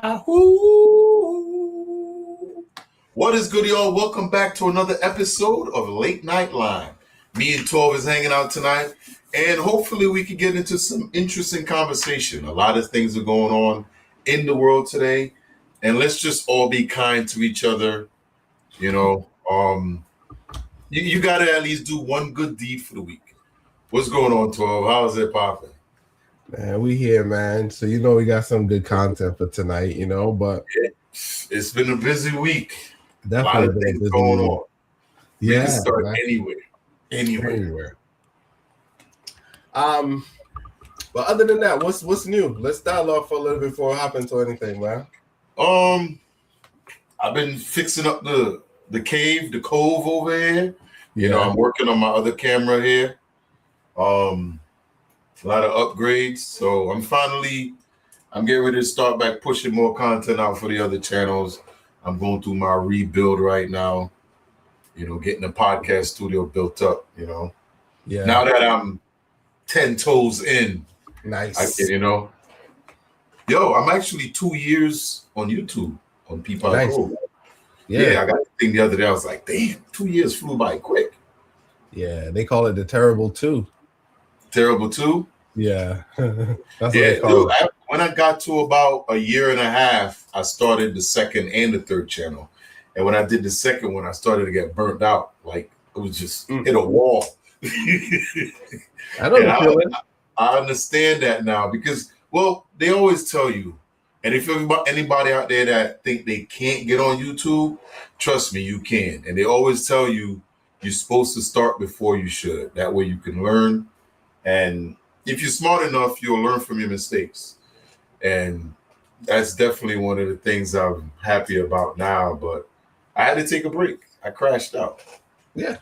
Ahoo. What is good, y'all? Welcome back to another episode of Late Night Line. Me and 12 is hanging out tonight, and hopefully we can get into some interesting conversation. A lot of things are going on in the world today, and let's just all be kind to each other. You know, you got to at least do one good deed for the week. What's going on, 12? How's it popping? Man, we here, man. So we got some good content for tonight, but It's been a busy week. definitely A lot of things going on. We can start man. anywhere. But other than that, what's new? Let's dialogue for a little bit before we hop into anything, man. I've been fixing up the cave, the cove over here. You know, I'm working on my other camera here. A lot of upgrades. So I'm getting ready to start back pushing more content out for the other channels. I'm going through my rebuild right now, getting the podcast studio built up, Yeah. Now that I'm 10 toes in, nice. I'm actually 2 years on YouTube on Peapod Nice. Cove. Yeah, I got the thing the other day. I was like, damn, 2 years flew by quick. Yeah, they call it the Terrible 2. Terrible 2? Yeah. That's what they call it. When I got to about a year and a half, I started the second and the third channel. And when I did the second one, I started to get burnt out. Like it was just hit a wall. I know the feeling. I understand that now because, they always tell you, and if anybody out there that think they can't get on YouTube, trust me, you can. And they always tell you you're supposed to start before you should. That way you can learn. And if you're smart enough, you'll learn from your mistakes. And that's definitely one of the things I'm happy about now. But I had to take a break. I crashed out. Yeah.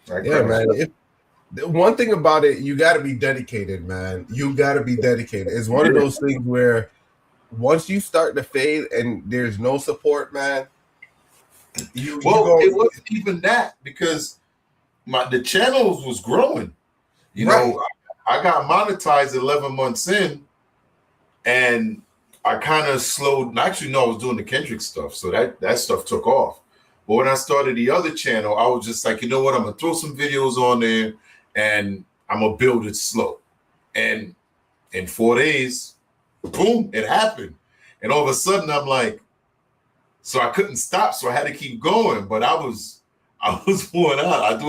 Man. One thing about it, you got to be dedicated, man. You got to be dedicated. It's one of those things where once you start to fade and there's no support, man. It wasn't even that because the channels was growing. I got monetized 11 months in, and I kind of slowed. Actually, no, I was doing the Kendrick stuff, so that stuff took off. But when I started the other channel, I was just like, you know what? I'm gonna throw some videos on there, and I'm gonna build it slow. And in 4 days, boom, it happened. And all of a sudden, I'm like, so I couldn't stop, so I had to keep going. But I was worn out.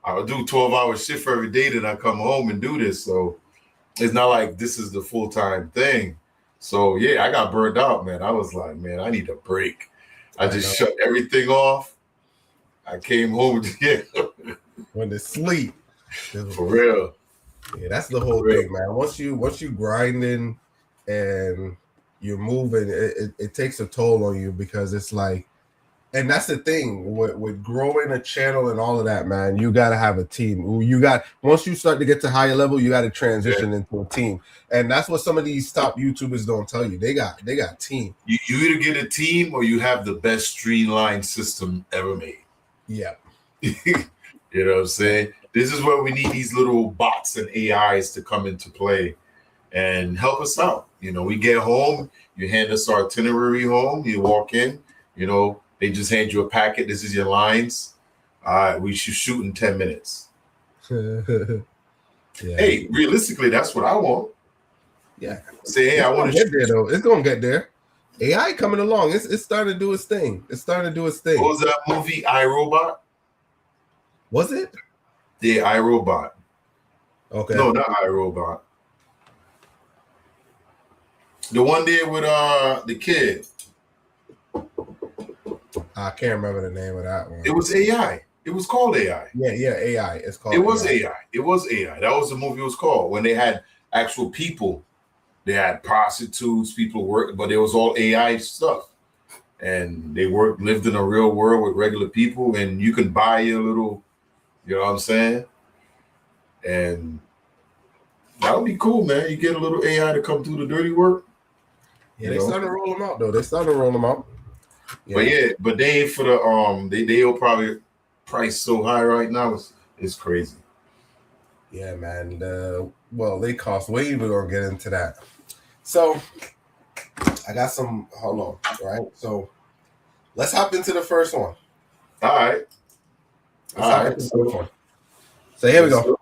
I would do 12-hour shift every day, then I come home and do this. So it's not like this is the full-time thing. So I got burned out, man. I was like, man, I need a break. I just shut everything off. I came home went to sleep. For real. Yeah, that's the whole thing, man. Once you grinding and you're moving, it takes a toll on you because it's like. And that's the thing with growing a channel and all of that, man. You got to have a team. Once you start to get to higher level, you got to transition into a team, and that's what some of these top YouTubers don't tell you. They got team. You either get a team or you have the best streamlined system ever made. Yeah, you know what I'm saying. This is where we need these little bots and AIs to come into play and help us out. We get home, you hand us our itinerary home, you walk in, They just hand you a packet. This is your lines. We should shoot in 10 minutes. Hey, realistically, that's what I want. Yeah. Say, hey, I want to get there though. It's gonna get there. AI coming along. It's starting to do its thing. What was that movie, iRobot? Was it? Yeah, iRobot. Okay. No, not iRobot. The one there with the kid. I can't remember the name of that one. It was AI. It was called AI. Yeah, AI. It's called. It was AI. It was AI. That was the movie. It was called when they had actual people. They had prostitutes, people working, but it was all AI stuff. And they lived in a real world with regular people, and you can buy your little, you know what I'm saying? And that would be cool, man. You get a little AI to come do the dirty work. Yeah, they started to roll them out, though. Yeah. But they ain't for the they'll probably price so high right now. It's crazy. Yeah, man. They cost way. We're gonna get into that. So I got some. Hold on. Right. So let's hop into the first one. All right. Let's hop into the first one. So here we go.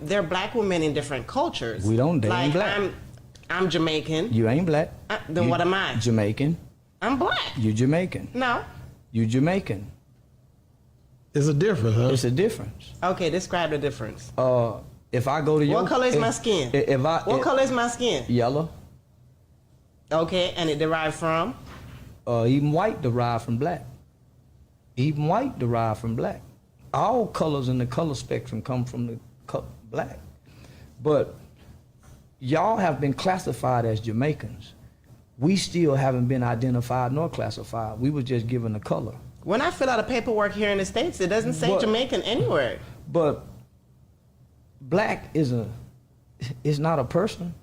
They're black women in different cultures. We don't date black. I'm Jamaican. You ain't black. Then what am I? Jamaican. I'm black. You Jamaican. No. You Jamaican. It's a difference, huh? It's a difference. Okay, describe the difference. If I go to your... What color is my skin? What color is my skin? Yellow. Okay, and it derived from? Even white derived from black. Even white derived from black. All colors in the color spectrum come from the black. But y'all have been classified as Jamaicans. We still haven't been identified nor classified. We were just given a color. When I fill out a paperwork here in the States, it doesn't say Jamaican anywhere. But black is not a person.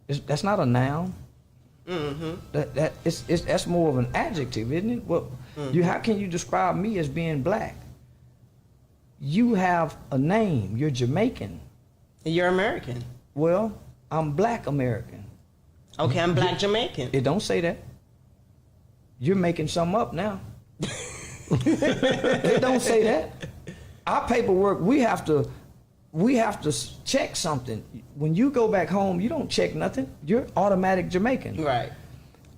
That's not a noun. Mm-hmm. That's more of an adjective, isn't it? Well, how can you describe me as being black? You have a name. You're Jamaican. You're American. Well, I'm black American. Okay, I'm black Jamaican. It don't say that. You're making something up now. It don't say that. Our paperwork, we have to check something. When you go back home, you don't check nothing. You're automatic Jamaican. Right.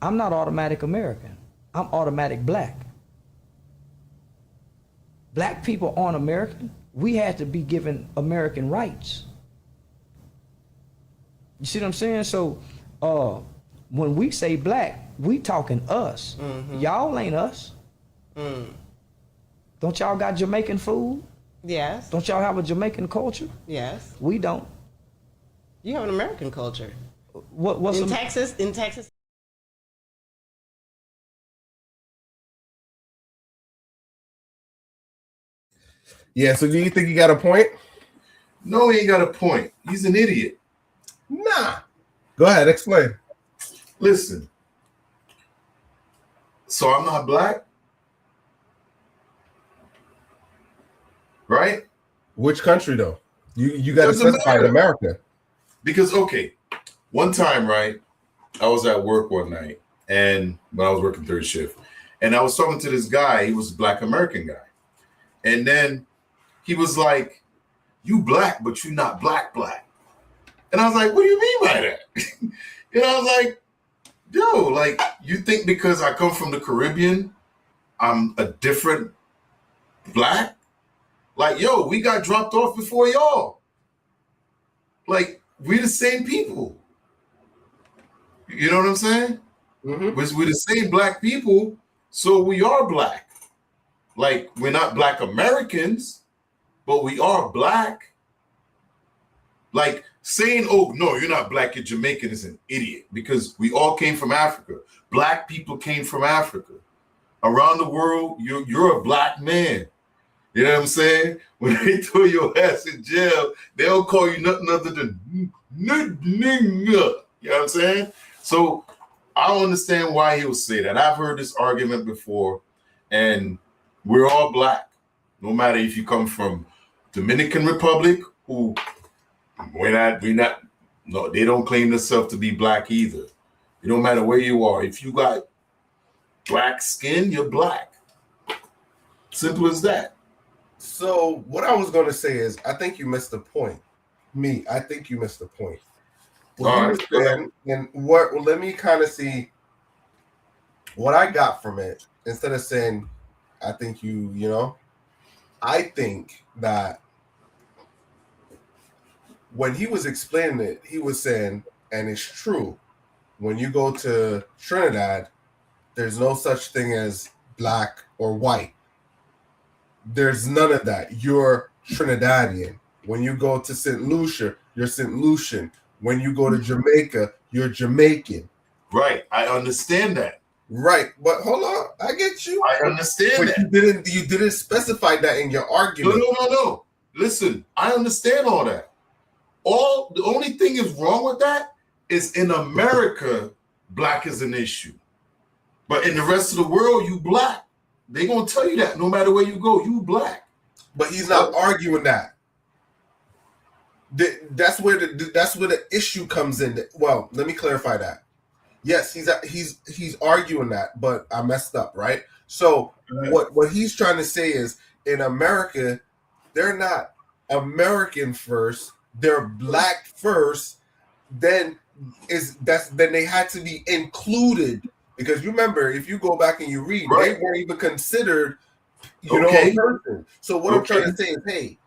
I'm not automatic American. I'm automatic black. Black people aren't American. We had to be given American rights. You see what I'm saying? So when we say black, we talking us. Mm-hmm. Y'all ain't us. Mm. Don't y'all got Jamaican food? Yes. Don't y'all have a Jamaican culture? Yes. We don't. You have an American culture. What's in Texas? In Texas. Yeah, so do you think he got a point? No, he ain't got a point. He's an idiot. Nah. Go ahead, explain. Listen. So I'm not black? Right? Which country, though? You got to specify in America. Because, okay, one time, right, I was at work one night, and when I was working third shift, and I was talking to this guy. He was a black American guy. And then he was like, you black, but you not black. And I was like, what do you mean by that? And I was like, yo, like, you think because I come from the Caribbean, I'm a different black? Like, yo, we got dropped off before y'all. Like, we're the same people. You know what I'm saying? Mm-hmm. We're the same black people, so we are black. Like, we're not black Americans, but we are black. Like, saying, oh, no, you're not black, you're Jamaican is an idiot, because we all came from Africa. Black people came from Africa. Around the world, you're a black man. You know what I'm saying? When they throw your ass in jail, they don't call you nothing other than nigga. You know what I'm saying? So I don't understand why he'll say that. I've heard this argument before, and we're all black. No matter if you come from Dominican Republic, who they don't claim themselves to be black either. It don't matter where you are. If you got black skin, you're black. Simple as that. So what I was going to say is, I think you missed the point. I think you missed the point. Let me kind of see what I got from it. Instead of saying, I think I think that when he was explaining it, he was saying, and it's true, when you go to Trinidad, there's no such thing as black or white. There's none of that. You're Trinidadian. When you go to St. Lucia, you're St. Lucian. When you go to Jamaica, you're Jamaican. Right. I understand that. Right. But hold on. I get you. I understand but that. You didn't specify that in your argument. No. Listen, I understand all that. The only thing is wrong with that is in America, black is an issue. But in the rest of the world, you black. They're going to tell you that no matter where you go, you black. but he's not arguing that. That's where the issue comes in. Well, let me clarify that. Yes, he's arguing that, but I messed up, right? So what he's trying to say is, in America, they're not American first, they're black first. Then they had to be included, because you remember, if you go back and you read, they weren't even considered, a person. So what I'm trying to say is, hey,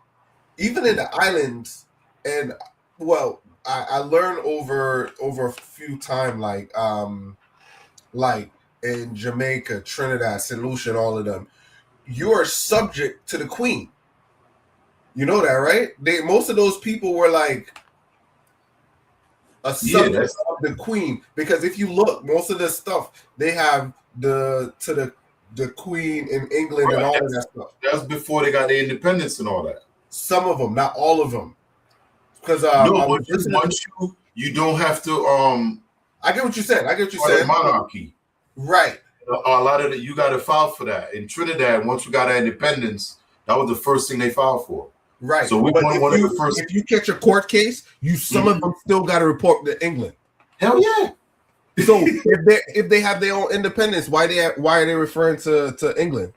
even in the islands, and well, I learned over a few times, like in Jamaica, Trinidad, St. Lucia, and all of them, you are subject to the Queen. You know that, right? Most of those people were like a subject of the Queen, because if you look, most of the stuff they have the Queen in England and all of that stuff. That's before they got their independence and all that. Some of them, not all of them. Because once you don't have to. I get what you said. Monarchy, right? A lot of you got to file for that. In Trinidad, once you got our independence, that was the first thing they filed for. Right. So if you catch a court case, some of them still got to report to England. Hell yeah. So if they have their own independence, why are they referring to England?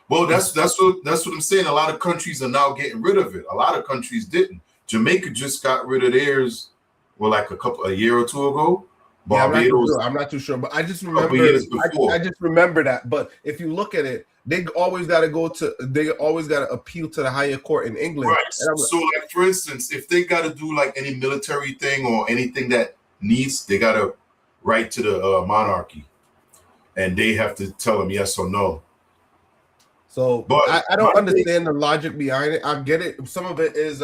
Well, that's what I'm saying. A lot of countries are now getting rid of it. A lot of countries didn't. Jamaica just got rid of theirs, like a year or two ago. Barbados, I'm not too sure, but I just remember. I just remember that. But if you look at it, they always got to appeal to the higher court in England. Right. So, like, for instance, if they got to do like any military thing or anything that needs, they got to write to the monarchy, and they have to tell them yes or no. So, but I don't understand the logic behind it. I get it. Some of it is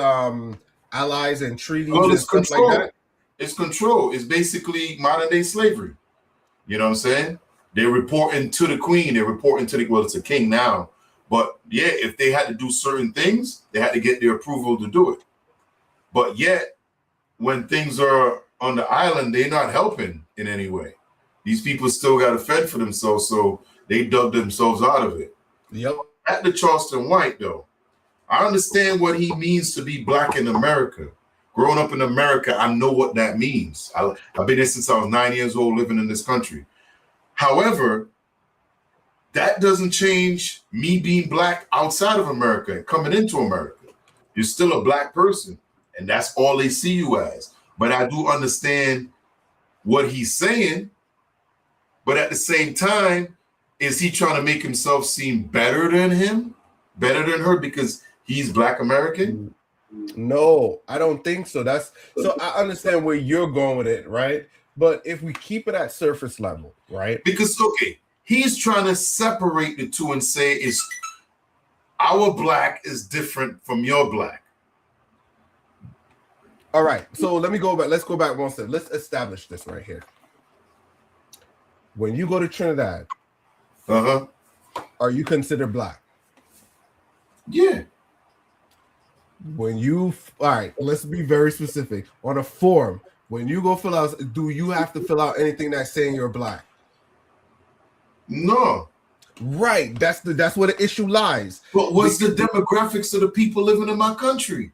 allies and treaties and stuff like that. It's control. It's basically modern day slavery. You know what I'm saying? They're reporting to the Queen. They're reporting to it's a king now. But yeah, if they had to do certain things, they had to get their approval to do it. But yet, when things are on the island, they're not helping in any way. These people still got to fend for themselves, so they dug themselves out of it. Yep. At the Charleston White, though, I understand what he means to be black in America. Growing up in America, I know what that means. I've been here since I was 9 years old, living in this country. However, that doesn't change me being black outside of America and coming into America. You're still a black person, and that's all they see you as. But I do understand what he's saying. But at the same time, is he trying to make himself seem better than her because he's Black American? No, I don't think so. So I understand where you're going with it, right? But if we keep it at surface level, right? Because, he's trying to separate the two and say our black is different from your black. All right, so let me go back. Let's go back one step. Let's establish this right here. When you go to Trinidad, are you considered black? Yeah. All right, let's be very specific. On a form, when you go fill out, do you have to fill out anything that's saying you're black? No. Right, that's where the issue lies. But what's the demographics of the people living in my country?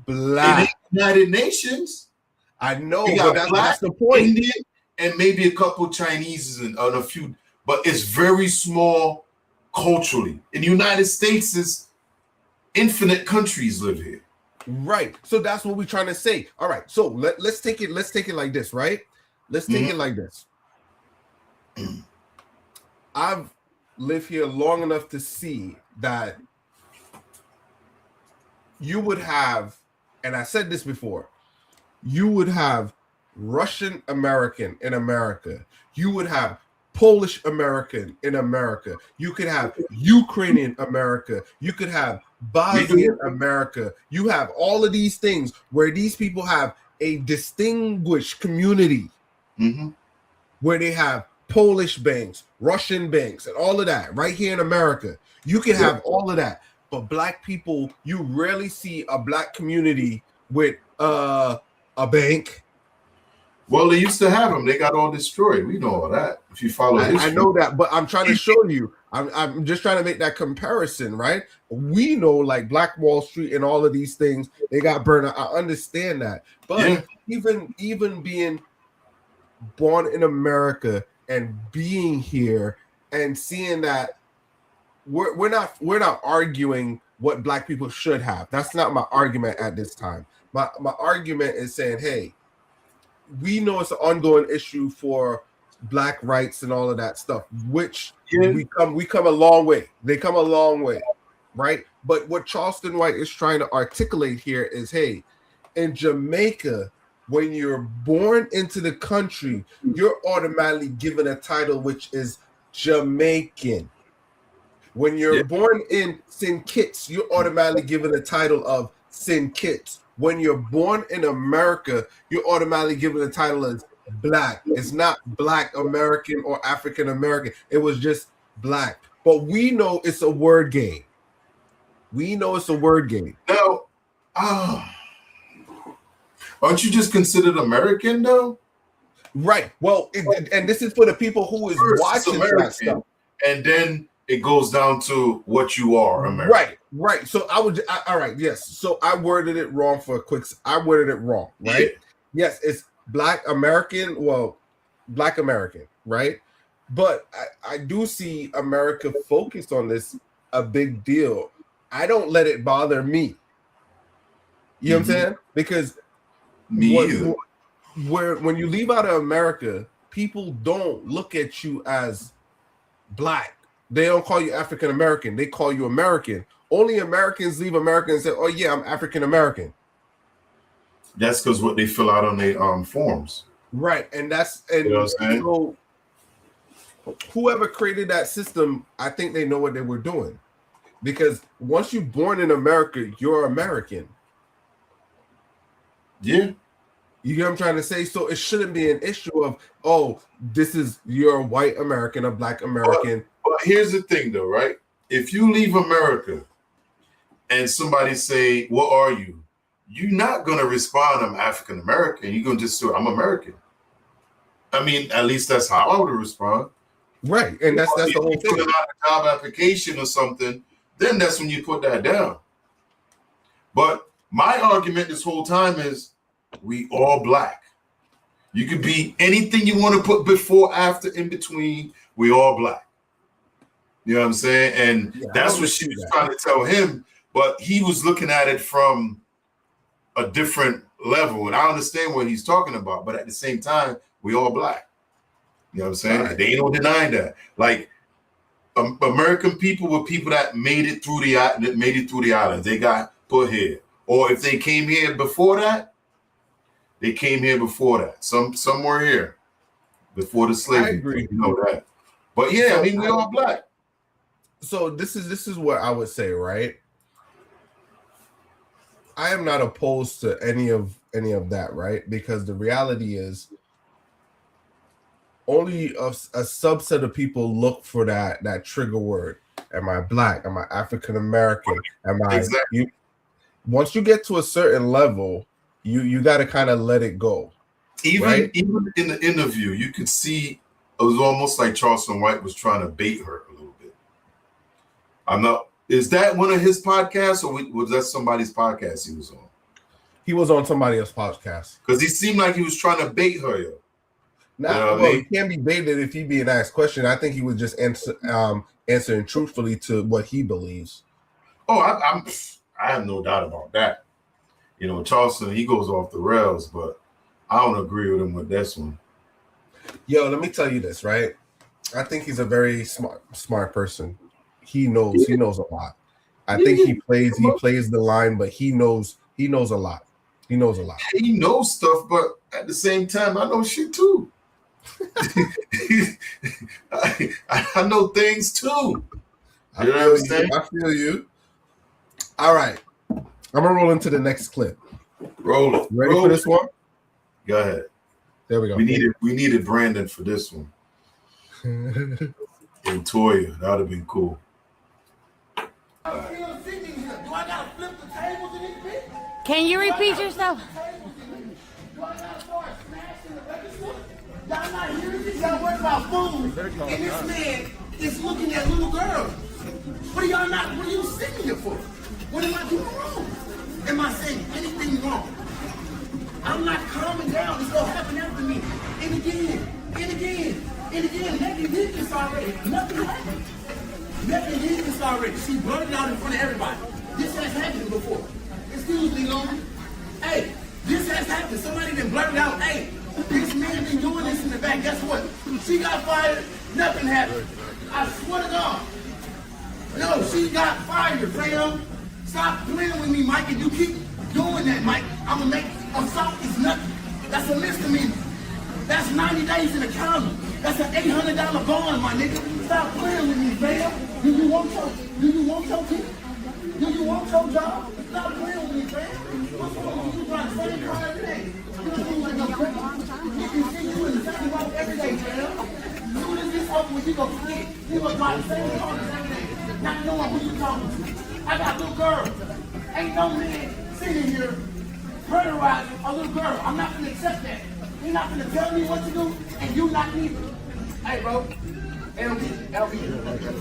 Black. In the United Nations. I know, but that's the point. Indian, and maybe a couple Chinese and a few, but it's very small culturally. In the United States, is infinite countries live here. Right. So that's what we're trying to say. All right. So let's take it like this, right? Let's take it like this. I've lived here long enough to see that you would have, and I said this before, you would have Russian American in America. You would have Polish American in America. You could have Ukrainian America. You could have Bosnian America. You have all of these things where these people have a distinguished community, where they have Polish banks, Russian banks, and all of that right here in America. You can have all of that, but black people, you rarely see a black community with a bank. Well, they used to have them. They got all destroyed. We know all that. If you follow history. I know that, but I'm trying to show you. I'm just trying to make that comparison, right? We know, like Black Wall Street and all of these things, they got burned out. I understand that, but even being born in America and being here and seeing that we're not arguing what Black people should have. That's not my argument at this time. My argument is saying, hey, we know it's an ongoing issue for Black rights and all of that stuff, which we come a long way. They come a long way, right? But what Charleston White is trying to articulate here is, hey, in Jamaica, when you're born into the country, you're automatically given a title which is Jamaican. When you're born in St. Kitts, you're automatically given a title of St. Kitts. When you're born in America, you're automatically given the title as Black. It's not Black American or African American. It was just Black. But we know it's a word game. Now, aren't you just considered American though? Right. Well, and this is for the people who is watching that stuff. And then it goes down to what you are, American. Right. So all right, yes. So I worded it wrong I worded it wrong, right? Yeah. Yes, it's Black American, right? But I do see America focused on this a big deal. I don't let it bother me. You know what I'm saying? Because when you leave out of America, people don't look at you as Black. They don't call you African American. They call you American. Only Americans leave America and say, "Oh yeah, I'm African American." That's because what they fill out on their forms, right? And you know what I'm saying? So whoever created that system, I think they know what they were doing, because once you're born in America, you're American. Yeah. You get what I'm trying to say? So it shouldn't be an issue of, oh, you're a white American, a Black American. But here's the thing though, right? If you leave America and somebody say, what are you? You're not going to respond, I'm African American. You're going to just say, I'm American. I mean, at least that's how I would respond. Right. And that's the whole thing. Put out a job application or something, then that's when you put that down. But my argument this whole time is we all Black. You could be anything you want to put before, after, in between. We all Black. You know what I'm saying? And that's what she was trying to tell him. But he was looking at it from a different level. And I understand what he's talking about. But at the same time, we all Black. You know what I'm saying? Right. They ain't no denying that. Like American people were people that made it through the island. They got put here. Or if they came here before that, they came here before that. Somewhere here before the slavery. I agree. You know that. But yeah, so, I mean, we all Black. So this is what I would say, right? I am not opposed to any of that, right? Because the reality is only a subset of people look for that trigger word. Am I Black? Am I African American? Am I exactly. Once you get to a certain level, you got to kind of let it go. Even in the interview, you could see it was almost like Charleston White was trying to bait her a little bit. I'm not. Is that one of his podcasts, or was that somebody's podcast he was on? He was on somebody else's podcast. Because he seemed like he was trying to bait her. Yo. Nah, well, he can't be baited if he being asked questions. I think he was just answering truthfully to what he believes. Oh, I have no doubt about that. You know, Charleston, he goes off the rails, but I don't agree with him with this one. Yo, let me tell you this, right? I think he's a very smart person. He knows a lot. I think he plays the line, but he knows a lot. He knows a lot. He knows stuff, but at the same time, I know shit too. I know things too. I feel you. All right. I'm gonna roll into the next clip. Roll it. Ready for this one? Go ahead. There we go. We needed Brandon for this one. And Toya, that would have been cool. Can you repeat yourself? Y'all not hearing this? Y'all worried about food, and this man is looking at little girls. What are y'all not? What are you sitting here for? What am I doing wrong? Am I saying anything wrong? I'm not calming down. It's gonna happen after me. And again, and again, and again. Nothing did this already. Nothing happened. Nothing did this already. She blurted out in front of everybody. This has happened before. Excuse me, Logan. Hey, this has happened. Somebody done blurted out, hey, this man been doing this in the back. Guess what? She got fired. Nothing happened. I swear to God. No, she got fired, fam. Stop playing with me, Mike. If you keep doing that, Mike, I'm gonna make assault is nothing. That's a misdemeanor. That's 90 days in the county. That's an $800 bond, my nigga. Stop playing with me, fam. Do you want your kid? Do you want your job? Stop playing with me, fam. What's wrong? You trying to say it every day. You don't look like no crazy. You can see you in the same boat every day, fam. As soon as this over, you gonna forget. You gonna drive the same car every day, not knowing who you talking to. I got little girls. Ain't no man sitting here murderizing a little girl. I'm not gonna accept that. You're not gonna tell me what to do, and you not neither. Hey, bro. LB,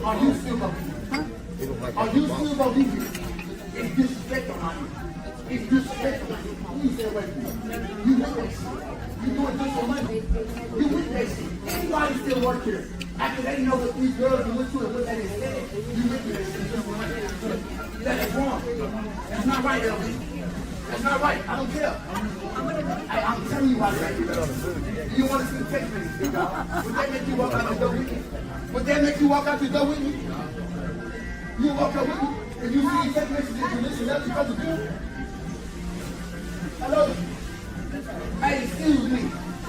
are you still gonna be here? Are you still gonna be here? It's disrespectful on you. It's disrespectful on you. Please stay away from me. You with that shit. You doing this for money. You with that shit. Anybody still work here? After they know what these girls went through and what they said, you with that shit just for money. That is wrong. That's not right, LB. That's not right. I don't care. I'm telling you why. You want to see the text message, dog? Would that make you walk out the door with me? Would that make you walk out the door with me? You walk out with me? If you see the text messages, you listen, that's because of you. Hello? Hey, excuse me.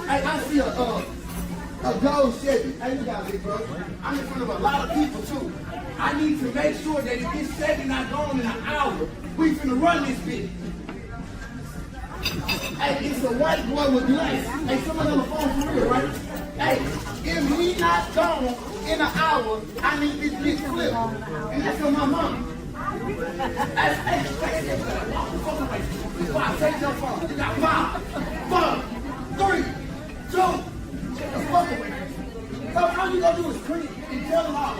Hey, I see a gold Chevy. Hey, you got it, bro. I'm in front of a lot of people, too. I need to make sure that if this Chevy not gone in an hour, we finna run this bitch. Hey, it's a white boy with glass. Hey, someone on the phone for real, right? Hey, if he not gone in an hour, I need this bitch flipped. And that's on my mom. Hey, take your phone. You got 5, 4, 3, 2, get the fuck away. So all you gonna do is scream and tell them all.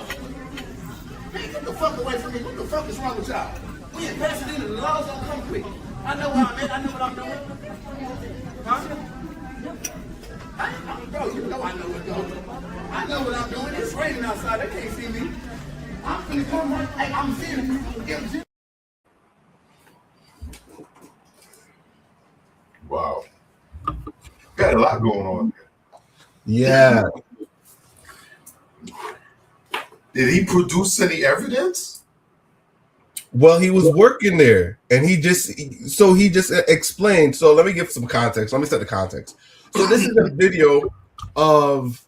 Hey, get the fuck away from me. What the fuck is wrong with y'all? We in Pasadena, the laws don't come quick. I know where I'm at. I know what I'm doing. Huh? Bro, you know I know what I'm doing. I know what I'm doing. It's raining outside. They can't see me. I'm finna come right. Hey, I'm serious. Wow. Got a lot going on there. Yeah. Did he produce any evidence? Well, he was working there, and he just explained. So let me give some context. Let me set the context. So this is a video of,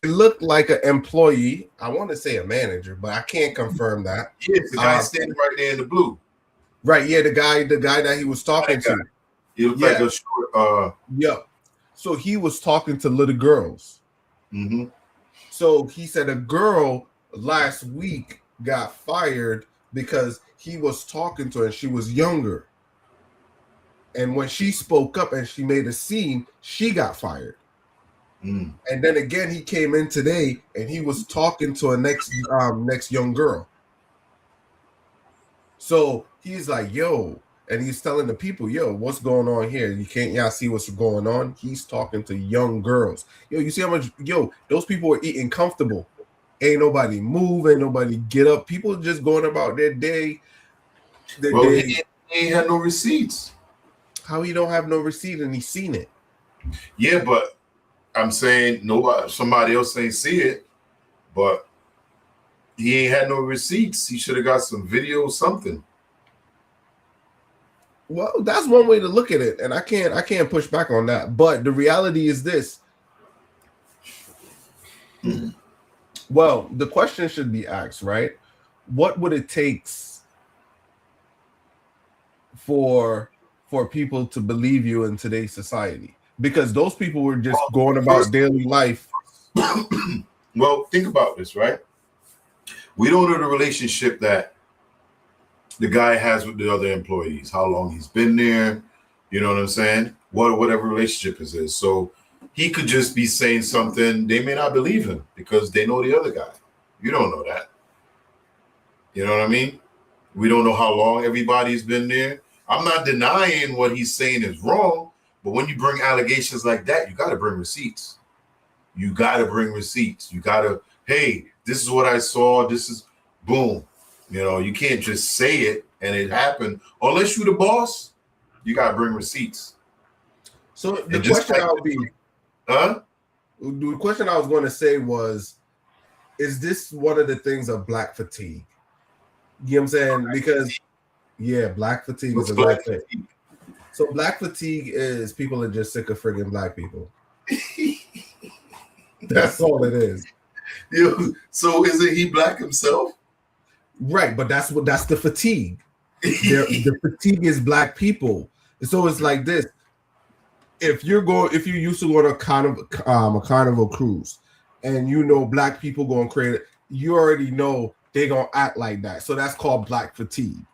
it looked like an employee. I want to say a manager, but I can't confirm that. Yes, the guy standing right there in the blue. Right, yeah, the guy that he was talking to. He looked like a short. Yeah. So he was talking to little girls. Mm-hmm. So he said a girl last week got fired because he was talking to her and she was younger. And when she spoke up and she made a scene, she got fired. Mm. And then again, he came in today and he was talking to a next young girl. So he's like, yo, and he's telling the people, yo, what's going on here? Y'all see what's going on? He's talking to young girls. Yo, you see how much, those people are eating comfortable. Ain't nobody move, ain't nobody get up. People just going about their day. He ain't had no receipts. How he don't have no receipt and he's seen it? Yeah, but I'm saying somebody else ain't see it, but he ain't had no receipts. He should have got some video, something. Well, that's one way to look at it, and I can't push back on that. But the reality is this. Well, the question should be asked, right? What would it take for people to believe you in today's society? Because those people were just going about daily life. Well, think about this, right? We don't know the relationship that the guy has with the other employees, how long he's been there, you know what I'm saying? Whatever relationship it is. So he could just be saying something. They may not believe him because they know the other guy. You don't know that. You know what I mean? We don't know how long everybody's been there. I'm not denying what he's saying is wrong, but when you bring allegations like that, you got to bring receipts. You got to bring receipts. You got to, hey, this is what I saw. This is, boom. You know, you can't just say it and it happened. Unless you're the boss, you got to bring receipts. So the question the question I was going to say was, is this one of the things of black fatigue? You know what I'm saying? Because, yeah, black fatigue is a black thing. So black fatigue is people are just sick of friggin' black people. That's all it is. So isn't he black himself? Right, but that's the fatigue. The fatigue is black people. So it's like this. If you used to go to a carnival cruise and you know black people gonna create it, you already know they're gonna act like that. So that's called black fatigue.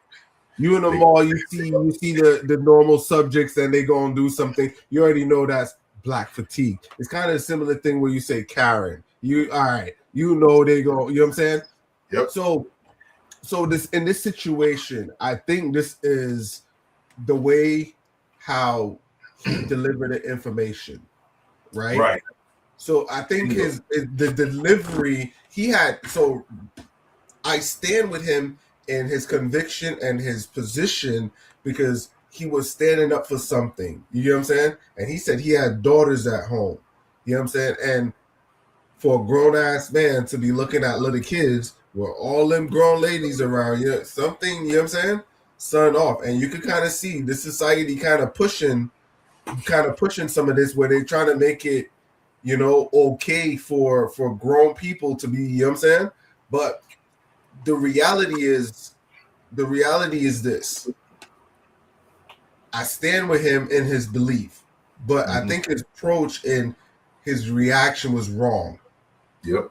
You in the mall, you see the normal subjects and they gonna do something, you already know that's black fatigue. It's kind of a similar thing where you say Karen. You all right, you know they go, you know what I'm saying? Yep. So this in this situation, I think this is the way how he delivered the information, right? Right. So I think the delivery he had. So I stand with him in his conviction and his position because he was standing up for something. You know what I'm saying? And he said he had daughters at home. You know what I'm saying? And for a grown ass man to be looking at little kids with all them grown ladies around, you know, something, you know what I'm saying? Son off. And you can kind of see the society kind of pushing some of this where they're trying to make it, you know, okay for grown people to be, you know what I'm saying? But the reality is this. I stand with him in his belief, but I think his approach and his reaction was wrong. Yep.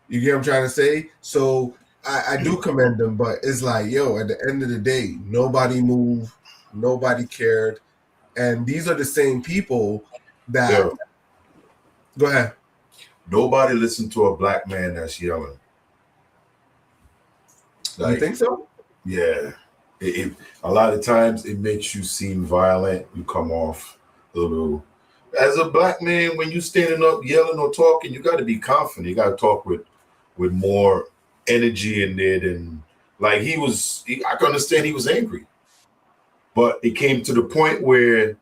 You get what I'm trying to say? So I do commend him, but it's like, yo, at the end of the day, nobody moved, nobody cared. And these are the same people that... Yeah. Go ahead. Nobody listened to a black man that's yelling. Like, you think so? Yeah. A lot of times it makes you seem violent. You come off a little. As a black man, when you standing up yelling or talking, you got to be confident. You got to talk with more energy in there than like I can understand he was angry, but it came to the point where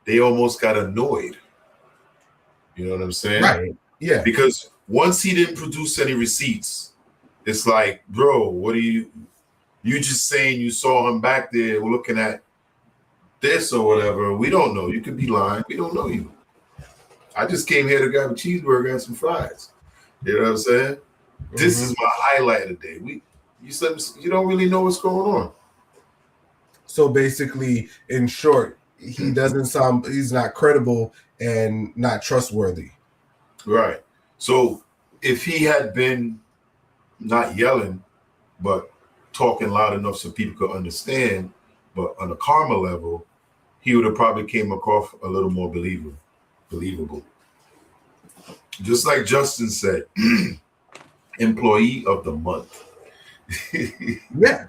they almost got annoyed. You know what I'm saying? Right. Yeah. Because once he didn't produce any receipts, it's like, bro, what are you just saying you saw him back there looking at this or whatever? We don't know. You could be lying. We don't know you. I just came here to grab a cheeseburger and some fries. You know what I'm saying? Mm-hmm. This is my highlight of the day. You don't really know what's going on. So basically, in short, he's not credible and not trustworthy. Right. So if he had been not yelling, but talking loud enough so people could understand, but on a karma level, he would have probably came across a little more believable. Just like Justin said, employee of the month. Yeah.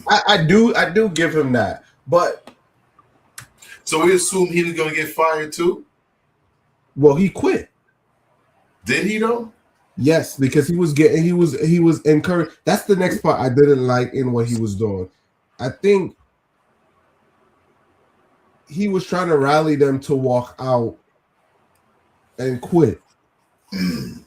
I do give him that. But so we assume he was gonna get fired too? Well, he quit. Did he though? Yes, because he was encouraged. That's the next part I didn't like in what he was doing. I think he was trying to rally them to walk out and quit.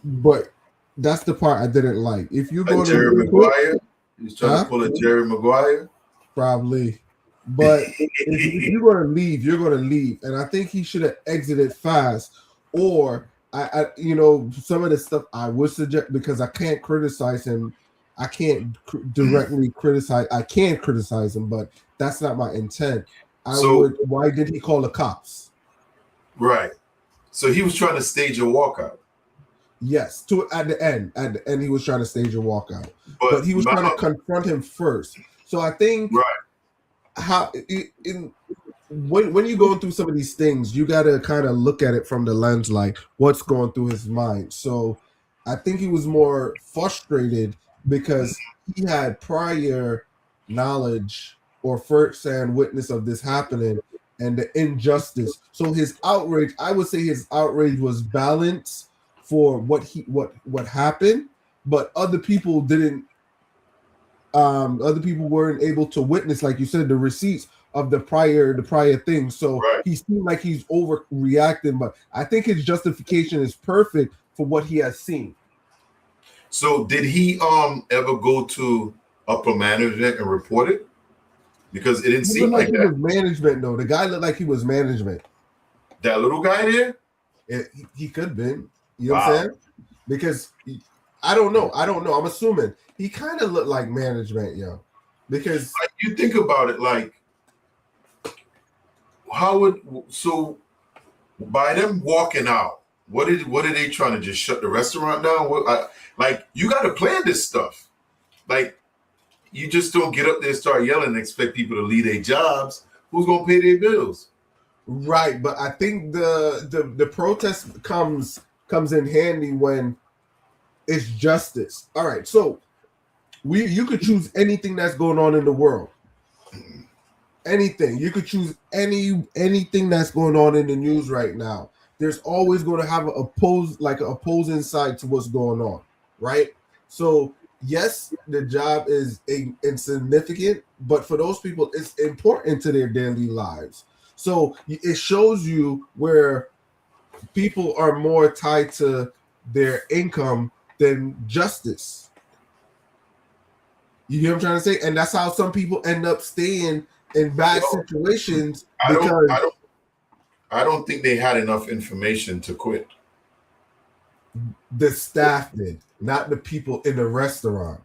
But that's the part I didn't like. If you go like to Jerry Maguire, he's trying to pull a Jerry Maguire. Probably. But if you're going to leave, you're going to leave. And I think he should have exited fast. Or, I some of the stuff I would suggest, because I can't criticize him. I can't directly criticize. I can criticize him, but that's not my intent. Why did he call the cops? Right. So he was trying to stage a walkout. Yes, at the end he was trying to stage a walkout. But he was trying to confront him first. So I think when you go through some of these things, you got to kind of look at it from the lens like what's going through his mind. So I think he was more frustrated because he had prior knowledge or first-hand witness of this happening and the injustice. So his outrage, I would say his outrage was balanced for what happened, but other people didn't. Other people weren't able to witness, like you said, the receipts of the prior thing. So he seemed like he's overreacting, but I think his justification is perfect for what he has seen. So did he ever go to upper management and report it? Because it didn't seem like that. Was management though. The guy looked like he was management. That little guy there? He could have been. You know what I'm saying? Because I don't know. I'm assuming he kind of looked like management, yo. Because like, you think about it, like so by them walking out, what are they trying to just shut the restaurant down? Like you got to plan this stuff. Like you just don't get up there and start yelling and expect people to leave their jobs. Who's gonna pay their bills? Right, but I think the protest comes in handy when it's justice. All right, so you could choose anything that's going on in the world. Anything. You could choose anything that's going on in the news right now. There's always going to have an opposing side to what's going on, right? So yes, the job is insignificant, but for those people, it's important to their daily lives. So it shows you where people are more tied to their income than justice. You hear what I'm trying to say? And that's how some people end up staying in bad situations. I don't think they had enough information to quit. The staff did, not the people in the restaurant.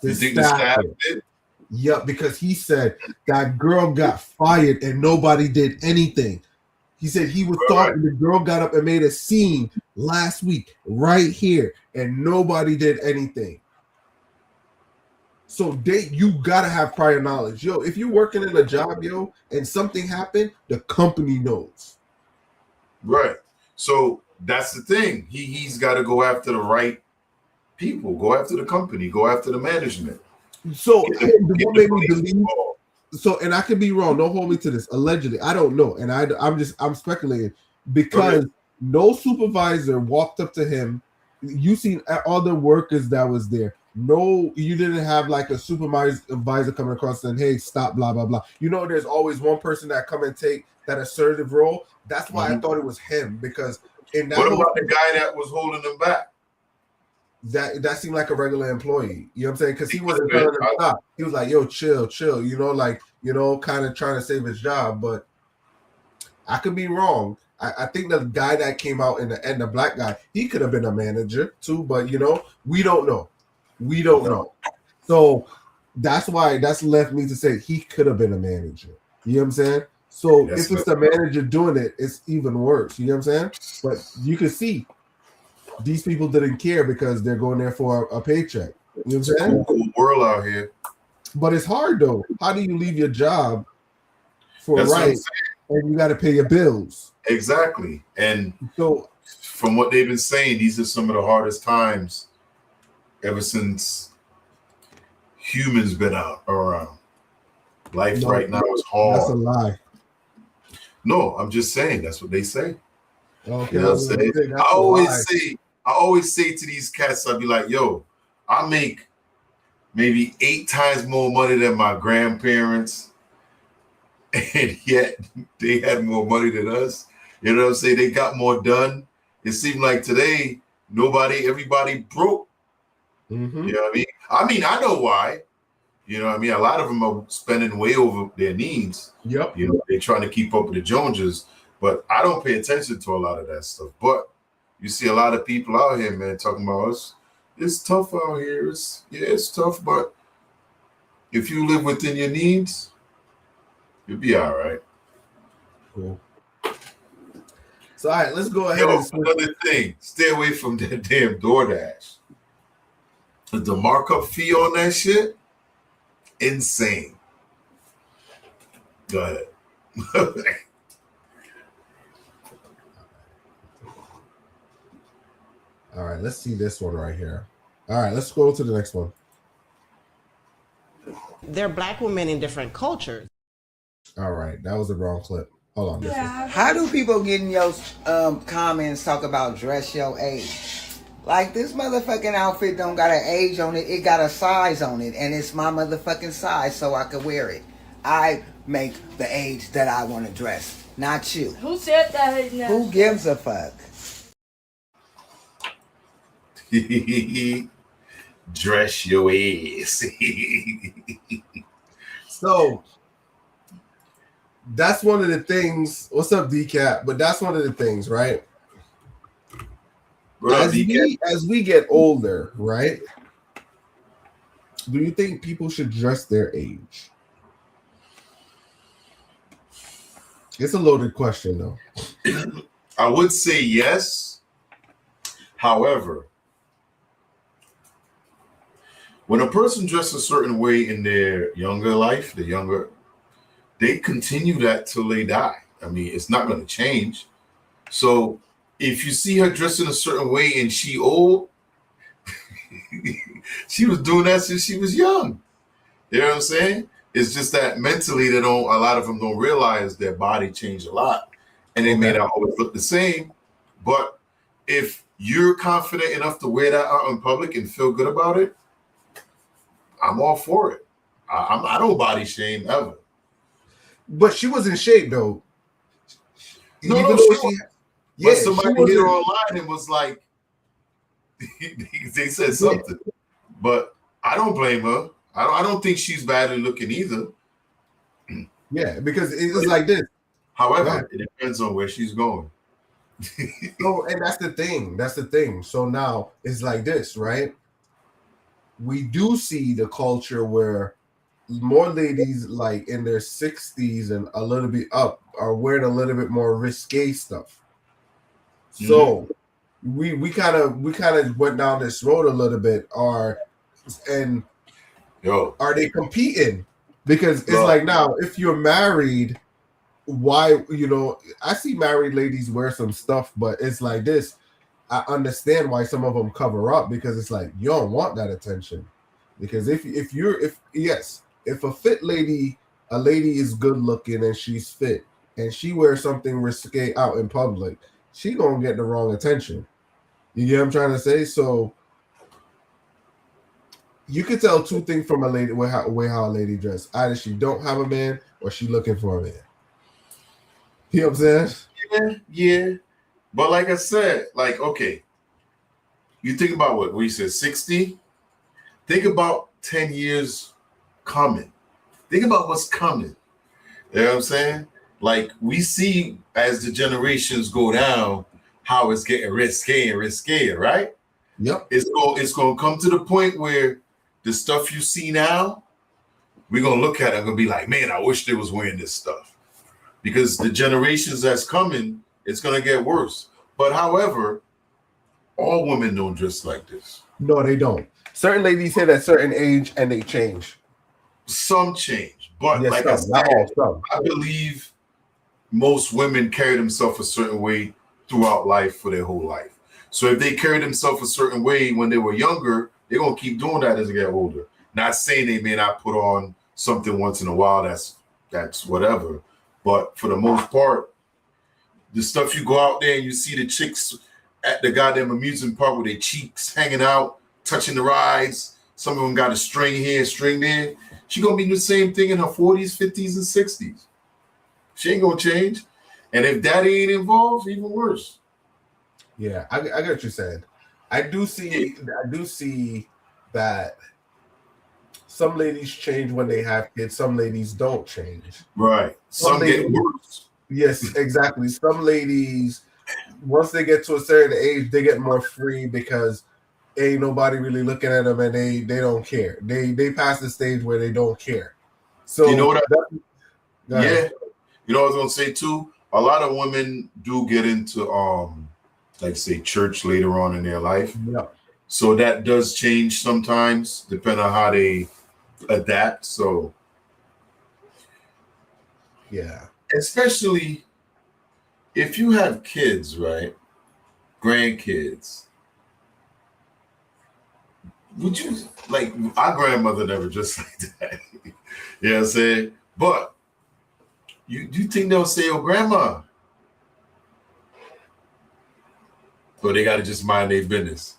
You think the staff did? Yep, because he said that girl got fired and nobody did anything. He said he was talking. The girl got up and made a scene last week right here, and nobody did anything. So you gotta have prior knowledge, yo. If you're working in a job, yo, and something happened, the company knows. Right. So that's the thing. He's got to go after the right people. Go after the company. Go after the management. So what made me believe? So, and I could be wrong. Don't hold me to this. Allegedly, I don't know, and I'm speculating because no supervisor walked up to him. You seen other workers that was there. No, you didn't have like a supervisor coming across and hey, stop, blah blah blah. You know, there's always one person that come and take that assertive role. That's why I thought it was him because in that. What about the guy that was holding them back? That seemed like a regular employee. You know what I'm saying? Because he wasn't telling him stop. He was like, "Yo, chill." You know, kind of trying to save his job. But I could be wrong. I think the guy that came out in the end, the black guy, he could have been a manager too. But you know, we don't know. We don't know. So that's why that's left me to say he could have been a manager. You know what I'm saying? So if it's the manager doing it, it's even worse. You know what I'm saying? But you can see these people didn't care because they're going there for a paycheck. You know what I'm saying? Cool world out here. But it's hard though. How do you leave your job for and you got to pay your bills? Exactly. And so from what they've been saying, these are some of the hardest times ever since humans been around. Life right now is hard. That's a lie. No, I'm just saying that's what they say. Okay. You know what I'm saying? I always say to these cats, I'll be like, yo, I make maybe 8 times more money than my grandparents, and yet they had more money than us. You know what I'm saying? They got more done. It seemed like today, everybody broke. Mm-hmm. You know what I mean? I know why. You know what I mean? A lot of them are spending way over their needs. Yep. You know, they're trying to keep up with the Joneses, but I don't pay attention to a lot of that stuff. But you see a lot of people out here, man, talking about us. It's tough out here. It's tough, but if you live within your needs, you'll be all right. Cool. So, all right, let's go ahead. Another thing, stay away from that damn DoorDash. The markup fee on that shit, insane. Go ahead. All right, let's see this one right here. All right, let's go to the next one. They're black women in different cultures. All right, that was the wrong clip. Hold on. Yeah. How do people get in your comments talk about dress your age? Like, this motherfucking outfit don't got an age on it. It got a size on it. And it's my motherfucking size so I could wear it. I make the age that I want to dress. Not you. Who said that? Who gives a fuck? Dress your ass. So that's one of the things. What's up, DCAP? But that's one of the things, right? As we get older, right? Do you think people should dress their age? It's a loaded question, though. I would say yes. However, when a person dresses a certain way in their younger life, they continue that till they die. I mean, it's not going to change. So if you see her dressing a certain way and she old, she was doing that since she was young. You know what I'm saying? It's just that mentally a lot of them don't realize their body changed a lot and they may not always look the same. But if you're confident enough to wear that out in public and feel good about it, I'm all for it. I don't body shame ever. But she was in shape, though. But somebody hit her online and was like, they said something. But I don't blame her. I don't think she's badly looking either. Yeah, because it's like this. However, it depends on where she's going. No, and that's the thing. That's the thing. So now it's like this, right? We do see the culture where more ladies like in their 60s and a little bit up are wearing a little bit more risque stuff. So we kind of went down this road a little bit. Are they competing? Because it's like, now if you're married, why, I see married ladies wear some stuff, but it's like this. I understand why some of them cover up, because it's like, you don't want that attention. Because if a fit lady, a lady is good looking and she's fit and she wears something risque out in public, she gonna get the wrong attention. You get what I'm trying to say? So you could tell two things from a lady way how a lady dress. Either she don't have a man or she looking for a man. You know what I'm saying? Yeah. But like I said, okay, you think about what we said, 60. Think about 10 years coming. Think about what's coming. You know what I'm saying? Like, we see as the generations go down how it's getting risque and riskier, right? Yep. It's going to come to the point where the stuff you see now, we're going to look at it and going to be like, man, I wish they was wearing this stuff. Because the generations that's coming, it's going to get worse. But however, all women don't dress like this. No, they don't. Certain ladies hit at certain age and they change. Some change. But yes, like some, I said, some. I believe most women carry themselves a certain way throughout life for their whole life. So if they carry themselves a certain way when they were younger, they're going to keep doing that as they get older. Not saying they may not put on something once in a while, that's whatever. But for the most part, the stuff you go out there and you see the chicks at the goddamn amusement park with their cheeks hanging out, touching the rides. Some of them got a string here, string there. She going to be doing the same thing in her 40s, 50s, and 60s. She ain't going to change. And if daddy ain't involved, even worse. Yeah, I get what you're saying. I do see that some ladies change when they have kids. Some ladies don't change. Right. Some get worse. Yes, exactly. Some ladies, once they get to a certain age, they get more free because ain't nobody really looking at them and they don't care. They pass the stage where they don't care. So you know what? Yeah. You know what I was gonna say too? A lot of women do get into like say church later on in their life. Yeah. So that does change sometimes, depending on how they adapt. So yeah. especially if you have kids, right? Grandkids. Would you like our grandmother never just like that? You know what I'm saying? But you think they'll say, "Oh, grandma," or they gotta just mind their business?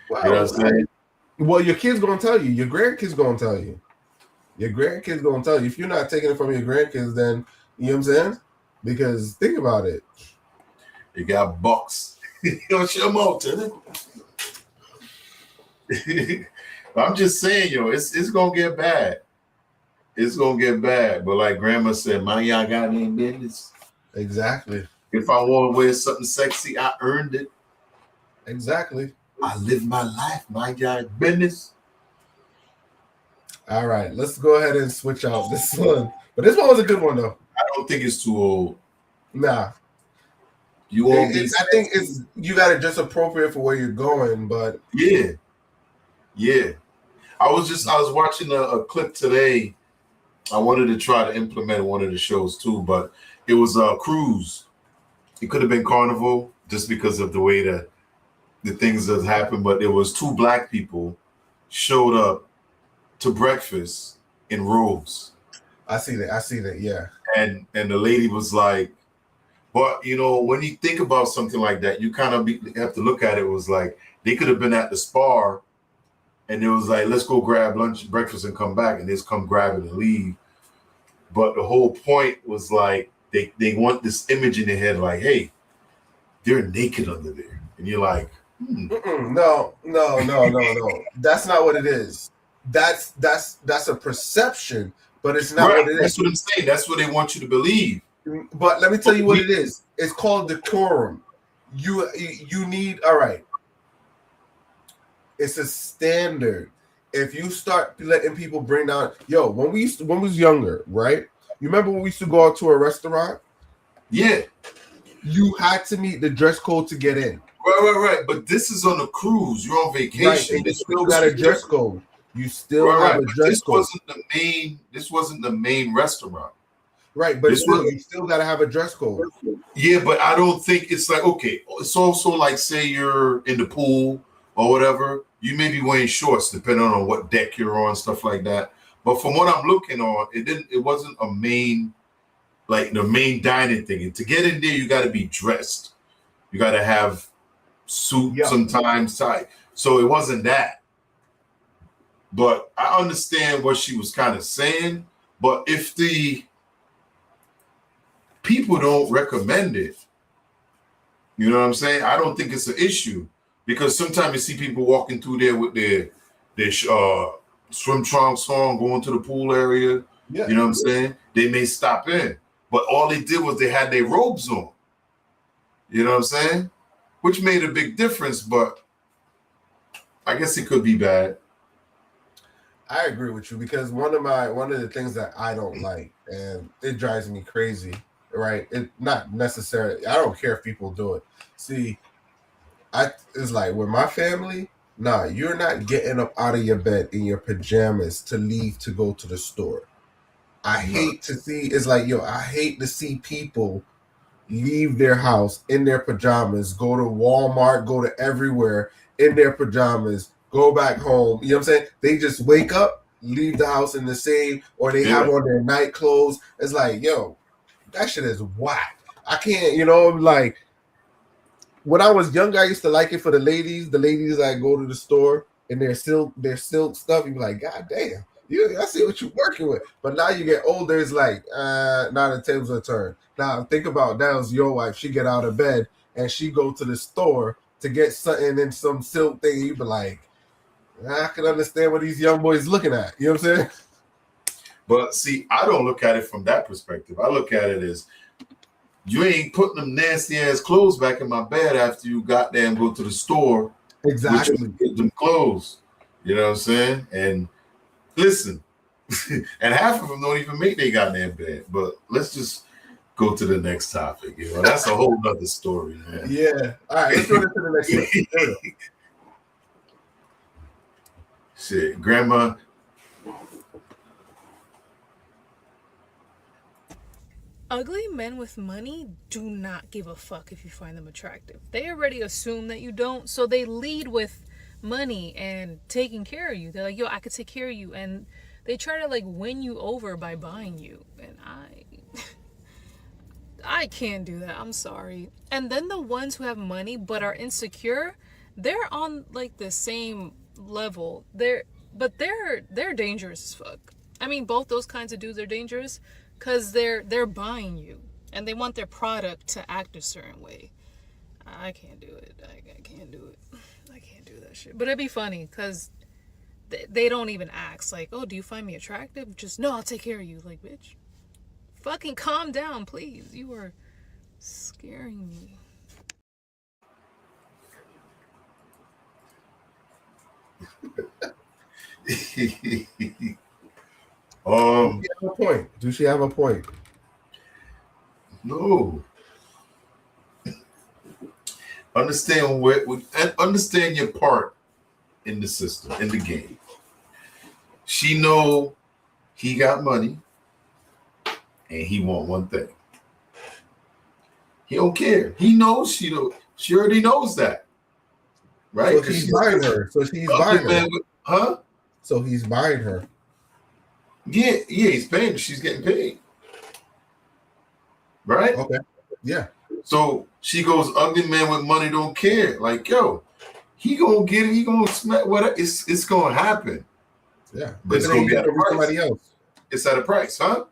Well, You know what I'm saying? Well, your kid's gonna tell you. Your grandkids gonna tell you. Your grandkids gonna tell you. If you're not taking it from your grandkids, then you know what I'm saying? Because think about it. You got bucks. What's your motive? I'm just saying, it's gonna get bad. It's gonna get bad. But like grandma said, my y'all got any business. Exactly. If I want to wear something sexy, I earned it. Exactly. I live my life, my y'all business. All right, let's go ahead and switch out this one. But this one was a good one though. I don't think it's too old. Nah. You won't be. I think it's you got it just appropriate for where you're going, but yeah. I was watching a clip today. I wanted to try to implement one of the shows too, but it was a cruise. It could have been Carnival just because of the way the things that happened, but there was two black people showed up to breakfast in robes. I see that, yeah. And the lady was like, but when you think about something like that, you kind of have to look at it. It was like they could have been at the spa and it was like, let's go grab lunch, breakfast and come back and just come grab it and leave. But the whole point was like, they want this image in their head like, hey, they're naked under there. And you're like, No. That's not what it is. That's a perception, but it's not what it is. That's what I'm saying. That's what they want you to believe. But let me tell you what it is. It's called decorum. You need, all right. It's a standard. If you start letting people bring down, when we was younger, right? You remember when we used to go out to a restaurant? Yeah. You had to meet the dress code to get in. Right. But this is on a cruise. You're on vacation. Right, and you still got a dress code. You still have a dress code. This wasn't the main restaurant. Right, but you still got to have a dress code. Yeah, but I don't think it's like, okay, it's also like, say you're in the pool or whatever, you may be wearing shorts depending on what deck you're on, stuff like that. But from what I'm looking on, it wasn't a main, like the main dining thing. And to get in there, you got to be dressed. You got to have suit sometimes tight. So it wasn't that. But I understand what she was kind of saying. But if the people don't recommend it, you know what I'm saying? I don't think it's an issue because sometimes you see people walking through there with their swim trunks on, going to the pool area. Yeah. You know what I'm saying? They may stop in, but all they did was they had their robes on. You know what I'm saying? Which made a big difference, but I guess it could be bad. I agree with you because one of the things that I don't like, and it drives me crazy, right? It not necessarily. I don't care if people do it. See, it's like with my family. Nah, you're not getting up out of your bed in your pajamas to leave to go to the store. I hate to see. It's like I hate to see people leave their house in their pajamas, go to Walmart, go to everywhere in their pajamas, go back home. You know what I'm saying? They just wake up, leave the house in the same, or they have on their night clothes. It's like, that shit is whack. I can't, like when I was younger, I used to like it for the ladies. The ladies that go to the store and their silk stuff, you be like, God damn. I see what you're working with. But now you get older, it's like, now the tables are turned. Now think about that was your wife. She get out of bed and she go to the store to get something in some silk thing. You be like, I can understand what these young boys looking at. You know what I'm saying? But see, I don't look at it from that perspective. I look at it as you ain't putting them nasty ass clothes back in my bed after you got there and go to the store. Exactly. Get them clothes. You know what I'm saying? And listen, and half of them don't even make their goddamn bed. But let's just go to the next topic. That's a whole nother story, man. Yeah. All right, let's go to the next one. Shit, grandma. ugly men with money do not give a fuck if you find them attractive. They already assume that you don't, so they lead with money and taking care of you. They're like, yo, I could take care of you, and they try to like win you over by buying you, and I can't do that. I'm sorry. And then the ones who have money but are insecure, they're on like the same level. They're dangerous as fuck. I mean, both those kinds of dudes are dangerous because they're buying you and they want their product to act a certain way. I can't do it. I can't do it. I can't do that shit. But it'd be funny because they don't even ask like, oh, do you find me attractive? Just, no, I'll take care of you. Like, bitch, fucking calm down, please. You are scaring me. Do she have a point? No. Understand your part in the system, in the game. She know he got money and he want one thing. He don't care. He knows she already knows that. Right? So he's buying her. So she's buying her. Huh? So he's buying her. Yeah, he's paying. She's getting paid. Right? Okay. Yeah. So she goes, ugly man with money don't care. Like, yo, he gonna get it. He gonna smack what it's gonna happen. Yeah. But it's gonna be at a price. Somebody else. It's at a price, huh?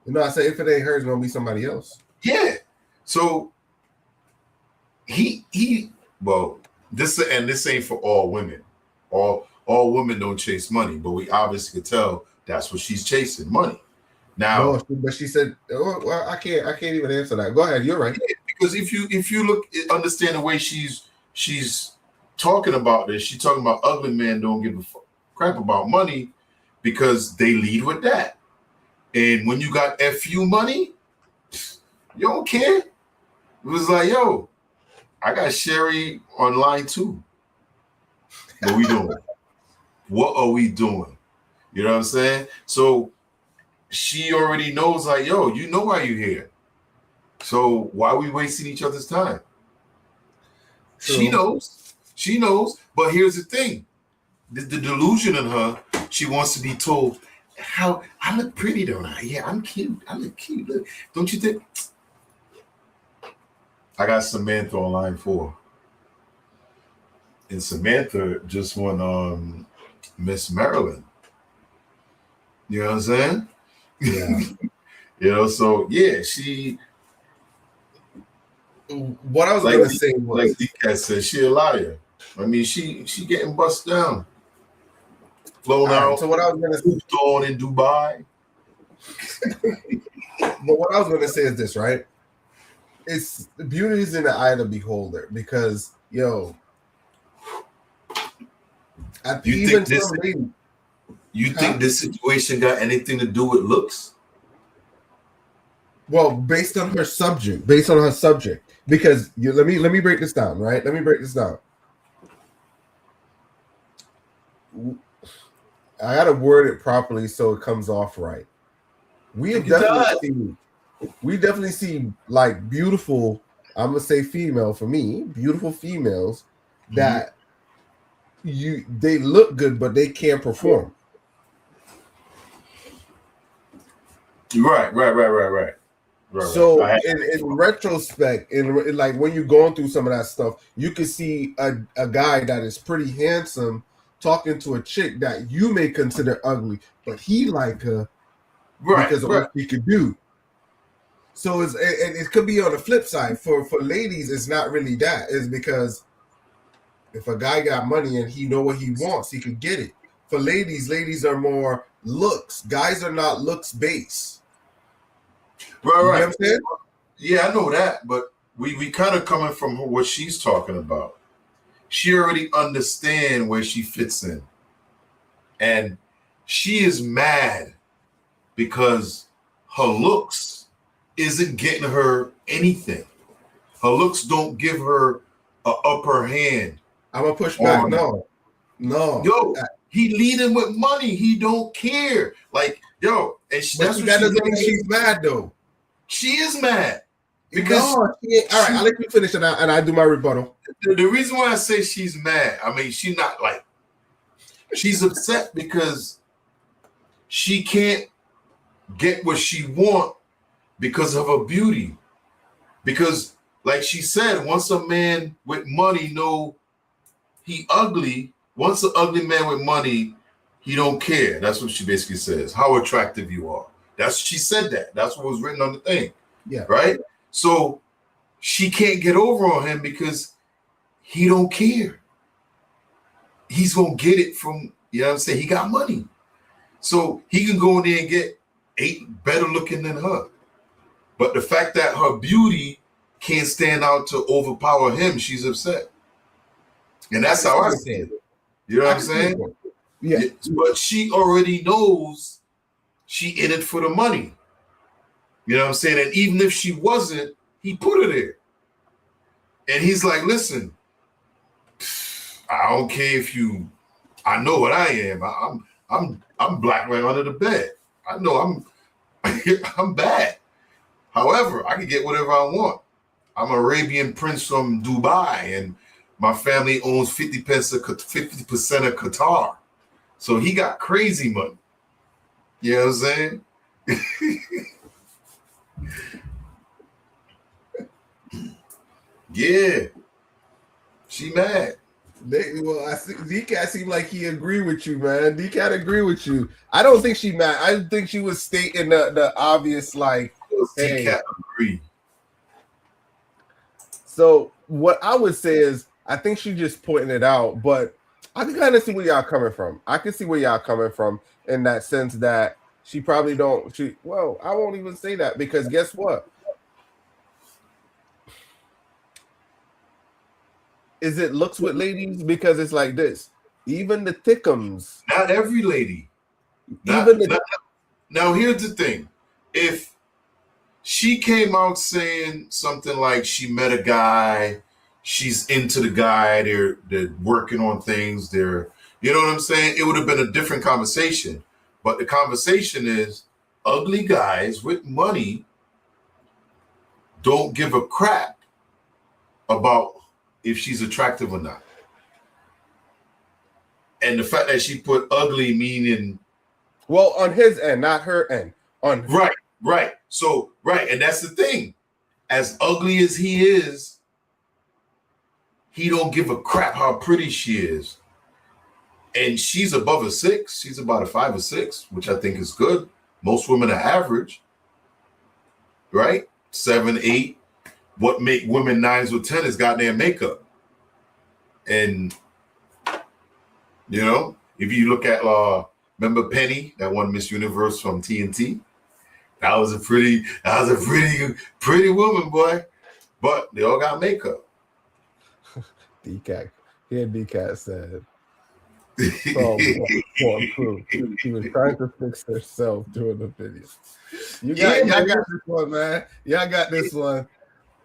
You know, I say if it ain't her, it's gonna be somebody else. Yeah. So this ain't for all women. All women don't chase money, but we obviously could tell that's what she's chasing, money. Now, no, but she said, "Oh, well, I can't even answer that." Go ahead, you're right. Because if you understand the way she's talking about this, she's talking about ugly men don't give a crap about money because they lead with that. And when you got FU money, you don't care. It was like, yo, I got Sherry on line 2. What we doing? What are we doing? You know what I'm saying? So she already knows, like, yo, you know why you're here. So why are we wasting each other's time? True. She knows. But here's the thing. The delusion in her, she wants to be told, how I look pretty, don't I? Yeah, I'm cute. I look cute. Look. Don't you think? I got Samantha on line 4. And Samantha just won Miss Maryland. You know what I'm saying? Yeah. You know, so yeah, she. What I was going to say was, like D-Cat said, she a liar. I mean, she getting bust down, flown out. So what I was going to say on in Dubai. But what I was going to say is this, right? It's beauty is in the eye of the beholder because, yo, you think this situation got anything to do with looks? Well, based on her subject, because let me break this down, right? Let me break this down. I gotta word it properly so it comes off right. We definitely see like beautiful, I'm gonna say female for me, beautiful females that they look good, but they can't perform. Right. So in retrospect, in like when you're going through some of that stuff, you can see a guy that is pretty handsome talking to a chick that you may consider ugly, but he like her because of what he could do. So it could be on the flip side. For ladies, it's not really that. It's because if a guy got money and he know what he wants, he could get it. For ladies are more looks. Guys are not looks based. Right. You know what I'm saying? Yeah, I know that, but we kind of coming from what she's talking about. She already understand where she fits in. And she is mad because her looks isn't getting her anything. Her looks don't give her an upper hand. I'm gonna push back. No. Yo, he leading with money. He don't care. Like, yo, and that doesn't mean she's mad though. She is mad. Because all right, I'll let you finish and I do my rebuttal. The reason why I say she's mad, I mean, she's not like, she's upset because she can't get what she want because of her beauty. Because, like she said, once a man with money know he ugly, once an ugly man with money, he don't care. That's what she basically says. How attractive you are. She said that. That's what was written on the thing. Yeah. Right? So she can't get over on him because he don't care. He's gonna get it from, you know what I'm saying? He got money. So he can go in there and get 8 better looking than her. But the fact that her beauty can't stand out to overpower him, she's upset. And that's how I see it. You know what I'm saying? Yeah. But she already knows she in it for the money. You know what I'm saying? And even if she wasn't, he put her there. And he's like, listen, I don't care if you, I know what I am. I'm black right under the bed. I know I'm bad. However, I can get whatever I want. I'm an Arabian prince from Dubai, and my family owns 50% of Qatar. So he got crazy money. You know what I'm saying? Yeah. She mad. I think D-Cat seemed like he agree with you, man. D-Cat agree with you. I don't think she mad. I think she was stating the obvious, like, hey. D-Cat agree. So what I would say is, I think she just pointing it out, but I can kind of see where y'all coming from. I can see where y'all coming from in that sense that she probably don't. Well, I won't even say that because guess what? Is it looks with ladies? Because it's like this. Even the thickums. Not every lady. Now, here's the thing. If she came out saying something like she met a guy, she's into the guy, they're working on things, you know what I'm saying? It would have been a different conversation. But the conversation is ugly guys with money don't give a crap about if she's attractive or not. And the fact that she put ugly meaning, well, on his end, not her end. On right. So and that's the thing. As ugly as he is, he don't give a crap how pretty she is. And she's above a 6. She's about a 5 or 6, which I think is good. Most women are average, right? 7, 8. What make women 9s or 10s is goddamn makeup. And you know, if you look at remember Penny, that one Miss Universe from TNT? That was a pretty woman, boy. But they all got makeup. D-Cat. Yeah, D-Cat said. She was trying to fix herself doing the video. Y'all got this one, man. Y'all got this one.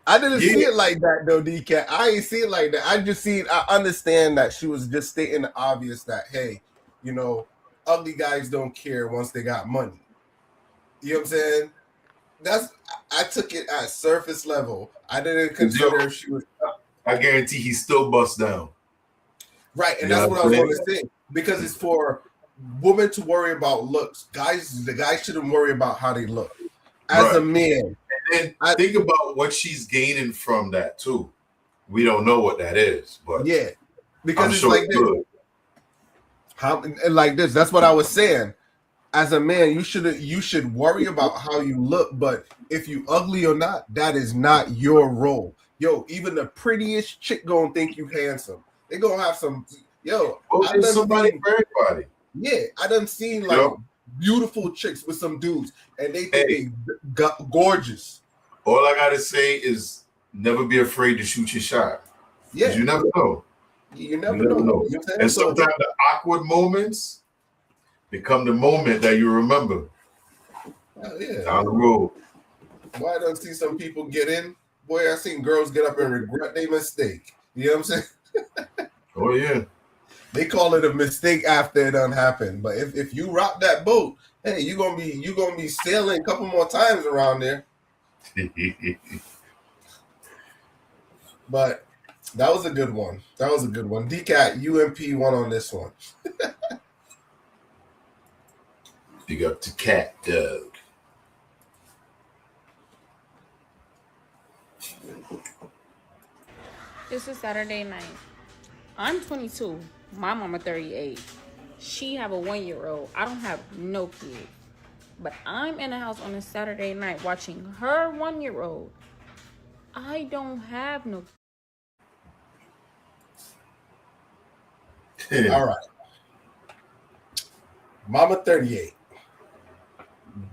I didn't see it like that though, D-Cat. I ain't see it like that. I understand that she was just stating the obvious that, hey, you know, ugly guys don't care once they got money. You know what I'm saying? I took it at surface level. I didn't consider she was. I guarantee he still busts down. Right, and that's what I was going to say. Because it's for women to worry about looks. The guys shouldn't worry about how they look. As a man. And then think about what she's gaining from that too. We don't know what that is, but yeah, because I'm it's sure like this. Like this. That's what I was saying. As a man, you should worry about how you look, but if you ugly or not, that is not your role. Yo, even the prettiest chick gonna think you handsome. They gonna have some. Yo, there's somebody for everybody. Yeah, I done seen like beautiful chicks with some dudes, and they think they gorgeous. All I gotta say is never be afraid to shoot your shot. Yeah, you never know. You never know. And sometimes the awkward moments become the moment that you remember. Yeah. Down the road. Boy, I done see some people get in. Boy, I seen girls get up and regret their mistake. You know what I'm saying? Oh yeah. They call it a mistake after it done happened. But if you rock that boat, hey, you gonna be sailing a couple more times around there. But that was a good one. That was a good one. DCAT, UMP won on this one. Big up to Cat Doug. It's a Saturday night. I'm 22. My mama 38. She have a 1-year-old. I don't have no kid. But I'm in the house on a Saturday night watching her 1-year-old. I don't have no. All right. Mama 38.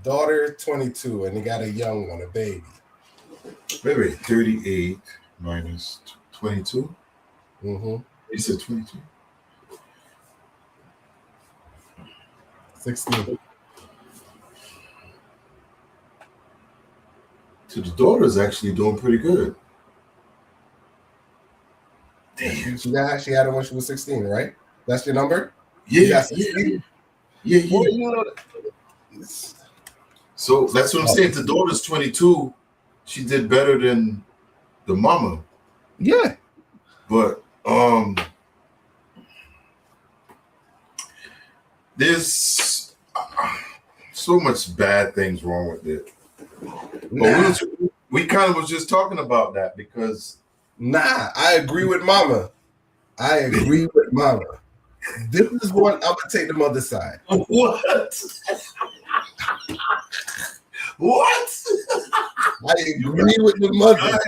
Daughter 22. And they got a young one, a baby. Wait, 38 minus 22? Mm-hmm. You said 22? 16. So the daughter's actually doing pretty good. Damn. She had her when she was 16, right? That's your number? Yeah. Yeah. Well, you know, so that's what I'm saying. If the daughter's 22, she did better than the mama. Yeah. But there's so much bad things wrong with it. But we kind of was just talking about that because I agree with Mama. This is what I'm gonna take the mother side. What? What? I agree with the mother.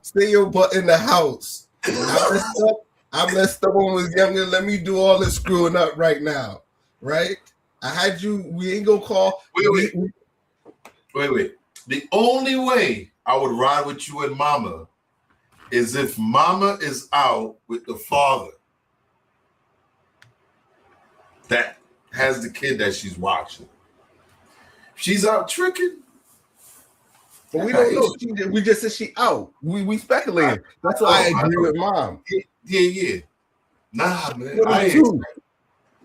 Stay your butt in the house. I messed up when I was younger. Let me do all this screwing up right now. Right? I had you. We ain't gonna call. Wait. The only way I would ride with you and Mama is if Mama is out with the father that has the kid that she's watching. She's out tricking. But we don't know. We just said she out. We speculated. That's why I agree with Mom. Yeah. Nah, man. 22.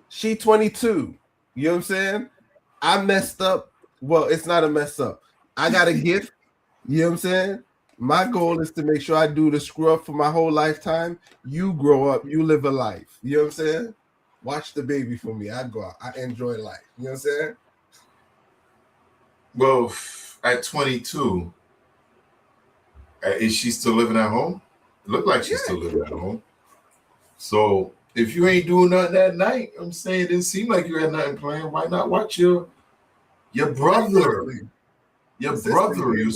She 22. You know what I'm saying? I messed up. Well, it's not a mess up. I got a gift. You know what I'm saying? My goal is to make sure I do the screw up for my whole lifetime. You grow up. You live a life. You know what I'm saying? Watch the baby for me. I go out. I enjoy life. You know what I'm saying? Well, at 22, is she still living at home? It looked like she's still living at home. So if you ain't doing nothing that night, I'm saying it didn't seem like you had nothing planned. Why not watch your brother? Your brother, your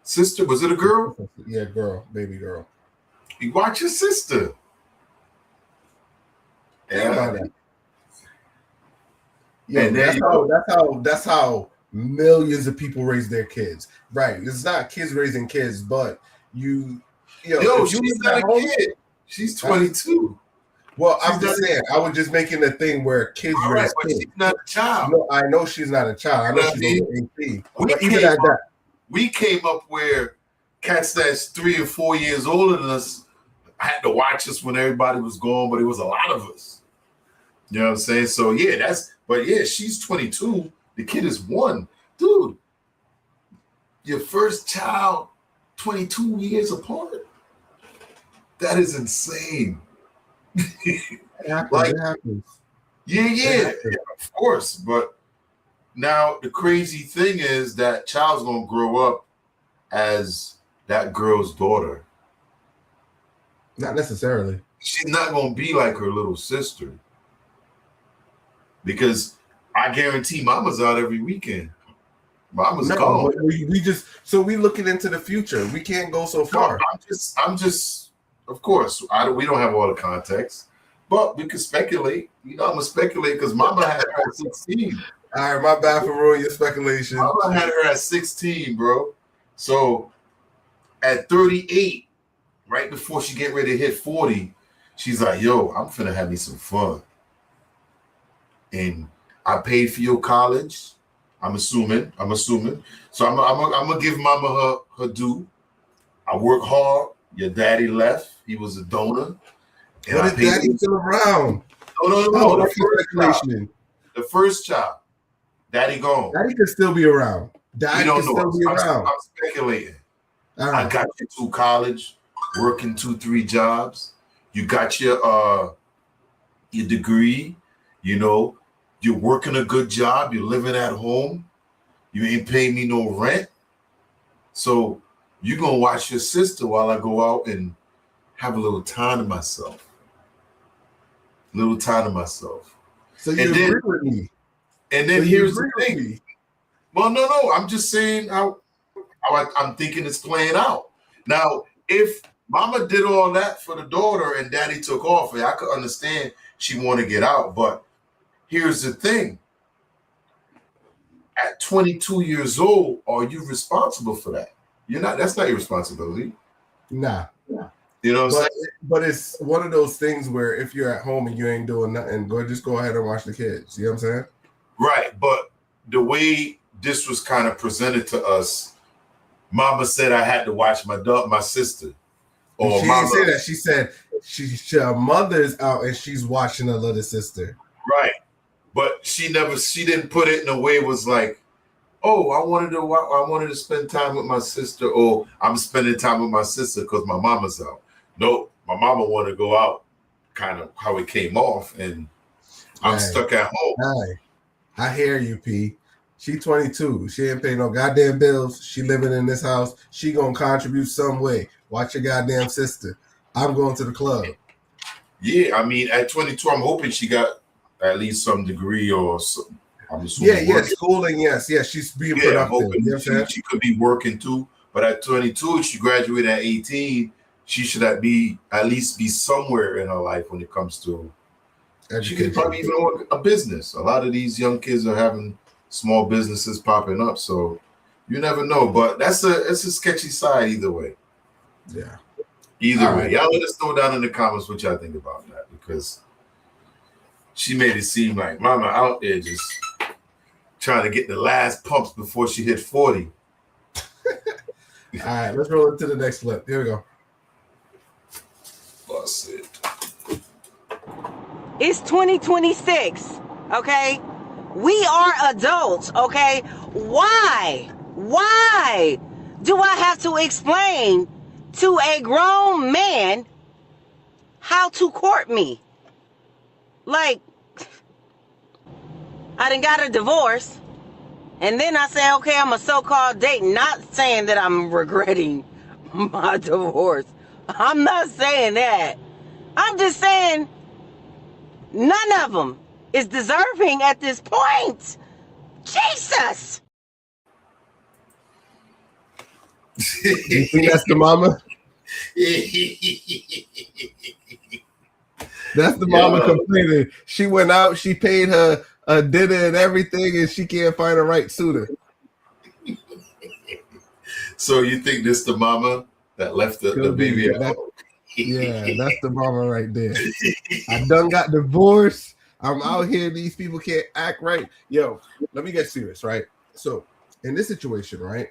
sister. Was it a girl? Yeah, girl, baby girl. You watch your sister. Yeah. That's how millions of people raise their kids. Right. It's not kids raising kids, but she's not a kid. She's 22. Well, I'm just saying, I was just making the thing where kids raise kids. She's not a child. No, I know she's not a child. I know she's over 18. But even at that, we came up where cats that's 3 or 4 years older than us had to watch us when everybody was gone, but it was a lot of us. You know what I'm saying? So she's 22. The kid is 1. Dude, your first child, 22 years apart. That is insane. it happens. Yeah, of course. But now the crazy thing is that child's gonna grow up as that girl's daughter. Not necessarily. She's not gonna be like her little sister. Because I guarantee Mama's out every weekend. Mama's gone. We looking into the future. We can't go so far. No, I'm just of course, we don't have all the context, but we can speculate. I'm gonna speculate because Mama had her at 16. All right, my bad for ruining your speculation. Mama had her at 16, bro. So at 38, right before she get ready to hit 40, she's like, "Yo, I'm finna have me some fun." And I paid for your college. I'm assuming. So I'm gonna give Mama her due. I work hard. Your daddy left. He was a donor. But his daddy's still around. No. The first child. Daddy gone. Daddy could still be around. Dad can still be around. I'm speculating. Right. I got you through college, working 2-3 jobs. You got your degree. You know, you're working a good job. You're living at home. You ain't paying me no rent. So you're going to watch your sister while I go out and have a little time to myself. So you agree with me? And then here's the thing. Well, no. I'm just saying how I'm thinking it's playing out. Now, if mama did all that for the daughter and daddy took off, I could understand she want to get out. But here's the thing. At 22 years old, are you responsible for that? You're not. That's not your responsibility. Nah. You know what I'm saying? But it's one of those things where if you're at home and you ain't doing nothing, just go ahead and watch the kids. You know what I'm saying? Right. But the way this was kind of presented to us, mama said I had to watch my sister. Or she didn't say that. She said her mother's out and she's watching her little sister. Right. But she didn't put it in a way it was like, oh, I wanted to spend time with my sister, or I'm spending time with my sister because my mama's out. Nope, my mama wanted to go out, kind of how it came off, and I'm stuck at home. I hear you, P. She 22. She ain't paying no goddamn bills. She living in this house. She gonna contribute some way. Watch your goddamn sister. I'm going to the club. Yeah, I mean, at 22, I'm hoping she got at least some degree or some. Schooling, yes. She's being productive. You know she could be working too, but at 22, she graduated at 18. She should at least be somewhere in her life when it comes to education. She could probably even own a business. A lot of these young kids are having small businesses popping up, so you never know. But it's a sketchy side either way. Yeah. Either way, y'all let us know down in the comments what y'all think about that, because she made it seem like mama out there just trying to get the last pumps before she hit 40. All right, let's roll into the next clip. Here we go. Bust it. It's 2026, okay? We are adults, okay? Why do I have to explain to a grown man how to court me? Like, I done got a divorce, and then I say, okay, I'm a so-called date, not saying that I'm regretting my divorce. I'm not saying that. I'm just saying none of them is deserving at this point. Jesus! You think that's the mama? That's the mama complaining. She went out, she paid her a dinner and everything, and she can't find a right suitor. So you think this the mama that left the baby at home? Yeah, that's the mama right there. I done got divorced. I'm out here. These people can't act right. Yo, let me get serious, right? So in this situation, right,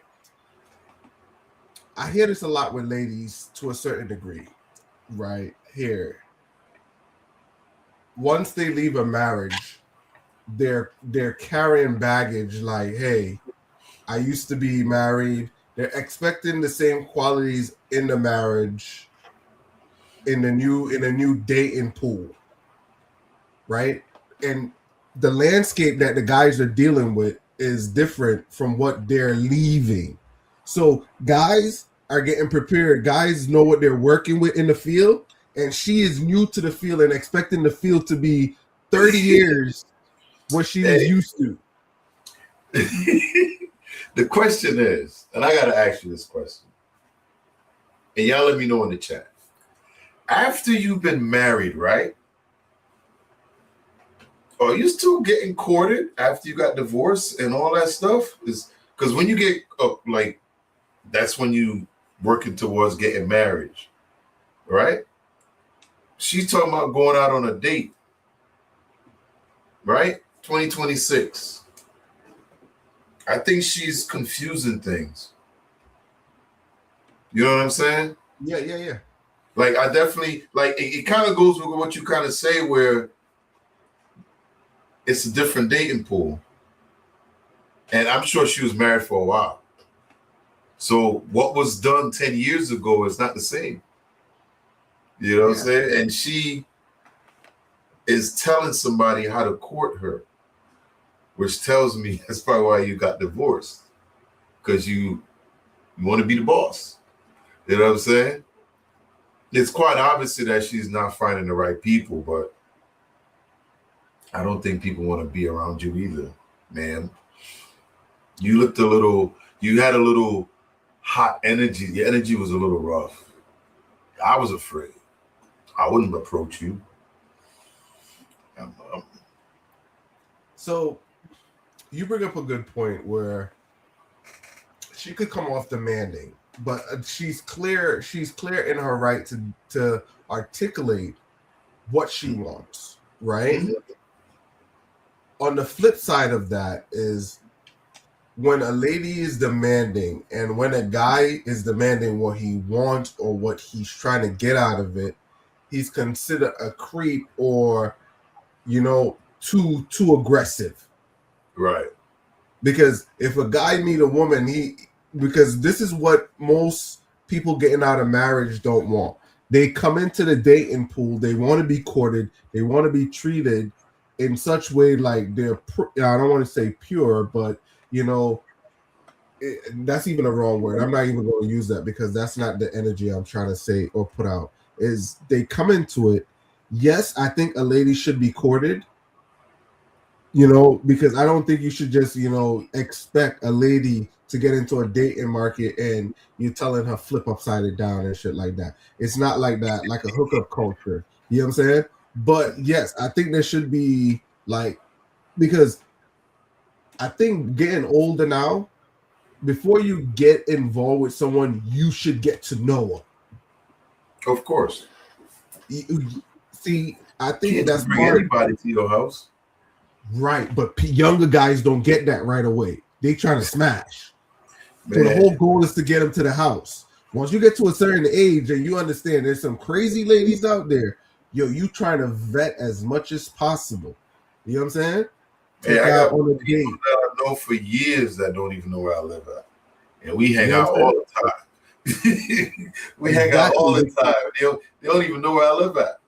I hear this a lot with ladies to a certain degree, right? Here, once they leave a marriage, they're carrying baggage like, hey, I used to be married. They're expecting the same qualities in the marriage, in a new dating pool, right? And the landscape that the guys are dealing with is different from what they're leaving. So guys are getting prepared. Guys know what they're working with in the field, and she is new to the field and expecting the field to be 30 years what she was used to. The question is, and I got to ask you this question, and y'all let me know in the chat. After you've been married, right? Are you still getting courted after you got divorced and all that stuff? Is because when you get like, that's when you working towards getting married, right? She's talking about going out on a date, right? 2026. I think she's confusing things. You know what I'm saying? Yeah. Like, I definitely, like, it kind of goes with what you kind of say, where it's a different dating pool. And I'm sure she was married for a while. So what was done 10 years ago is not the same. You know what I'm saying? And she is telling somebody how to court her, which tells me that's probably why you got divorced. Because you want to be the boss. You know what I'm saying? It's quite obvious that she's not finding the right people, but I don't think people want to be around you either, man. You looked you had a little hot energy. Your energy was a little rough. I was afraid. I wouldn't approach you. So you bring up a good point where she could come off demanding, but she's clear in her right to articulate what she wants, right? Mm-hmm. On the flip side of that is when a lady is demanding and when a guy is demanding what he wants or what he's trying to get out of it, he's considered a creep or, too aggressive. Right. Because if a guy meet a woman, because this is what most people getting out of marriage don't want. They come into the dating pool, they want to be courted, they want to be treated in such way like they're, I don't want to say pure, but that's even a wrong word. I'm not even going to use that because that's not the energy I'm trying to say or put out. Is they come into it. Yes, I think a lady should be courted, because I don't think you should just, expect a lady to get into a dating market and you're telling her flip upside it down and shit like that. It's not like that, like a hookup culture. You know what I'm saying? But yes, I think there should be because I think getting older now, before you get involved with someone, you should get to know them. Of course. See, I think that's bring anybody to your house. Right, but younger guys don't get that right away. They trying to smash. So the whole goal is to get them to the house. Once you get to a certain age and you understand there's some crazy ladies out there, you trying to vet as much as possible. You know what I'm saying? Hey, I got people that I know for years that don't even know where I live at. And we hang out all the time. We hang out all the time. They don't even know where I live at.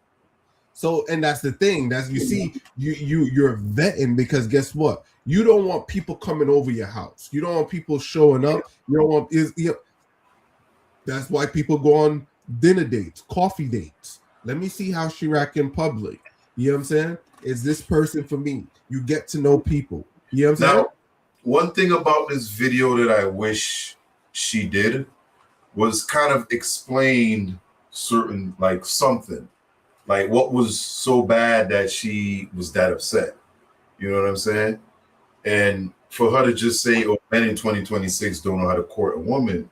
So, and that's the thing. That's you're vetting because guess what? You don't want people coming over your house. You don't want people showing up. You don't want that's why people go on dinner dates, coffee dates. Let me see how she rack in public. You know what I'm saying? Is this person for me? You get to know people. You know what I'm saying? Now, one thing about this video that I wish she did was kind of explain certain, something. Like what was so bad that she was that upset. You know what I'm saying? And for her to just say, men in 2026 don't know how to court a woman,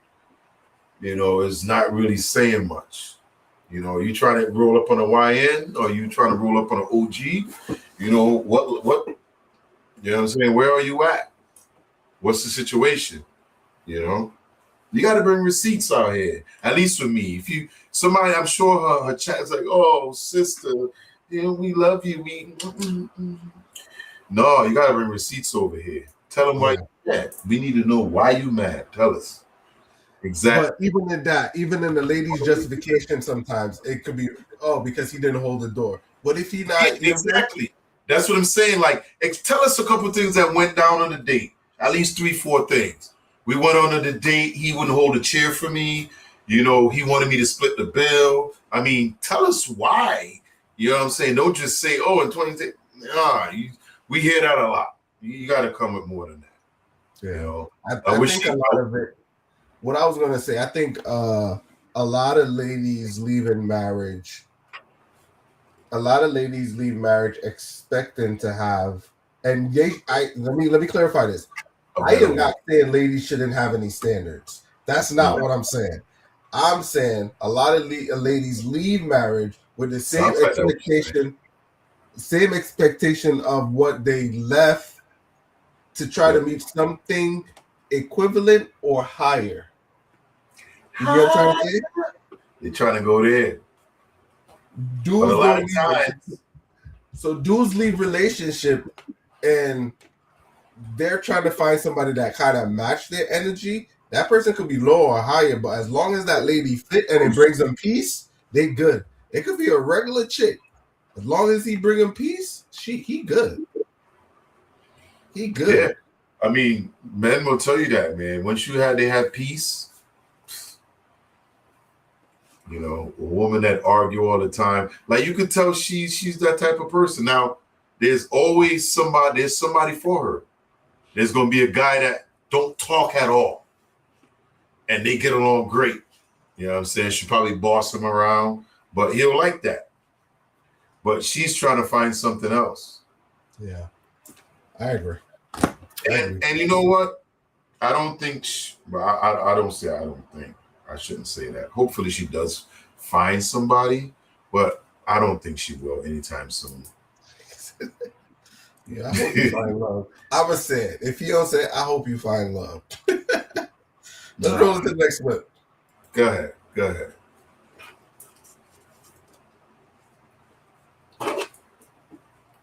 is not really saying much. You trying to roll up on a YN or you trying to roll up on an OG? What you know what I'm saying? Where are you at? What's the situation? You got to bring receipts out here. At least for me. If somebody, I'm sure her chat is like, oh, sister, we love you. No, you got to bring receipts over here. Tell them why you're mad. We need to know why you mad. Tell us. Exactly. But even in the lady's justification, sometimes it could be, because he didn't hold the door. But if he not exactly, that's what I'm saying. Tell us a couple of things that went down on the date. At least 3-4 things. We went on the date. He wouldn't hold a chair for me. He wanted me to split the bill. I mean, tell us why. You know what I'm saying? Don't just say, in 20. We hear that a lot. You got to come with more than that. Yeah. I wish think a lot of it. What I was going to say, I think a lot of ladies leave marriage expecting to have, and let me clarify this. I am not saying ladies shouldn't have any standards. That's not what I'm saying. I'm saying a lot of ladies leave marriage with the same expectation of what they left to try to meet something equivalent or higher. You know what I'm trying to say? They're trying to go there. So dudes leave relationship and they're trying to find somebody that kind of match their energy. That person could be low or higher, but as long as that lady fit and it brings them peace, they good. It could be a regular chick. As long as he bring them peace, he good. He good. Yeah. I mean, men will tell you that, man. Once they have peace, you know, a woman that argue all the time, like you can tell she's that type of person. Now, there's always somebody for her. There's gonna be a guy that don't talk at all, and they get along great. You know what I'm saying? She probably boss him around, but he'll like that. But she's trying to find something else. Yeah, I agree. And you know what? I don't think. I don't think. I shouldn't say that. Hopefully, she does find somebody, but I don't think she will anytime soon. Yeah, I hope you find love. I would say it. If you don't say it, I hope you find love. Let's roll to the next clip. Go ahead.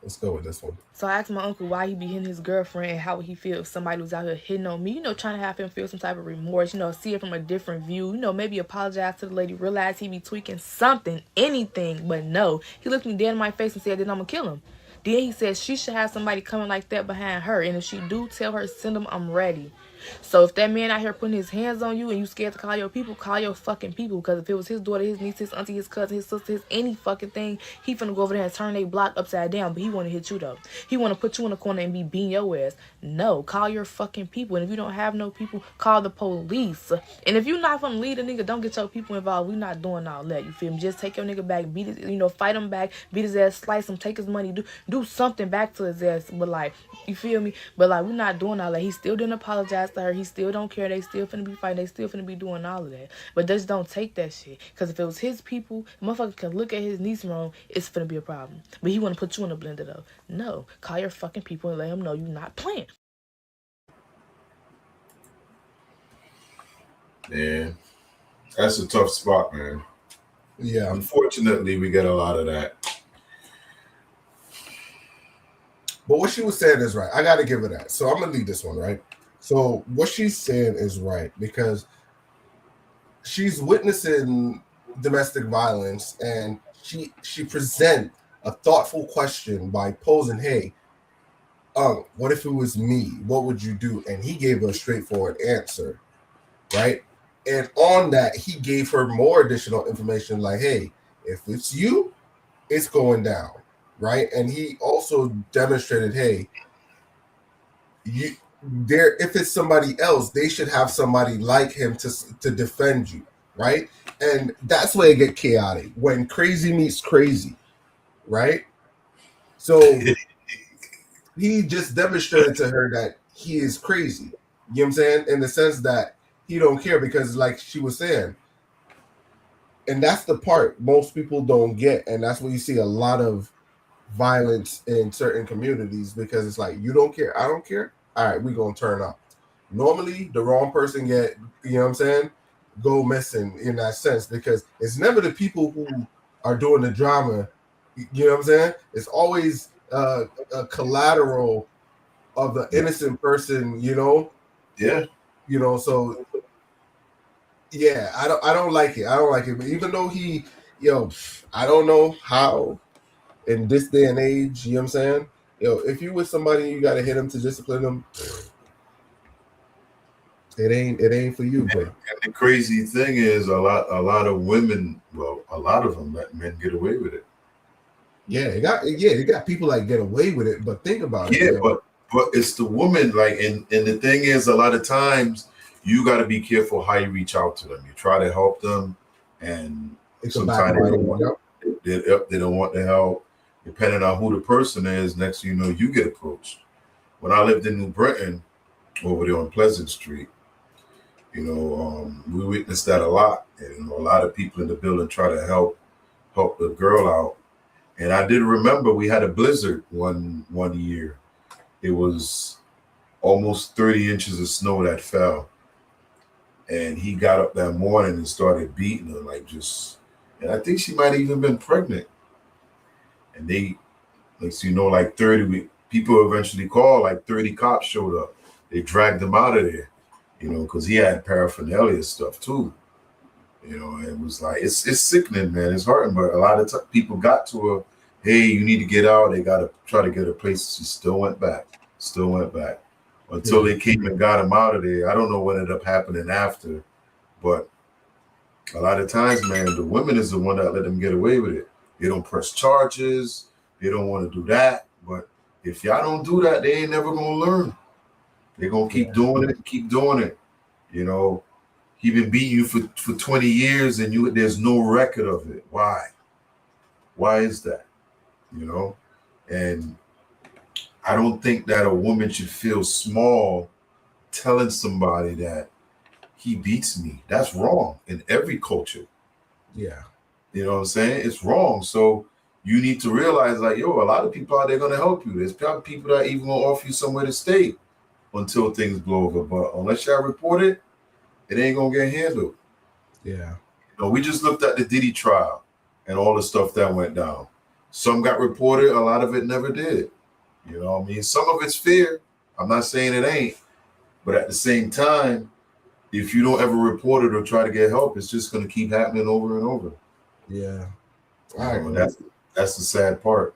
Let's go with this one. So I asked my uncle why he be hitting his girlfriend and how would he feel if somebody was out here hitting on me, trying to have him feel some type of remorse, see it from a different view, maybe apologize to the lady, realize he be tweaking something, anything, but no. He looked me dead in my face and said, then I'm gonna kill him. Then he said she should have somebody coming like that behind her, and if she do, tell her, send them, I'm ready. So if that man out here putting his hands on you and you scared to call your people, call your fucking people. Because if it was his daughter, his niece, his auntie, his cousin, his sister, his any fucking thing, he finna go over there and turn their block upside down. But he want to hit you though. He want to put you in a corner and be beating your ass. No, call your fucking people. And if you don't have no people, call the police. And if you not finna lead a nigga, don't get your people involved. We not doing all that. You feel me? Just take your nigga back, beat his, fight him back, beat his ass, slice him, take his money, do something back to his ass. But like, you feel me? But like, we not doing all that. He still didn't apologize to her. He still don't care. They still finna be fighting. They still finna be doing all of that. But just don't take that shit. Because if it was his people, motherfucker can look at his niece wrong, it's finna be a problem. But he want to put you in a blender though. No. Call your fucking people and let them know you're not playing. Man, that's a tough spot, man. Yeah. Unfortunately, we get a lot of that. But what she was saying is right. I got to give her that. So I'm going to leave this one, right? So what she's saying is right because she's witnessing domestic violence and she present a thoughtful question by posing, hey, what if it was me? What would you do? And he gave her a straightforward answer, right? And on that, he gave her more additional information like, hey, if it's you, it's going down, right? And he also demonstrated, hey, if it's somebody else, they should have somebody like him to defend you, right? And that's where it get chaotic, when crazy meets crazy, right? So he just demonstrated to her that he is crazy. You know what I'm saying? In the sense that he don't care because, like she was saying, and that's the part most people don't get, and that's where you see a lot of violence in certain communities because it's like, you don't care, I don't care. All right, we're gonna turn up. Normally, the wrong person get, you know what I'm saying, go missing in that sense because it's never the people who are doing the drama. You know what I'm saying? It's always a collateral of the innocent person. Yeah. So yeah, I don't like it. I don't like it. But even though I don't know how in this day and age, you know what I'm saying? If you with somebody, you gotta hit them to discipline them. It ain't for you, bro. And the crazy thing is, a lot of women, well, a lot of them let men get away with it. Yeah, you got people that get away with it, but think about it. Yeah, but it's the woman, like, and the thing is, a lot of times you got to be careful how you reach out to them. You try to help them, and sometimes they don't want the help. Depending on who the person is, next thing you know, you get approached. When I lived in New Britain, over there on Pleasant Street, we witnessed that a lot. And a lot of people in the building try to help the girl out. And I did remember we had a blizzard one year. It was almost 30 inches of snow that fell. And he got up that morning and started beating her, and I think she might have even been pregnant. And they, like 30 people eventually called, like 30 cops showed up. They dragged him out of there, you know, because he had paraphernalia stuff too. You know, it was like, it's sickening, man. It's hurting, but a lot of people got to her, hey, you need to get out. They got to try to get a place. She still went back until they came and got him out of there. I don't know what ended up happening after, but a lot of times, man, the women is the one that let them get away with it. They don't press charges. They don't want to do that. But if y'all don't do that, they ain't never gonna learn. They're gonna keep doing it. You know, he been beating you for 20 years and there's no record of it. Why? Why is that? You know? And I don't think that a woman should feel small telling somebody that he beats me. That's wrong in every culture. Yeah. You know what I'm saying? It's wrong. So you need to realize, like, yo, a lot of people out there going to help you. There's probably people that even going to offer you somewhere to stay until things blow over. But unless y'all report it, it ain't going to get handled. Yeah. You know, we just looked at the Diddy trial and all the stuff that went down. Some got reported. A lot of it never did. You know what I mean? Some of it's fear. I'm not saying it ain't. But at the same time, if you don't ever report it or try to get help, it's just going to keep happening over and over. Yeah. That's the sad part.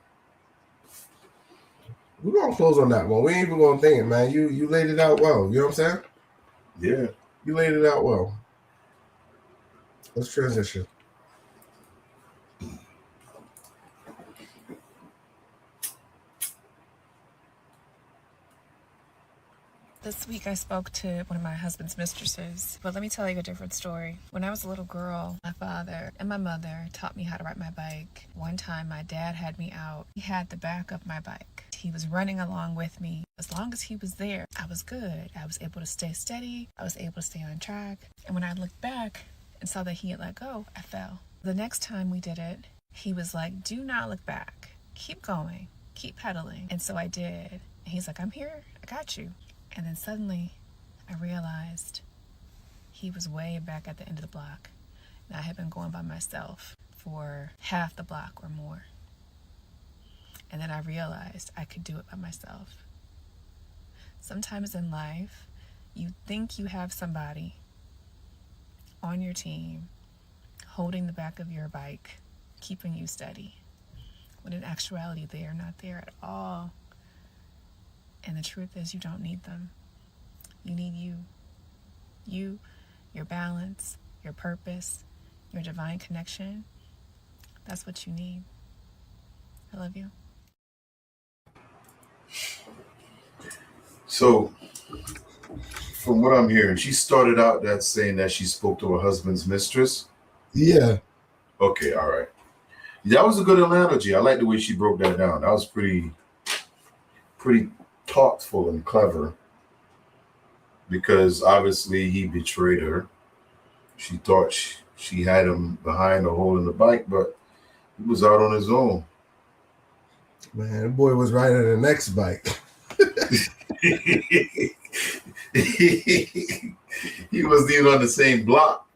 We're going to close on that one. We ain't even going to think it, man. You laid it out well. You know what I'm saying? Yeah. You laid it out well. Let's transition. This week I spoke to one of my husband's mistresses, but let me tell you a different story. When I was a little girl, my father and my mother taught me how to ride my bike. One time my dad had me out. He had the back of my bike. He was running along with me. As long as he was there, I was good. I was able to stay steady. I was able to stay on track. And when I looked back and saw that he had let go, I fell. The next time we did it, he was like, do not look back. Keep going. Keep pedaling. And so I did. And he's like, I'm here. I got you. And then suddenly I realized he was way back at the end of the block. And I had been going by myself for half the block or more. And then I realized I could do it by myself. Sometimes in life, you think you have somebody on your team holding the back of your bike, keeping you steady. When in actuality, they are not there at all. And the truth is, you don't need them. You need you. You, your balance, your purpose, your divine connection. That's what you need. I love you. So, from what I'm hearing, she started out that saying that she spoke to her husband's mistress. Yeah. Okay, all right. That was a good analogy. I like the way she broke that down. That was pretty thoughtful and clever, because obviously he betrayed her. She thought she had him behind or holding the bike, but he was out on his own. Man, the boy was riding the next bike. He wasn't even on the same block.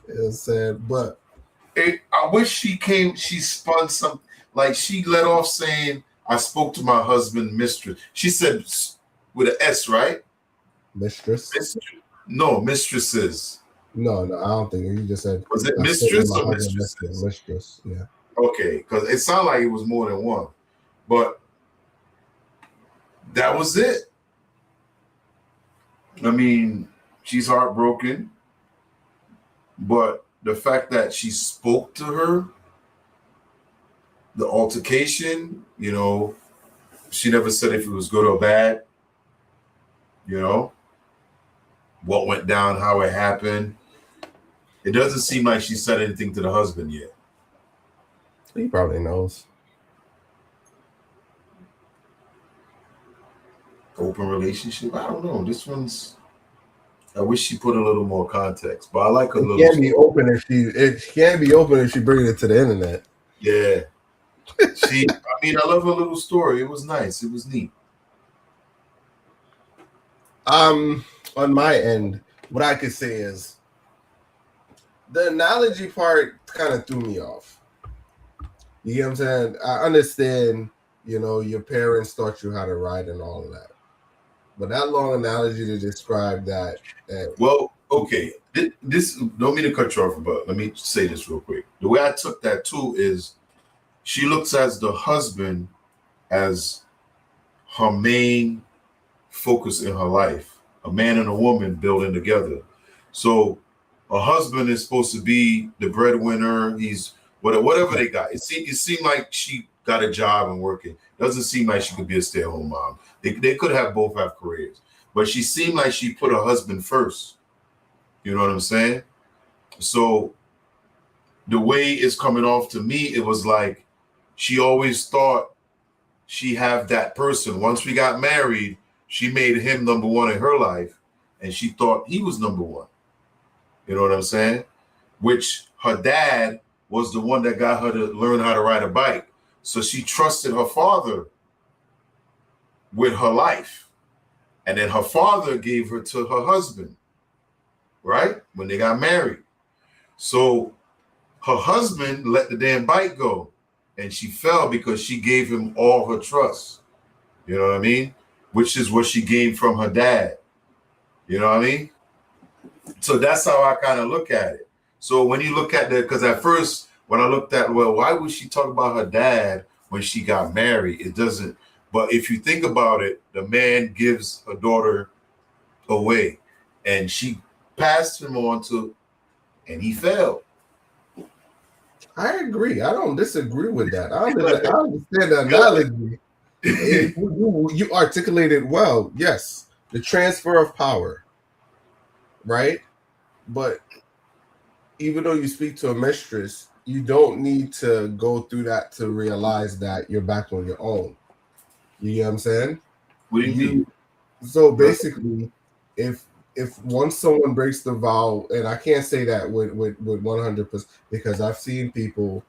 It's sad, but I wish she spun something, like she let off saying, I spoke to my husband, mistress. She said with an S, right? Mistress? No, mistresses. No, I don't think. You just said. Was it mistress or mistresses? Mistress, yeah. Okay, because it sounded like it was more than one. But that was it. I mean, she's heartbroken. But the fact that she spoke to her, the altercation, you know, she never said if it was good or bad, you know, what went down, how it happened. It doesn't seem like she said anything to the husband yet. He probably knows. Open relationship? I don't know. This one's, I wish she put a little more context, but I like a little. It can be open if she brings it to the internet. Yeah. I love her little story. It was nice. It was neat. On my end, what I could say is the analogy part kind of threw me off. You get what I'm saying? I understand, your parents taught you how to ride and all of that. But that long analogy to describe that. Well, okay. This don't mean to cut you off, but let me say this real quick. The way I took that too is she looks as the husband as her main focus in her life. A man and a woman building together. So a husband is supposed to be the breadwinner. He's whatever they got. It seemed like she got a job and working. Doesn't seem like she could be a stay-at-home mom. They could have both have careers, but she seemed like she put her husband first. You know what I'm saying? So the way it's coming off to me, it was like she always thought she have that person. Once we got married, she made him number one in her life, and she thought he was number one. You know what I'm saying? Which her dad was the one that got her to learn how to ride a bike. So she trusted her father with her life. And then her father gave her to her husband, right? When they got married. So her husband let the damn bike go. And she fell because she gave him all her trust. You know what I mean? Which is what she gained from her dad. You know what I mean? So that's how I kind of look at it. So when you look at that, because at first, when I looked at, well, why would she talk about her dad when she got married? It doesn't. But if you think about it, the man gives a daughter away, and she passed him on to, and he fell. I agree. I don't disagree with that. I understand the analogy. You articulated well. Yes, the transfer of power, right? But even though you speak to a mistress, you don't need to go through that to realize that you're back on your own. You get what I'm saying? What do you mean? So basically, if once someone breaks the vow, and I can't say that with 100%, because I've seen people.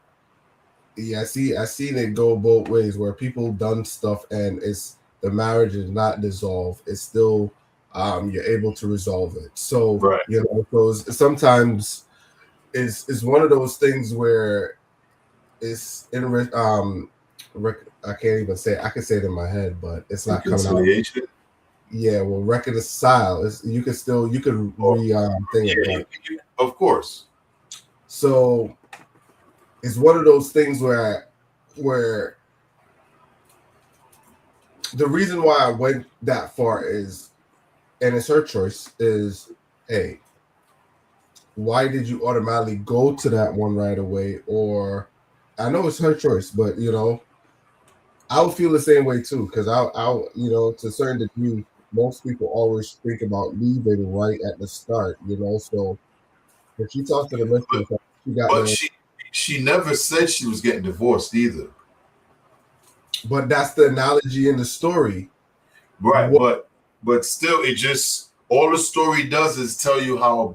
Yeah, I've seen it go both ways where people done stuff and the marriage is not dissolved. It's still you're able to resolve it. So right. So sometimes it's one of those things where it's in I can't even say it. I can say it in my head, but it's not coming out. Yeah, well, reconcile. You can think it. Of course. So it's one of those things where the reason why I went that far is, and it's her choice, is, hey, why did you automatically go to that one right away? Or I know it's her choice, but I would feel the same way too, because I'll to a certain degree, most people always think about leaving right at the start, So if she talks to the listeners, she never said she was getting divorced either. But that's the analogy in the story, right? But still, it just all the story does is tell you how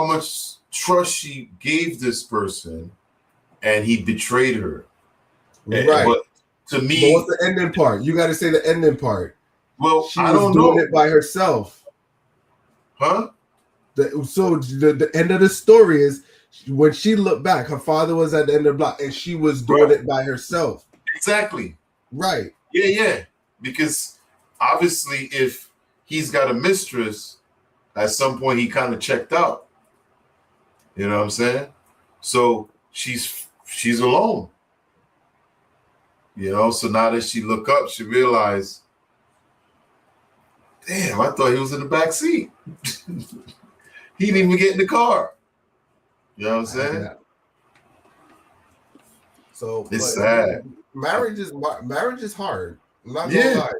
much trust she gave this person, and he betrayed her. Right. But to me, but what's the ending part? You got to say the ending part. Well, she was doing it by herself. Huh? So the end of the story is when she looked back, her father was at the end of the block, and she was doing it by herself. Exactly. Right. Yeah. Because obviously, if he's got a mistress, at some point he kind of checked out. You know what I'm saying? So she's alone. So now that she look up, she realized, damn, I thought he was in the back seat. He didn't even get in the car. You know what I'm saying? Yeah. So it's sad. Marriage is hard. I'm not gonna lie.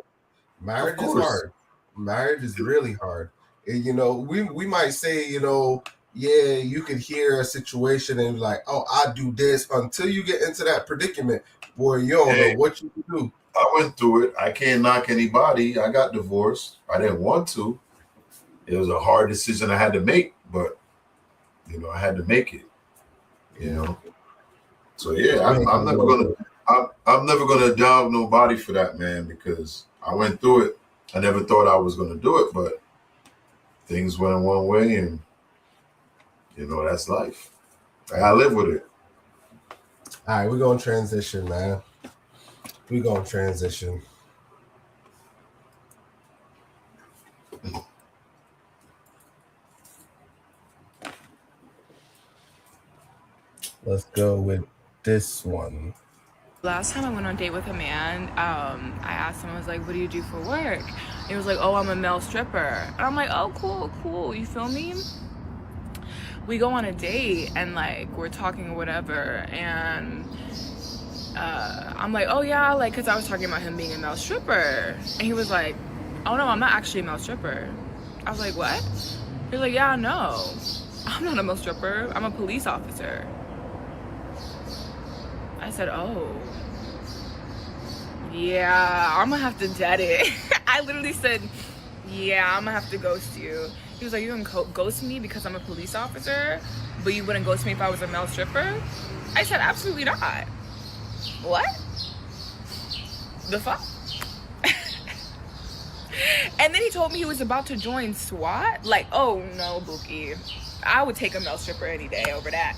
Marriage is hard. Marriage is really hard. And, we might say, you could hear a situation and like, oh, I do this, until you get into that predicament. Boy, you don't know what you can do. I went through it. I can't knock anybody. I got divorced. I didn't want to. It was a hard decision I had to make, but I had to make it. So yeah, I'm never gonna dog nobody for that, man, because I went through it. I never thought I was gonna do it, but things went one way, and that's life. I live with it. All right, we're gonna transition, man. We gonna transition. Let's go with this one. Last time I went on a date with a man, I asked him, I was like, what do you do for work? He was like, oh, I'm a male stripper. And I'm like, oh, cool, you feel me? We go on a date and like we're talking or whatever, and I'm like, oh yeah, like, because I was talking about him being a male stripper, and he was like, oh no, I'm not actually a male stripper. I was like, what? He was like, yeah, no, I'm not a male stripper, I'm a police officer. I said, oh yeah, I'm gonna have to dead it. I literally said, yeah, I'm gonna have to ghost you. He was like, you're gonna ghost me because I'm a police officer, but you wouldn't ghost me if I was a male stripper? I said, absolutely not. What? The fuck? And then he told me he was about to join SWAT. Like, oh no, Bookie. I would take a male stripper any day over that.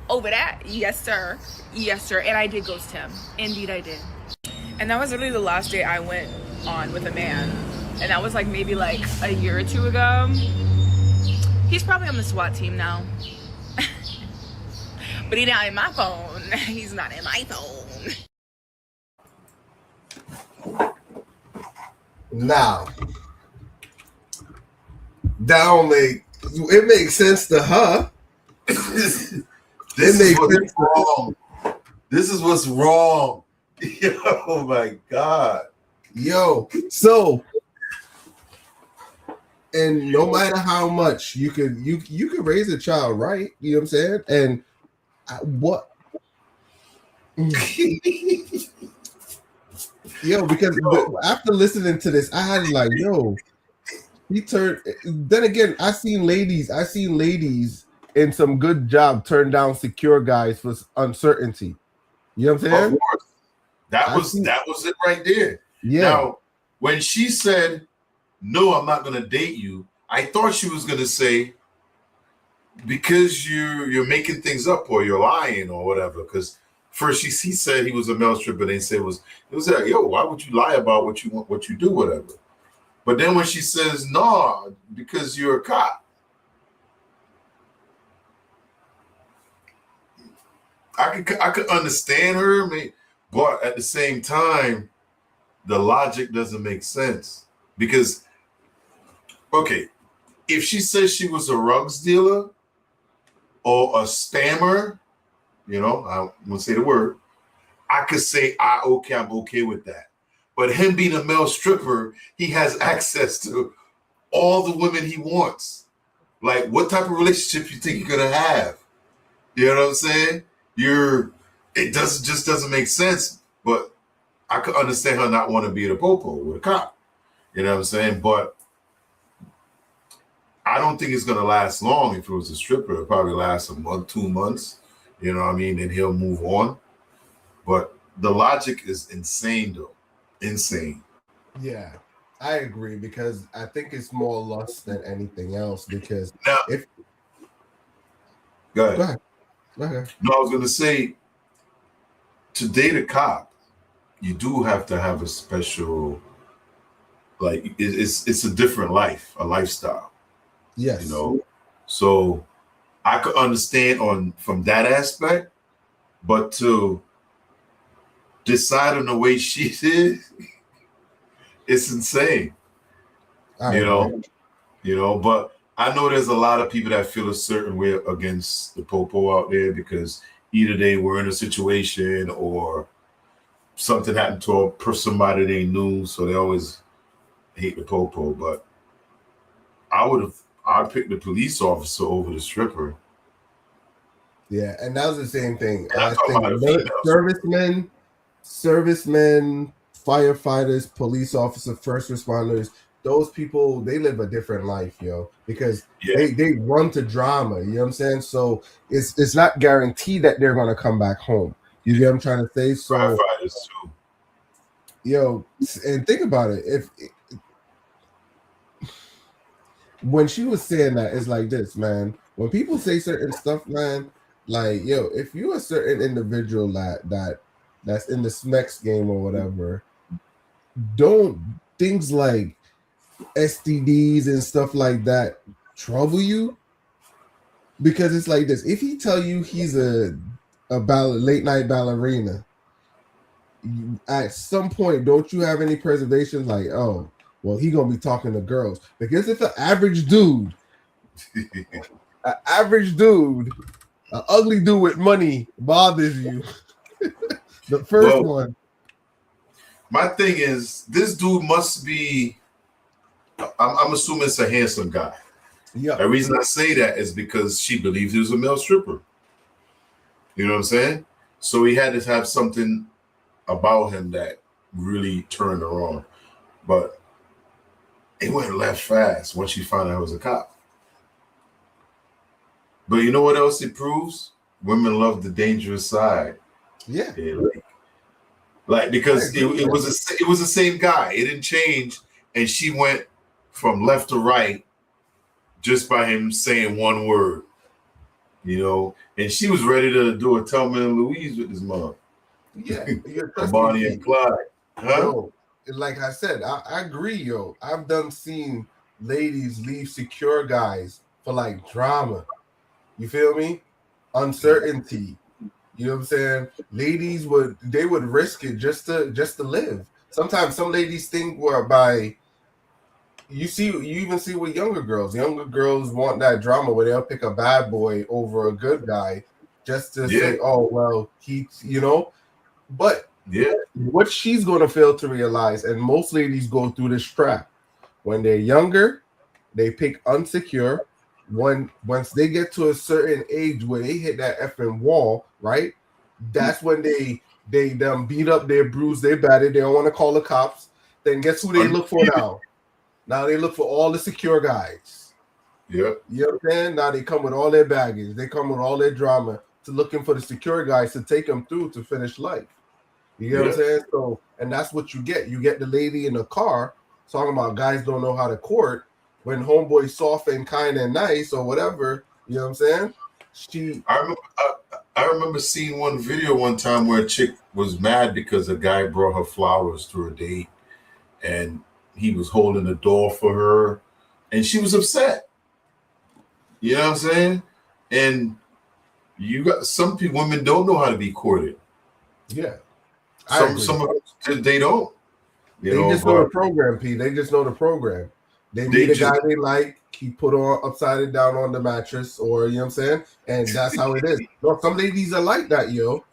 Over that? Yes, sir. Yes, sir. And I did ghost him. Indeed, I did. And that was literally the last day I went on with a man. And that was like maybe like a year or two ago. He's probably on the SWAT team now. But he's not in my phone. He's not in my phone. Now, it makes sense to her. This is what's wrong. This is what's wrong. Oh my God. Yo, so, and no matter how much you could raise a child, right? You know what I'm saying? And what? Yo, because after listening to this, I had like, yo, he turned. Then again, I seen ladies in some good job turn down secure guys for uncertainty. You know what I'm saying? Of course. That was it right there. Yeah. Now, when she said, no, I'm not gonna date you, I thought she was gonna say, because you're making things up or you're lying or whatever. Because first he said he was a male stripper, then he said it was like, yo, why would you lie about what you want, what you do, whatever. But then when she says, no, because you're a cop, I could understand her, but at the same time, the logic doesn't make sense. Because, okay, if she says she was a rugs dealer or a spammer, you know, I won't say the word, I could say, I'm okay with that. But him being a male stripper, he has access to all the women he wants. Like, what type of relationship you think you're gonna have? You know what I'm saying? It just doesn't make sense. But I could understand her not want to be at a popo with a cop. You know what I'm saying? But I don't think it's gonna last long. If it was a stripper, it'll probably last a month, 2 months. You know what I mean? And he'll move on. But the logic is insane, though. Insane. Yeah, I agree, because I think it's more lust than anything else. Because now, Go ahead. No, I was gonna say, to date a cop, you do have to have a special, like, it's a different life, a lifestyle. Yes. You know, so I could understand from that aspect, but to decide on the way she did, it's insane. You know, but I know there's a lot of people that feel a certain way against the popo out there because either they were in a situation or something happened to somebody they knew, so they always hate the popo. But I'd pick the police officer over the stripper. Yeah, and that was the same thing. I think servicemen, firefighters, police officers, first responders, those people, they live a different life, yo, because they run to drama. You know what I'm saying? So it's not guaranteed that they're gonna come back home. You get what I'm trying to say? So firefighters too. Yo, and think about it. When she was saying that, it's like this, man. When people say certain stuff, man, like, yo, if you're a certain individual that that's in the Smex game or whatever, don't things like STDs and stuff like that trouble you? Because it's like this: if he tell you he's a late night ballerina, at some point, don't you have any preservations like, oh, well, he gonna be talking to girls? Because if an average dude, an ugly dude with money bothers you, the first one. My thing is, this dude must be. I'm assuming it's a handsome guy. Yeah. The reason I say that is because she believed he was a male stripper. You know what I'm saying? So he had to have something about him that really turned her on. But it went left fast once she found out he was a cop. But you know what else it proves? Women love the dangerous side. Yeah. Like because it was the same guy. It didn't change, and she went from left to right just by him saying one word, you know, and she was ready to do a Thelma and Louise with his mom. Yeah, Bonnie and Clyde. Huh? Yo, like I said, I agree, yo. I've seen ladies leave secure guys for like drama. You feel me? Uncertainty. You know what I'm saying? Ladies would risk it just to live. Sometimes some ladies think whereby you even see with younger girls. Younger girls want that drama where they'll pick a bad boy over a good guy just to say, oh well, he, you know. But what she's gonna fail to realize, and most ladies go through this trap when they're younger, they pick unsecure. Once they get to a certain age where they hit that effing wall, right? That's when they beat up, they bruise, they battered, they don't want to call the cops. Then guess who they look for now? Now they look for all the secure guys. Yeah. You know what I'm saying? Now they come with all their baggage, they come with all their drama to looking for the secure guys to take them through to finish life. You get what I'm saying? So, and that's what you get. You get the lady in the car talking about guys don't know how to court when homeboy's soft and kind and nice or whatever. You know what I'm saying? I remember seeing one video one time where a chick was mad because a guy brought her flowers to her date, and he was holding the door for her, and she was upset. You know what I'm saying? And you got some people, women don't know how to be courted. Yeah. Some of them, they don't. They just know the program, P. They just know the program. They meet a guy they like, he put on upside down on the mattress, or you know what I'm saying? And that's how it is. No, some ladies are like that, yo.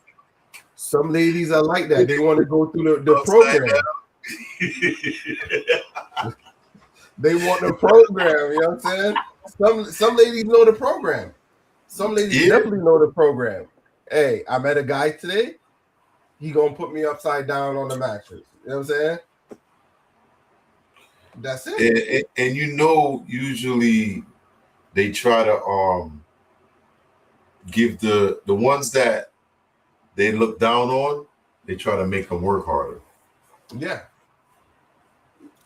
Some ladies are like that. They want to go through the program. They want the program, you know what I'm saying? Some ladies know the program. Some ladies definitely know the program. Hey, I met a guy today. He gonna put me upside down on the mattress. You know what I'm saying? That's it. And you know, usually they try to give the ones that they look down on, they try to make them work harder. Yeah.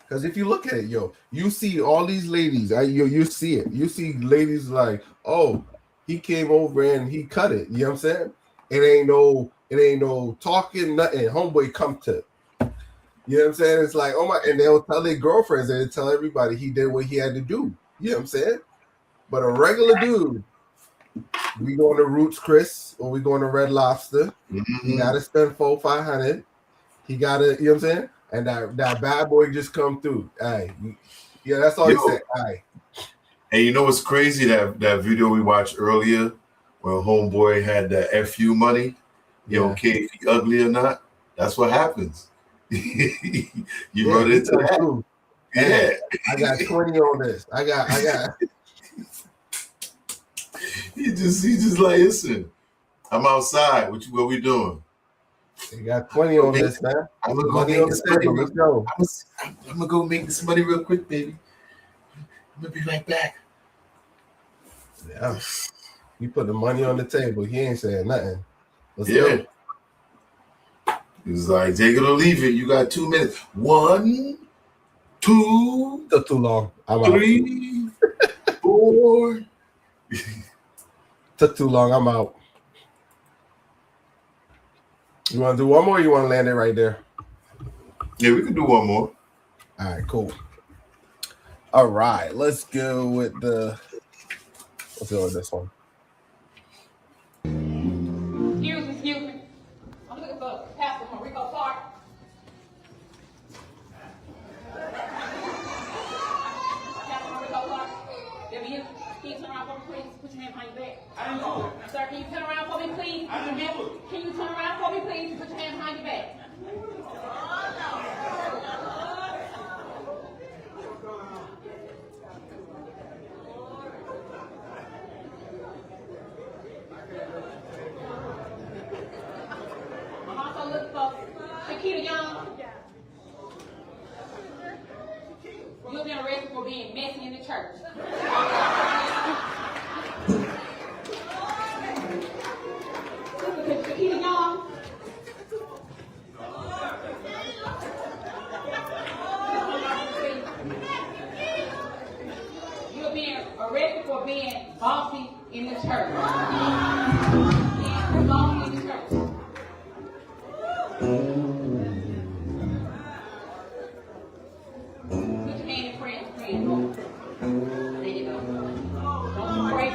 Because if you look at it, yo, you see all these ladies, you see it. You see ladies like, oh, he came over and he cut it. You know what I'm saying? It ain't no talking, nothing. Homeboy come to. You know what I'm saying? It's like, oh my, and they'll tell their girlfriends and tell everybody he did what he had to do. You know what I'm saying? But a regular dude, we going to Roots Chris or we going to Red Lobster. Mm-hmm. He gotta spend $400-$500. He gotta, you know what I'm saying? And that bad boy just come through. Hey, yeah, that's all he said. Hey. And you know what's crazy? That video we watched earlier when homeboy had that FU money. You don't care if he ugly or not. That's what happens. You run into that. True. Yeah. I got 20 on this. I got he just like, listen, I'm outside. What we doing? You got 20 on this, man. I'm gonna go make this money. Let's go. I'm gonna go make this money real quick, baby. I'm gonna be right back. Yeah. You put the money on the table. He ain't saying nothing. Let's go. He's like, take it or leave it. You got 2 minutes. 1, 2. Took too long. I'm 3, 4. Took too long. I'm out. You want to do one more? Or you want to land it right there? Yeah, we can do one more. All right, cool. All right, let's go with this one. Excuse me. I'm looking for Pastor Rico Clark. Pastor Rico Clark. Can you turn around for me, please? Put your hand behind your back. I didn't know it. Sir, can you turn around for me, please? I didn't know it. Can you turn around for me, please, and put your hand behind your back? I'm also looking for Shakita Young. You've been arrested for being messy in the church. Shakita Young. You're being arrested for being bossy in the church. Being bossy in the church. Put your hand in prayer. There you go. Don't pray.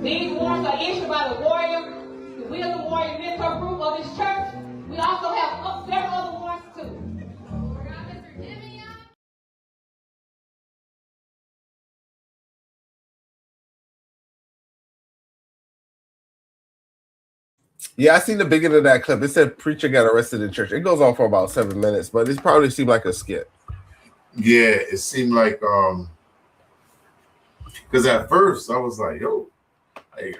These warrants are issued by the warrior, the Wisdom Warrior Mentor Group of this church. We also have several other warrants too. Yeah, I seen the beginning of that clip. It said preacher got arrested in church. It goes on for about 7 minutes, but it probably seemed like a skit. Yeah, it seemed like because at first I was like, yo, I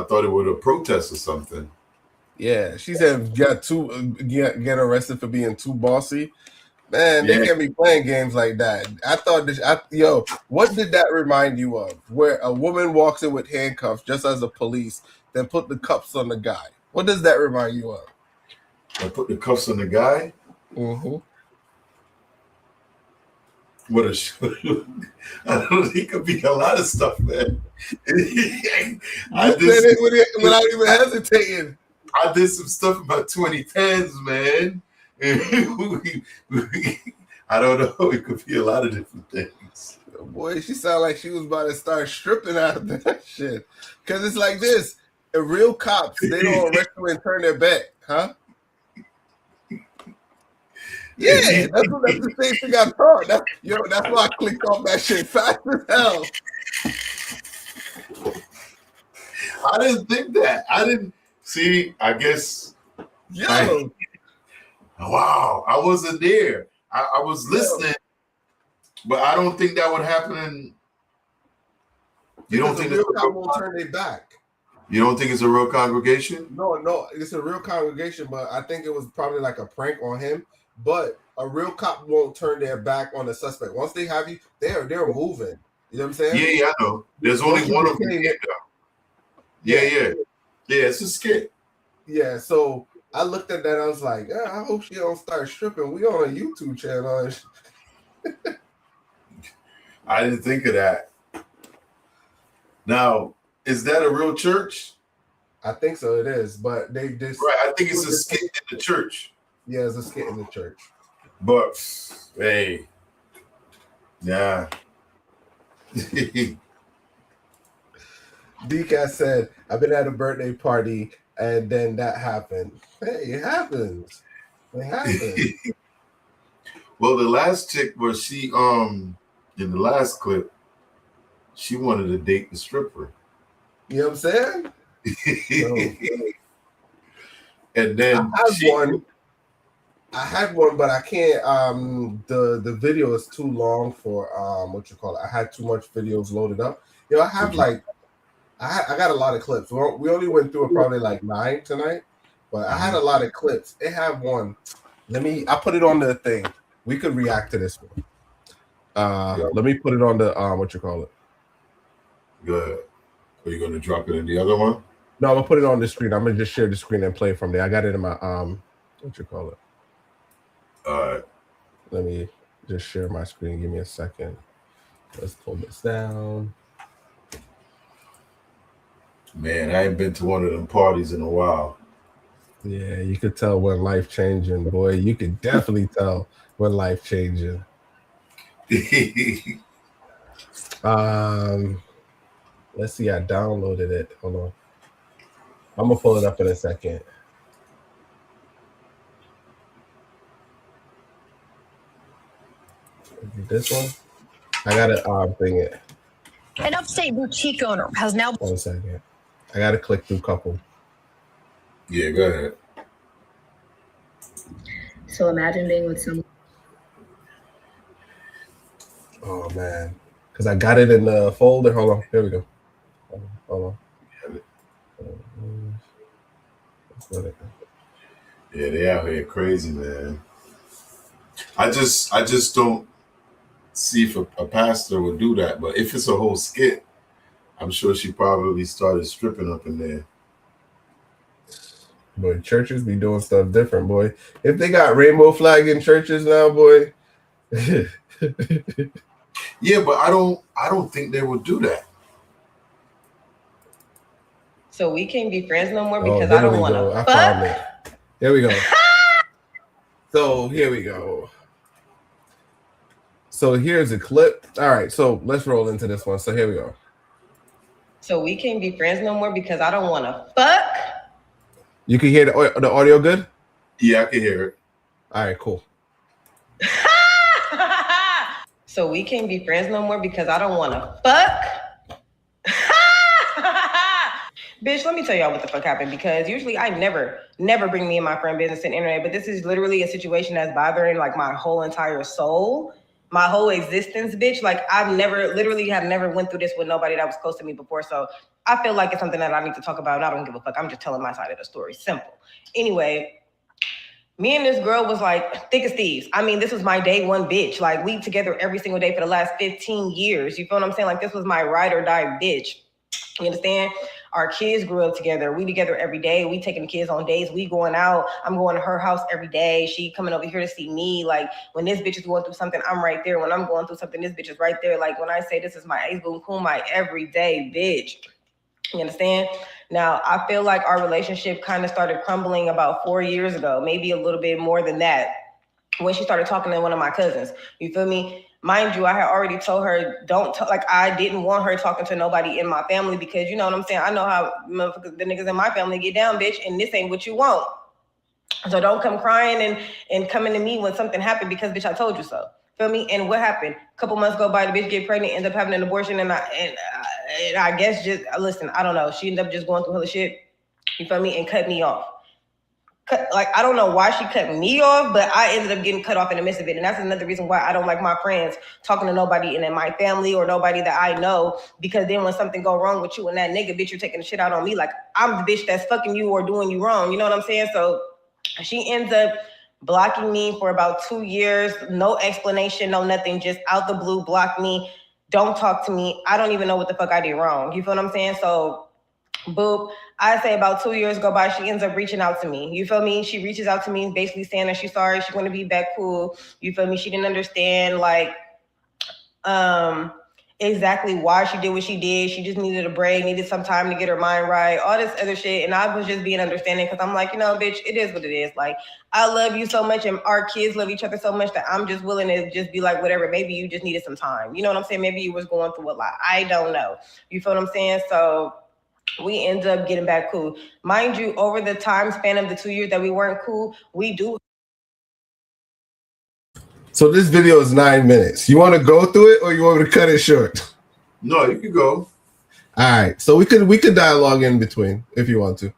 thought it was a protest or something. Yeah, she said get arrested for being too bossy. Man, they can't be playing games like that. I thought what did that remind you of? Where a woman walks in with handcuffs just as a police, then put the cuffs on the guy. What does that remind you of? I put the cuffs on the guy. Mm-hmm. What I don't know. He could be a lot of stuff, man. I said it without even hesitating. I did some stuff about 2010s, man. I don't know. It could be a lot of different things. Boy, she sounded like she was about to start stripping after that shit. Because it's like this. The real cops, they don't arrest you and turn their back, huh? Yeah, that's the same thing I thought. That's why I clicked off that shit fast as hell. I didn't think that. I didn't see. I guess. Wow, I wasn't there. I was listening, but I don't think that would happen. You don't think the real cop won't turn their back? You don't think it's a real congregation? No, it's a real congregation, but I think it was probably like a prank on him. But a real cop won't turn their back on the suspect. Once they have you, they're moving. You know what I'm saying? Yeah, I know. There's only one of them. Yeah, it's a skit. Yeah, so I looked at that. I was like, I hope she don't start stripping. We on a YouTube channel. I didn't think of that. Now, is that a real church? I think so. It is, but they just I think it's a skit in the church. Yeah, it's a skit in the church. But hey, yeah. DCAT said, I've been at a birthday party and then that happened. Hey, it happens. It happens. Well, the last chick was she in the last clip, she wanted to date the stripper. You know what I'm saying? And then I had one, but I can't. The video is too long for I had too much videos loaded up. I have I got a lot of clips. We only went through probably like 9 tonight, but I had a lot of clips. They have one. I put it on the thing. We could react to this one. Let me put it on the Good. Are you gonna drop it in the other one? No, I'm gonna put it on the screen. I'm gonna just share the screen and play from there. I got it in my All right. Let me just share my screen. Give me a second. Let's pull this down. Man, I ain't been to one of them parties in a while. Yeah, you could tell when life changing, boy. You could definitely tell when life changing. Let's see. I downloaded it. Hold on. I'm gonna pull it up in a second. This one, I gotta bring it. An upstate boutique owner has now. 1 second. I gotta click through couple. Yeah, go ahead. So imagine being with someone. Oh man, because I got it in the folder. Hold on. Here we go. Hold on. Yeah, they out here crazy, man. I just don't see if a pastor would do that. But if it's a whole skit, I'm sure she probably started stripping up in there. Boy, churches be doing stuff different, boy. If they got rainbow flag in churches now, boy. Yeah, but I don't think they would do that. So we can't be friends no more because I don't want to. I found it. Here we go. So here we go. So here's a clip. All right, so let's roll into this one. So here we go. So we can't be friends no more because I don't want to fuck. You can hear the audio good? Yeah, I can hear it. All right, cool. So we can't be friends no more because I don't want to fuck. Bitch, let me tell y'all what the fuck happened, because usually I never bring me and my friend business in the internet, but this is literally a situation that's bothering like my whole entire soul, my whole existence, bitch. Like I've never went through this with nobody that was close to me before, so I feel like it's something that I need to talk about, and I don't give a fuck. I'm just telling my side of the story. Simple. Anyway, me and this girl was like thick as thieves. I mean, this was my day one bitch. Like we together every single day for the last 15 years. You feel what I'm saying? Like this was my ride or die bitch. You understand? Our kids grew up together. We together every day. We taking the kids on dates. We going out. I'm going to her house every day. She coming over here to see me. Like when this bitch is going through something, I'm right there. When I'm going through something, this bitch is right there. Like when I say this is my ace boom cool, my everyday bitch. You understand? Now, I feel like our relationship kind of started crumbling about 4 years ago, maybe a little bit more than that, when she started talking to one of my cousins. You feel me? Mind you, I had already told her, I didn't want her talking to nobody in my family, because you know what I'm saying? I know how the niggas in my family get down, bitch, and this ain't what you want. So don't come crying and coming to me when something happened, because bitch, I told you so. Feel me? And what happened? A couple months go by, the bitch get pregnant, end up having an abortion, and I guess just, listen, I don't know. She ended up just going through hella shit, you feel me, and cut me off. I don't know why she cut me off, but I ended up getting cut off in the midst of it. And that's another reason why I don't like my friends talking to nobody in my family or nobody that I know, because then when something go wrong with you and that nigga, bitch, you're taking the shit out on me. Like I'm the bitch that's fucking you or doing you wrong. You know what I'm saying? So she ends up blocking me for about 2 years. No explanation, no nothing, just out the blue, block me. Don't talk to me. I don't even know what the fuck I did wrong. You feel what I'm saying? So boop, I say about 2 years go by, she ends up reaching out to me. You feel me? She reaches out to me basically saying that she's sorry, she's going to be back cool. You feel me? She didn't understand exactly why she did what she did. She just needed a break, needed some time to get her mind right, all this other shit. And I was just being understanding, because I'm like, you know, bitch, it is what it is. Like, I love you so much and our kids love each other so much that I'm just willing to just be like, whatever, maybe you just needed some time. You know what I'm saying? Maybe you was going through a lot. I don't know. You feel what I'm saying? So we end up getting back cool. Mind you, over the time span of the 2 years that we weren't cool, we do. So this video is 9 minutes. You want to go through it or you want me to cut it short? No, you can go. All right. So we could dialogue in between if you want to.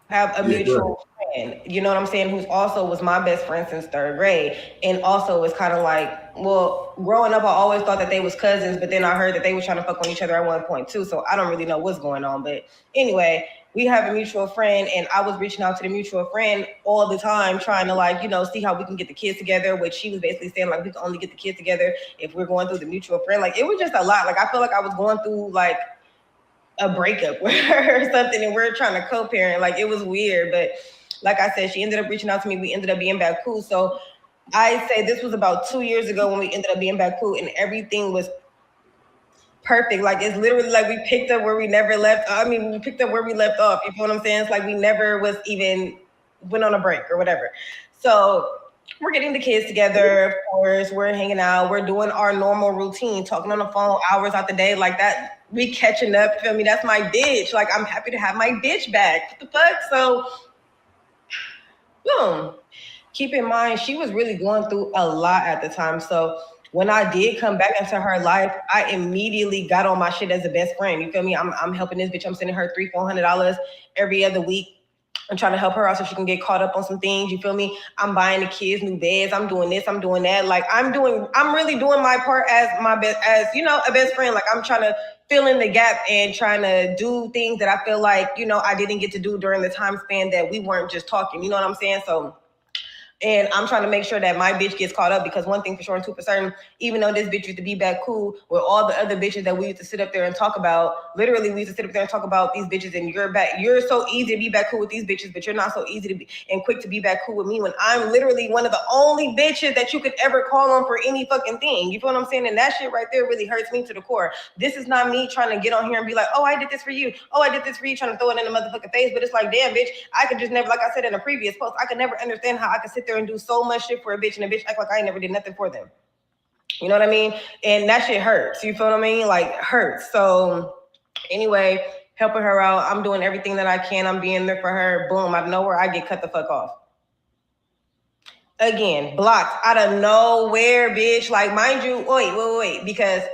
Have a mutual friend, you know what I'm saying, who's also was my best friend since 3rd grade. And also was kind of like, well, growing up, I always thought that they was cousins, but then I heard that they were trying to fuck on each other at one point too. So I don't really know what's going on. But anyway, we have a mutual friend, and I was reaching out to the mutual friend all the time, trying to see how we can get the kids together, which she was basically saying like, we can only get the kids together if we're going through the mutual friend. Like it was just a lot. Like I feel like I was going through like a breakup with her or something, and we're trying to co-parent. Like it was weird, but like I said, she ended up reaching out to me. We ended up being back cool. So I say this was about 2 years ago when we ended up being back cool, and everything was perfect. Like it's literally like we picked up where we never left. I mean, we picked up where we left off. You feel what I'm saying? It's like we never was even went on a break or whatever. So we're getting the kids together, of course. We're hanging out. We're doing our normal routine, talking on the phone hours out the day like that. We catching up. Feel me? That's my bitch. Like I'm happy to have my bitch back. What the fuck? So, boom. Keep in mind, she was really going through a lot at the time. So when I did come back into her life, I immediately got on my shit as a best friend. You feel me? I'm helping this bitch. I'm sending her $300-$400 every other week. I'm trying to help her out so she can get caught up on some things. You feel me? I'm buying the kids new beds. I'm doing this. I'm doing that. Like I'm really doing my part as my best, as you know, a best friend. Like I'm trying to fill in the gap and trying to do things that I feel like, you know, I didn't get to do during the time span that we weren't just talking. You know what I'm saying? So. And I'm trying to make sure that my bitch gets caught up because one thing for sure and two for certain, even though this bitch used to be back cool with all the other bitches that we used to sit up there and talk about, literally we used to sit up there and talk about these bitches and you're so easy to be back cool with these bitches, but you're not so easy to be and quick to be back cool with me when I'm literally one of the only bitches that you could ever call on for any fucking thing. You feel what I'm saying? And that shit right there really hurts me to the core. This is not me trying to get on here and be like, oh, I did this for you. Oh, I did this for you, trying to throw it in the motherfucking face. But it's like, damn, bitch, I could just never, like I said in a previous post, I could never understand how I could sit there and do so much shit for a bitch and a bitch act like I never did nothing for them. You know what I mean? And that shit hurts. You feel what I mean? Like hurts. So anyway, helping her out. I'm doing everything that I can. I'm being there for her. Boom. Out of nowhere, I get cut the fuck off. Again, blocked out of nowhere, bitch. Like, mind you, wait. Because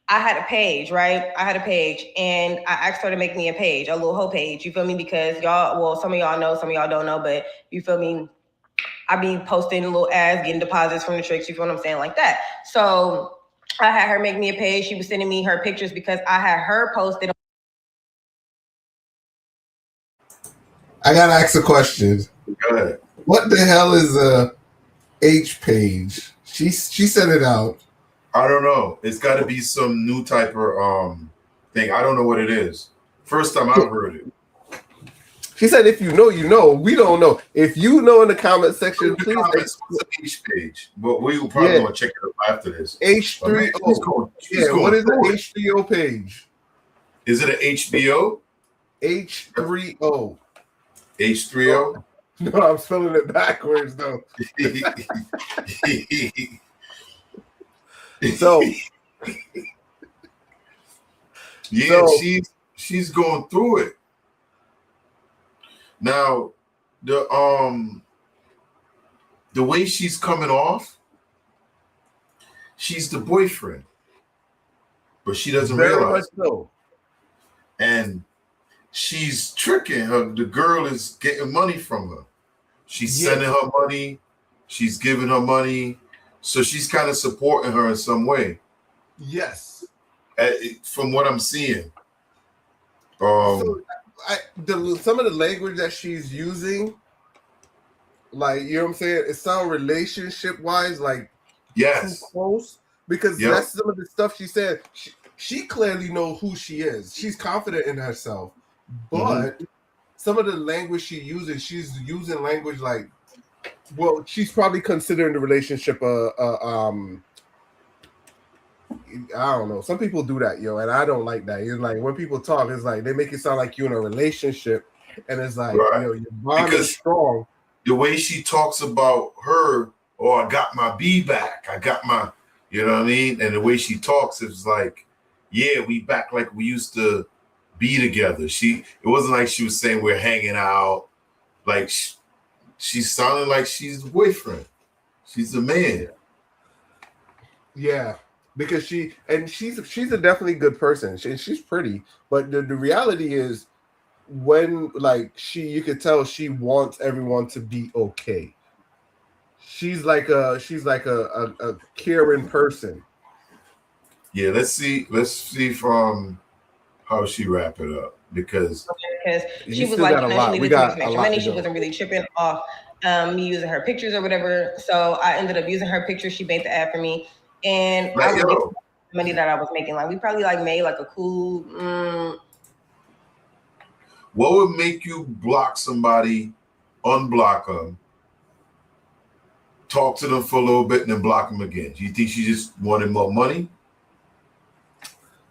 I had a page, right? I had a page and I asked her to make me a page, a little hoe page. You feel me? Because y'all, well, some of y'all know, some of y'all don't know, but you feel me? I be posting little ads, getting deposits from the tricks. You feel what I'm saying? Like that. So I had her make me a page. She was sending me her pictures because I had her posted. I gotta ask a question. Go ahead. What the hell is a H page? She sent it out. I don't know. It's got to be some new type of thing. I don't know what it is. First time I've heard it. She said, "If you know, you know. We don't know. If you know in the comment section, please." It's the H page, but we will probably want to check it out after this. H3O. Yeah, what is the H3O page? Is it an HBO? H3O. H3O? No, I'm spelling it backwards though. So, yeah, she's going through it. Now, the way she's coming off, she's the boyfriend, but she doesn't realize. So. And she's tricking her. The girl is getting money from her. She's sending her money. She's giving her money. So she's kind of supporting her in some way. Yes. From what I'm seeing. Some of the language that she's using, like, you know what I'm saying, it sounds relationship wise like too close, because that's some of the stuff she said. She clearly knows who she is. She's confident in herself, but some of the language she's using language like, well, she's probably considering the relationship I don't know. Some people do that, and I don't like that. It's like when people talk, it's like they make it sound like you're in a relationship, and it's like, your bond is strong. The way she talks about her, I got my B back. I got my, you know what I mean? And the way she talks, it's like, yeah, we back like we used to be together. It wasn't like she was saying we're hanging out. Like she sounded like she's the boyfriend. She's the man. Yeah. Because she's a definitely good person. She's pretty, but the reality is, when you could tell she wants everyone to be okay. She's like a caring person. Yeah, let's see from how she wrap it up, because she was like, she needed too much money. She wasn't really tripping off me using her pictures or whatever. So I ended up using her pictures. She made the ad for me. And I would get the money that I was making. Like we probably made like a cool. What would make you block somebody, unblock them, talk to them for a little bit, and then block them again? Do you think she just wanted more money?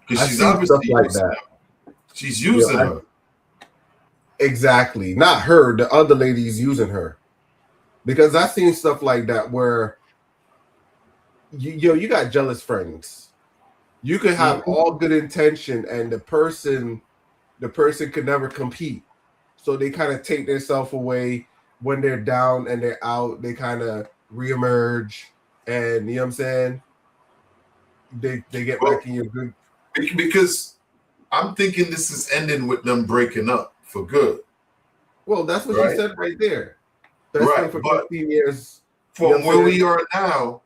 Because she's stuff obviously like using that. her. She's using her. Exactly. Not her. The other lady's using her. Because I've seen stuff like that where you got jealous friends. You could have all good intention, and the person could never compete. So they kind of take themselves away when they're down and they're out. They kind of reemerge, and you know what I'm saying? They get back in your good. Because I'm thinking this is ending with them breaking up for good. Well, that's what she said right there. Best friend for 15 years. From where we are now,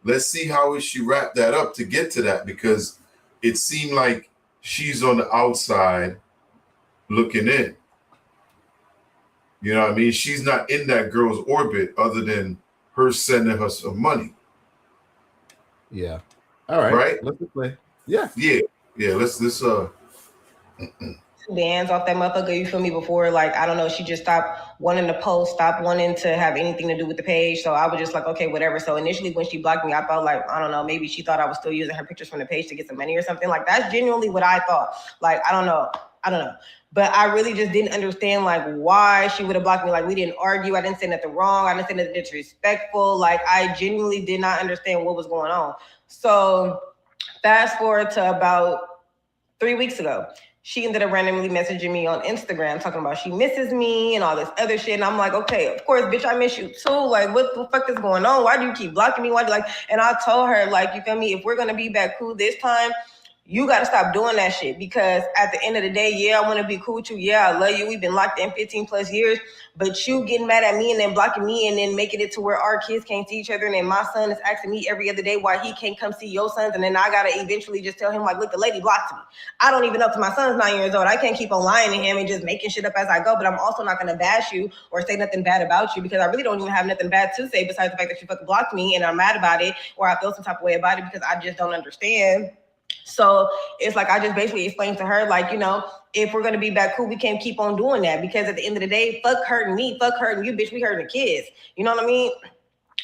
let's see how she wrapped that up to get to that, because it seemed like she's on the outside looking in. You know what I mean? She's not in that girl's orbit other than her sending her some money. Yeah. All right. Right? Let's play. Yeah. Yeah. Let's bands off that motherfucker, you feel me, before, like, I don't know, she just stopped wanting to post, stopped wanting to have anything to do with the page. So I was just like, okay, whatever. So initially when she blocked me, I thought like, I don't know, maybe she thought I was still using her pictures from the page to get some money or something. Like, that's genuinely what I thought. Like, I don't know. But I really just didn't understand like why she would have blocked me. Like, we didn't argue. I didn't say nothing wrong. I didn't say nothing disrespectful. Like, I genuinely did not understand what was going on. So fast forward to about 3 weeks ago. She ended up randomly messaging me on Instagram talking about she misses me and all this other shit. And I'm like, okay, of course, bitch, I miss you too. Like, what the fuck is going on? Why do you keep blocking me? Why do you like? And I told her, like, you feel me? If we're going to be back cool this time, you got to stop doing that shit, because at the end of the day, yeah, I want to be cool with you. Yeah, I love you. We've been locked in 15 plus years, but you getting mad at me and then blocking me and then making it to where our kids can't see each other. And then my son is asking me every other day why he can't come see your sons. And then I got to eventually just tell him, like, look, the lady blocked me. I don't even know, because my son's 9 years old. I can't keep on lying to him and just making shit up as I go. But I'm also not going to bash you or say nothing bad about you, because I really don't even have nothing bad to say besides the fact that you fucking blocked me and I'm mad about it, or I feel some type of way about it because I just don't understand. So it's like, I just basically explained to her, like, you know, if we're going to be back cool, we can't keep on doing that, because at the end of the day, fuck hurting me, fuck hurting you, bitch, we hurting the kids. You know what I mean?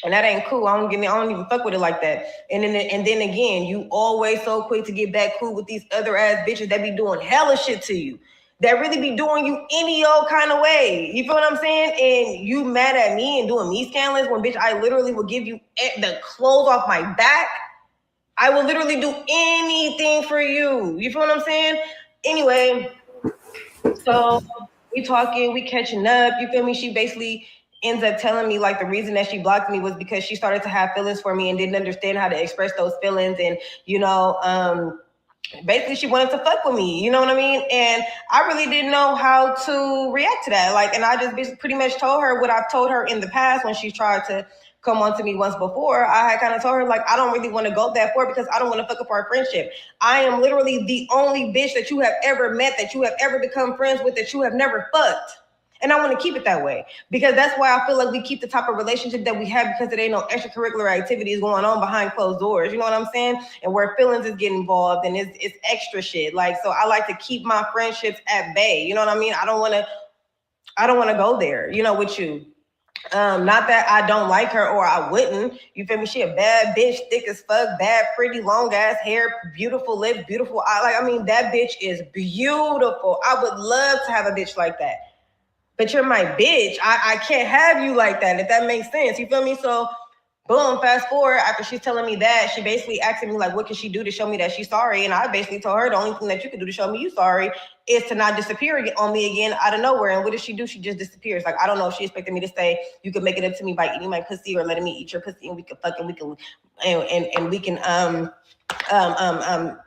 And that ain't cool. I don't even fuck with it like that. And then again, you always so quick to get back cool with these other ass bitches that be doing hella shit to you, that really be doing you any old kind of way. You feel what I'm saying? And you mad at me and doing me scandalous when, bitch, I literally will give you the clothes off my back. I will literally do anything for you. You feel what I'm saying? Anyway, so we talking, we catching up. You feel me? She basically ends up telling me like the reason that she blocked me was because she started to have feelings for me and didn't understand how to express those feelings. And, you know, basically she wanted to fuck with me. You know what I mean? And I really didn't know how to react to that. Like, and I just pretty much told her what I've told her in the past when she tried to come on to me once before. I had kind of told her, like, I don't really want to go that far because I don't want to fuck up our friendship. I am literally the only bitch that you have ever met, that you have ever become friends with, that you have never fucked. And I want to keep it that way, because that's why I feel like we keep the type of relationship that we have, because there ain't no extracurricular activities going on behind closed doors. You know what I'm saying? And where feelings is getting involved and it's extra shit. Like, so I like to keep my friendships at bay. You know what I mean? I don't want to go there, you know, with you. Not that I don't like her or I wouldn't. You feel me? She a bad bitch, thick as fuck, bad, pretty, long ass hair, beautiful lips, beautiful eye. Like, I mean, that bitch is beautiful. I would love to have a bitch like that. But you're my bitch. I can't have you like that, if that makes sense. You feel me? So boom, fast forward, after she's telling me that, she basically asking me, like, what can she do to show me that she's sorry? And I basically told her the only thing that you can do to show me you sorry is to not disappear on me again out of nowhere. And what does she do? She just disappears. Like, I don't know if she expected me to say, you could make it up to me by eating my pussy or letting me eat your pussy, and we can fuck and we can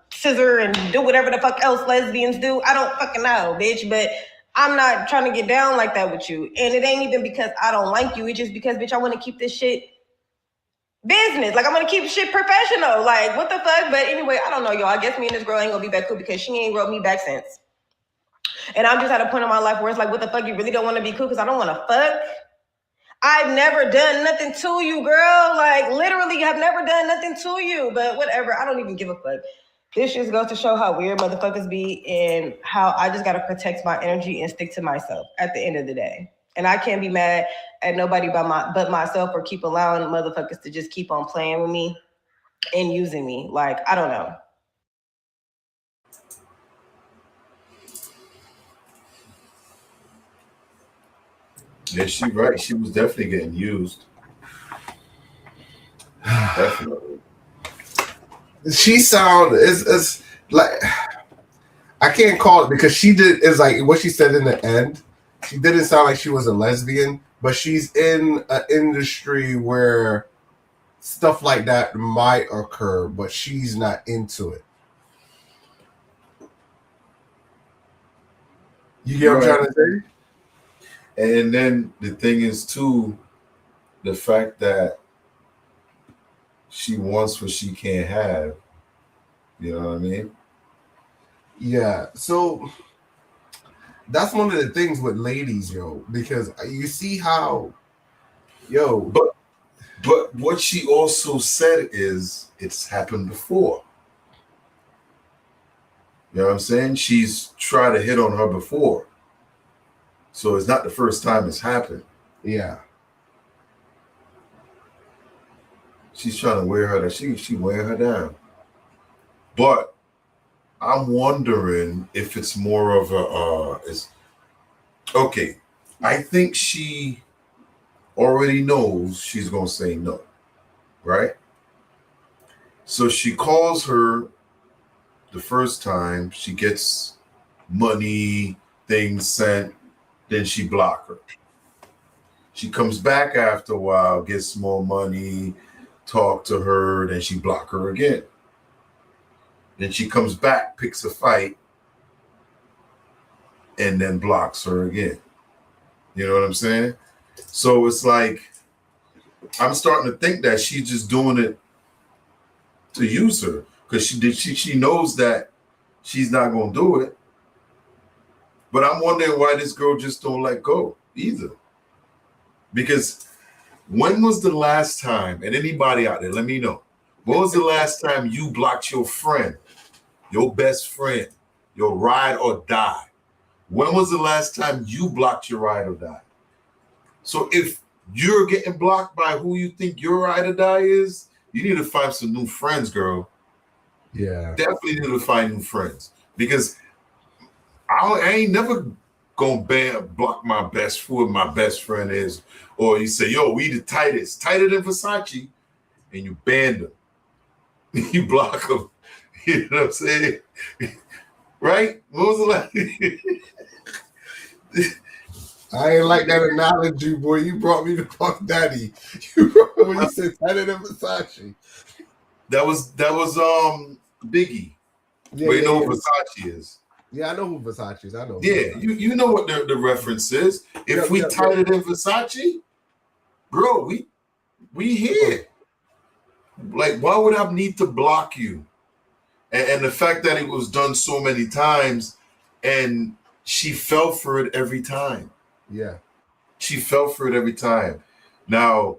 scissor and do whatever the fuck else lesbians do. I don't fucking know, bitch. But I'm not trying to get down like that with you. And it ain't even because I don't like you. It's just because, bitch, I want to keep this shit business. Like, I'm gonna keep shit professional. Like, what the fuck? But anyway, I don't know, y'all. I guess me and this girl ain't gonna be back cool because she ain't wrote me back since. And I'm just at a point in my life where it's like, what the fuck? You really don't want to be cool because I don't want to fuck? I've never done nothing to you, girl. Like, literally, I've never done nothing to you. But whatever. I don't even give a fuck. This just goes to show how weird motherfuckers be and how I just gotta protect my energy and stick to myself at the end of the day. And I can't be mad at nobody but myself, or keep allowing motherfuckers to just keep on playing with me and using me. Like, I don't know. Yeah, she's right. She was definitely getting used. Definitely. She sound is like I can't call it because she did is like what she said in the end. She didn't sound like she was a lesbian, but she's in an industry where stuff like that might occur, but she's not into it. You get what I'm trying to say? And then the thing is too, the fact that she wants what she can't have. You know what I mean? Yeah. So that's one of the things with ladies, yo, because you see how, But what she also said is it's happened before. You know what I'm saying? She's tried to hit on her before. So it's not the first time it's happened. Yeah. She's trying to wear her down. She wearing her down. But I'm wondering if it's more of okay. I think she already knows she's gonna say no. Right? So she calls her the first time, she gets money, things sent, then she block her. She comes back after a while, gets more money, talk to her, then she block her again. Then she comes back, picks a fight, and then blocks her again. You know what I'm saying? So it's like, I'm starting to think that she's just doing it to use her because she knows that she's not gonna do it. But I'm wondering why this girl just don't let go either. Because when was the last time, and anybody out there, let me know, when was the last time you blocked your friend, your best friend, your ride or die? When was the last time you blocked your ride or die? So if you're getting blocked by who you think your ride or die is, you need to find some new friends, girl. Yeah. Definitely need to find new friends. Because I ain't never gonna block my best friend, my best friend is, or you say, yo, we the tightest, tighter than Versace, and you ban them. You block them. You know what I'm saying? Right? What was the last? I ain't like that analogy, boy. You brought me to Puff Daddy. When you said tighter than Versace. That was Biggie. Yeah, Where you know who Versace is. Yeah, I know who Versace is. I know. Yeah, you know what the reference is. If we tighter than Versace, bro, we here. Like, why would I need to block you? And the fact that it was done so many times, and she fell for it every time. Yeah, she fell for it every time. Now,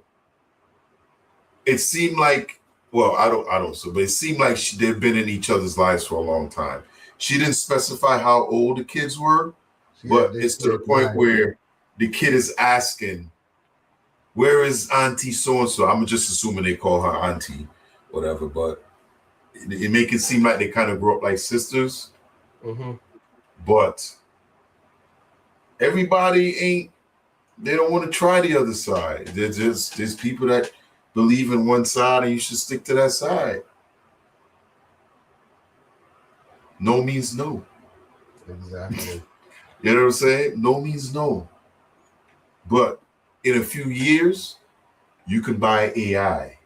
it seemed like, well, I don't. So, but it seemed like they've been in each other's lives for a long time. She didn't specify how old the kids were, but it's to the point where the kid is asking, where is Auntie so-and-so? I'm just assuming they call her Auntie, whatever, but it make it seem like they kind of grew up like sisters. Mm-hmm. But everybody they don't want to try the other side. There's people that believe in one side and you should stick to that side. No means no. Exactly. You know what I'm saying? No means no. But in a few years, you can buy AI,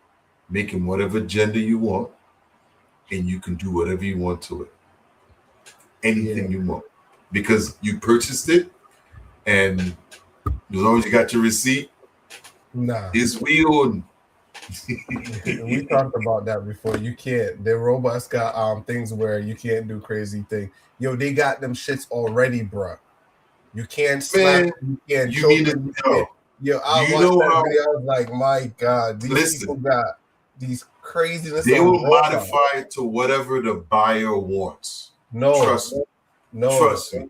make him whatever gender you want, and you can do whatever you want to it. Anything you want. Because you purchased it, and as long as you got your receipt, it's real. We talked about that before. You can't. The robots got things where you can't do crazy things. Yo, they got them shits already, bro. You can't slap. You can't choke them. Yo, I watched that video. I was like, my God, these people got these craziness. They will modify it to whatever the buyer wants. Trust me. Trust me.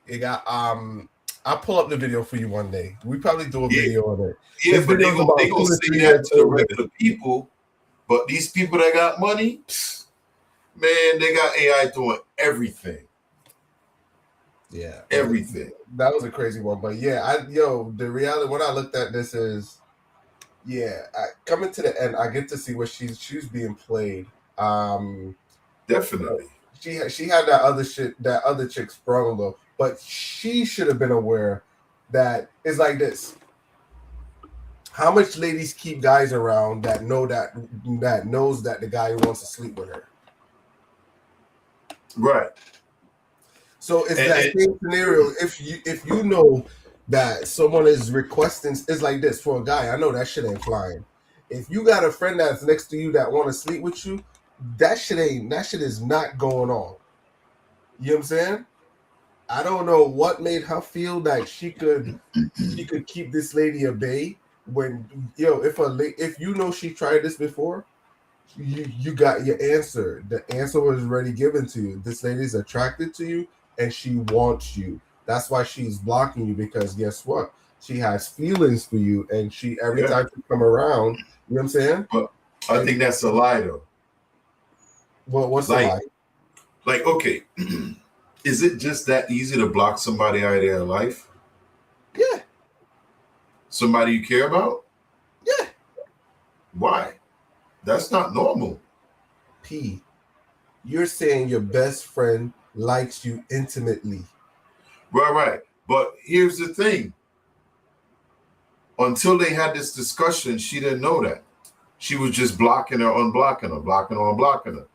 It got I'll pull up the video for you one day. We probably do a video on it. Yeah, but they gonna say that to the regular people. But these people that got money, man, they got AI doing everything. Yeah, everything. That was a crazy one, but yeah, the reality when I looked at this is, coming to the end, I get to see what she's being played. Definitely. She had that other shit, that other chick sprung though, but she should have been aware that it's like this. How much ladies keep guys around that knows that the guy wants to sleep with her? Right. So it's that same scenario. If you know that someone is requesting, it's like this for a guy. I know that shit ain't flying. If you got a friend that's next to you that want to sleep with you, that shit is not going on. You know what I'm saying? I don't know what made her feel that she could keep this lady at bay when if you know she tried this before, you got your answer. The answer was already given to you. This lady's attracted to you and she wants you. That's why she's blocking you, because guess what? She has feelings for you, and she every time you come around, you know what I'm saying? But I think that's a lie though. Well, what's the lie? Like, okay, is it just that easy to block somebody out of their life? Yeah. Somebody you care about? Yeah. Why? That's not normal. P, you're saying your best friend likes you intimately. Right. But here's the thing. Until they had this discussion, she didn't know that. She was just blocking her, unblocking her, blocking her, unblocking her.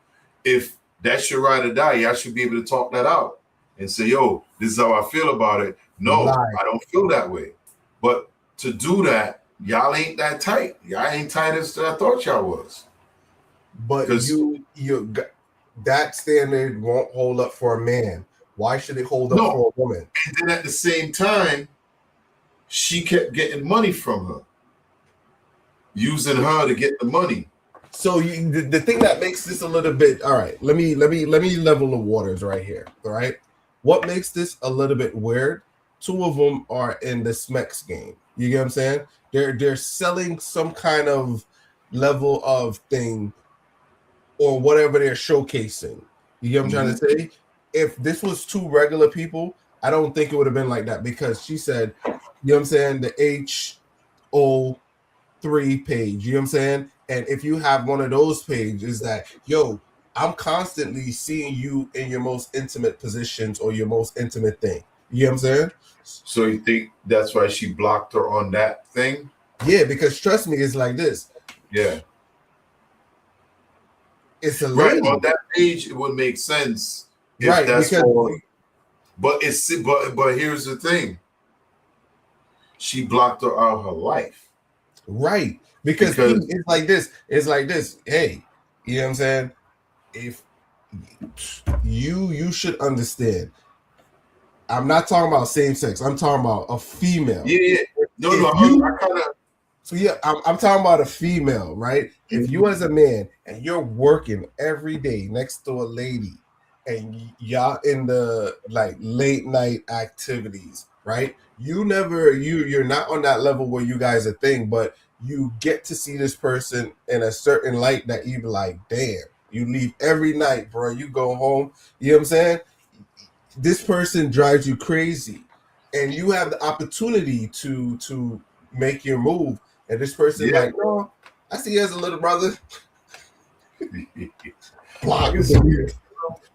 If that's your ride or die, y'all should be able to talk that out and say, yo, this is how I feel about it. No, I don't feel that way. But to do that, y'all ain't that tight. Y'all ain't tight as I thought y'all was. But that standard won't hold up for a man. Why should it hold up for a woman? And then at the same time, she kept getting money from her, using her to get the money. So the thing that makes this a little bit, all right, let me level the waters right here. All right. What makes this a little bit weird? Two of them are in the Smex game. You get what I'm saying? They're selling some kind of level of thing or whatever they're showcasing. You get what I'm trying to say? If this was two regular people, I don't think it would have been like that, because she said, you know what I'm saying, the HO3 page, you know what I'm saying? And if you have one of those pages that, yo, I'm constantly seeing you in your most intimate positions or your most intimate thing. You know what I'm saying? So you think that's why she blocked her on that thing? Yeah, because trust me, it's like this. Yeah. It's a lady. Right, on that page, it would make sense. If Right, that's because but here's the thing. She blocked her out of her life. Right. Because it's like this. It's like this. Hey, you know what I'm saying? If you should understand. I'm not talking about same sex. I'm talking about a female. Yeah. So yeah, I'm talking about a female, right? If you as a man and you're working every day next to a lady and y'all in the like late night activities, right? You're not on that level where you guys are a thing, but you get to see this person in a certain light that you be like, damn, you leave every night, bro. You go home, you know what I'm saying? This person drives you crazy, and you have the opportunity to make your move. And this person like, no, I see you as a little brother.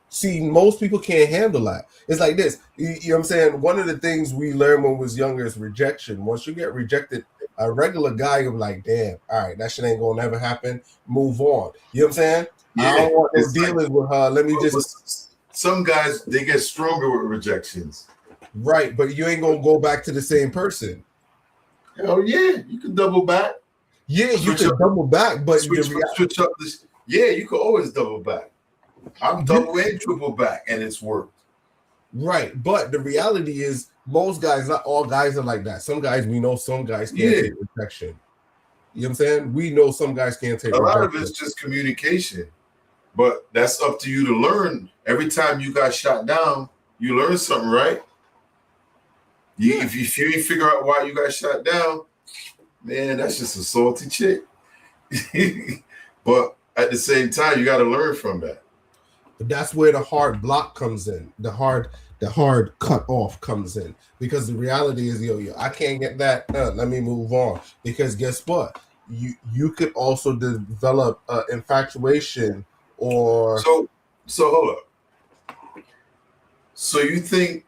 See, most people can't handle that. It's like this. You know what I'm saying? One of the things we learned when we was younger is rejection. Once you get rejected, a regular guy will be like, damn, all right, that shit ain't gonna never happen. Move on. You know what I'm saying? I don't want no dealings with her. Let me just. Some guys, they get stronger with rejections. Right, but you ain't gonna go back to the same person. Hell yeah, you can double back. Yeah, you can double back, but switch up this. Yeah, you can always double back. I'm double and triple back, and it's worked. Right, but the reality is, most guys, not all guys are like that. Some guys, we know some guys can't take rejection. You know what I'm saying? We know some guys can't take rejection. A lot of it's just communication, but that's up to you to learn. Every time you got shot down, you learn something, right? If you figure out why you got shot down, man, that's just a salty chick. But at the same time, you got to learn from that. That's where the hard block comes in. The hard cut off comes in, because the reality is, yo, I can't get that. Let me move on, because guess what? You could also develop infatuation or so hold up. So you think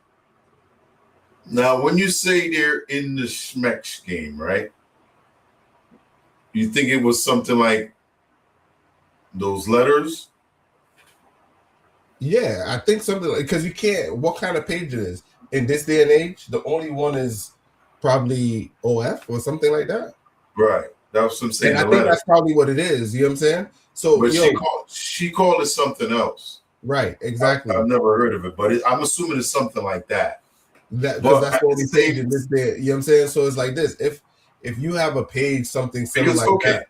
now when you say they're in the schmeck game, right? You think it was something like those letters? Yeah, I think something like, because you can't. What kind of page it is in this day and age? The only one is probably OF or something like that. Right. That's what I'm saying. And I think that's probably what it is. You know what I'm saying? So, but she called it something else. Right. Exactly. I've never heard of it, but I'm assuming it's something like that. Because that's the only page in this day. You know what I'm saying? So it's like this. If you have a page, something similar like that.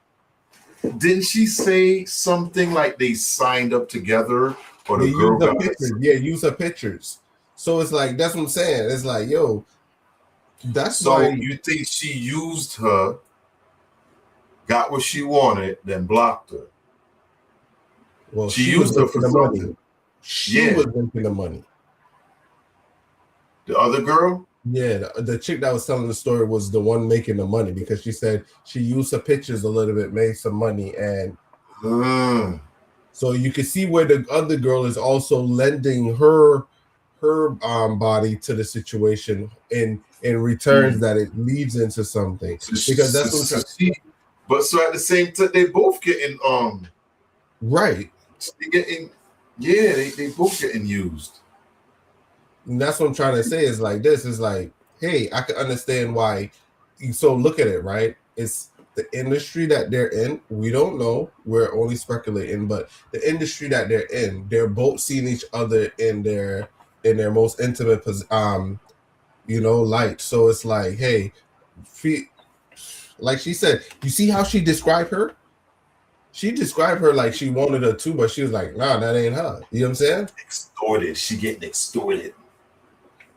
Didn't she say something like they signed up together? Or the they girl use her pictures. Yeah, use her pictures. So it's like, that's what I'm saying. It's like, yo, that's so why you think she used her, got what she wanted, then blocked her. Well, she used her for the something. money. She was making the money. The other girl? Yeah, the chick that was telling the story was the one making the money, because she said she used her pictures a little bit, made some money, and so you can see where the other girl is also lending her body to the situation in returns that it leads into something, because that's what but so at the same time they both getting right. They getting they both getting used. And that's what I'm trying to say, is like this is like, hey, I can understand why. So look at it, right? It's the industry that they're in. We don't know. We're only speculating, but the industry that they're in, they're both seeing each other in their most intimate light. So it's like, hey, like she said, you see how she described her? She described her like she wanted her too, but she was like, nah, that ain't her. You know what I'm saying? Extorted. She getting extorted.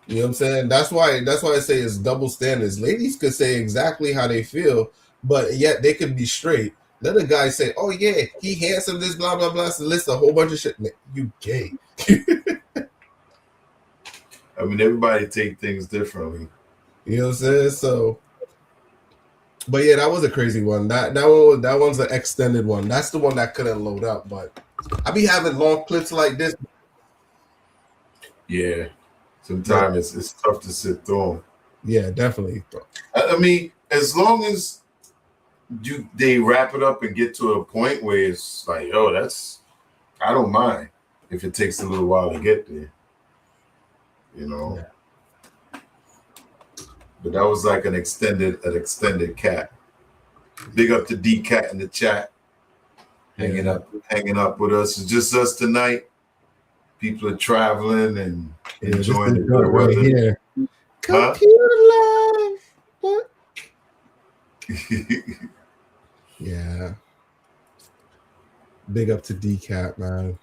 You know what I'm saying? That's why I say it's double standards. Ladies could say exactly how they feel, but yet they could be straight. Let a guy say, oh yeah, he handsome, this blah blah blah, so list a whole bunch of shit. You gay. I mean, everybody take things differently. You know what I'm saying? So, but yeah, that was a crazy one. That one's an extended one. That's the one that couldn't load up. But I be having long clips like this. Yeah, sometimes it's tough to sit through. Yeah, definitely. I mean, as long as they wrap it up and get to a point where it's like, oh, I don't mind if it takes a little while to get there. You know. Yeah. But that was like an extended cat. Big up to D Cat in the chat. Hanging up with us. It's just us tonight. People are traveling and enjoying the good weather. Right here. Computer love. What? Yeah. Big up to D Cat, man.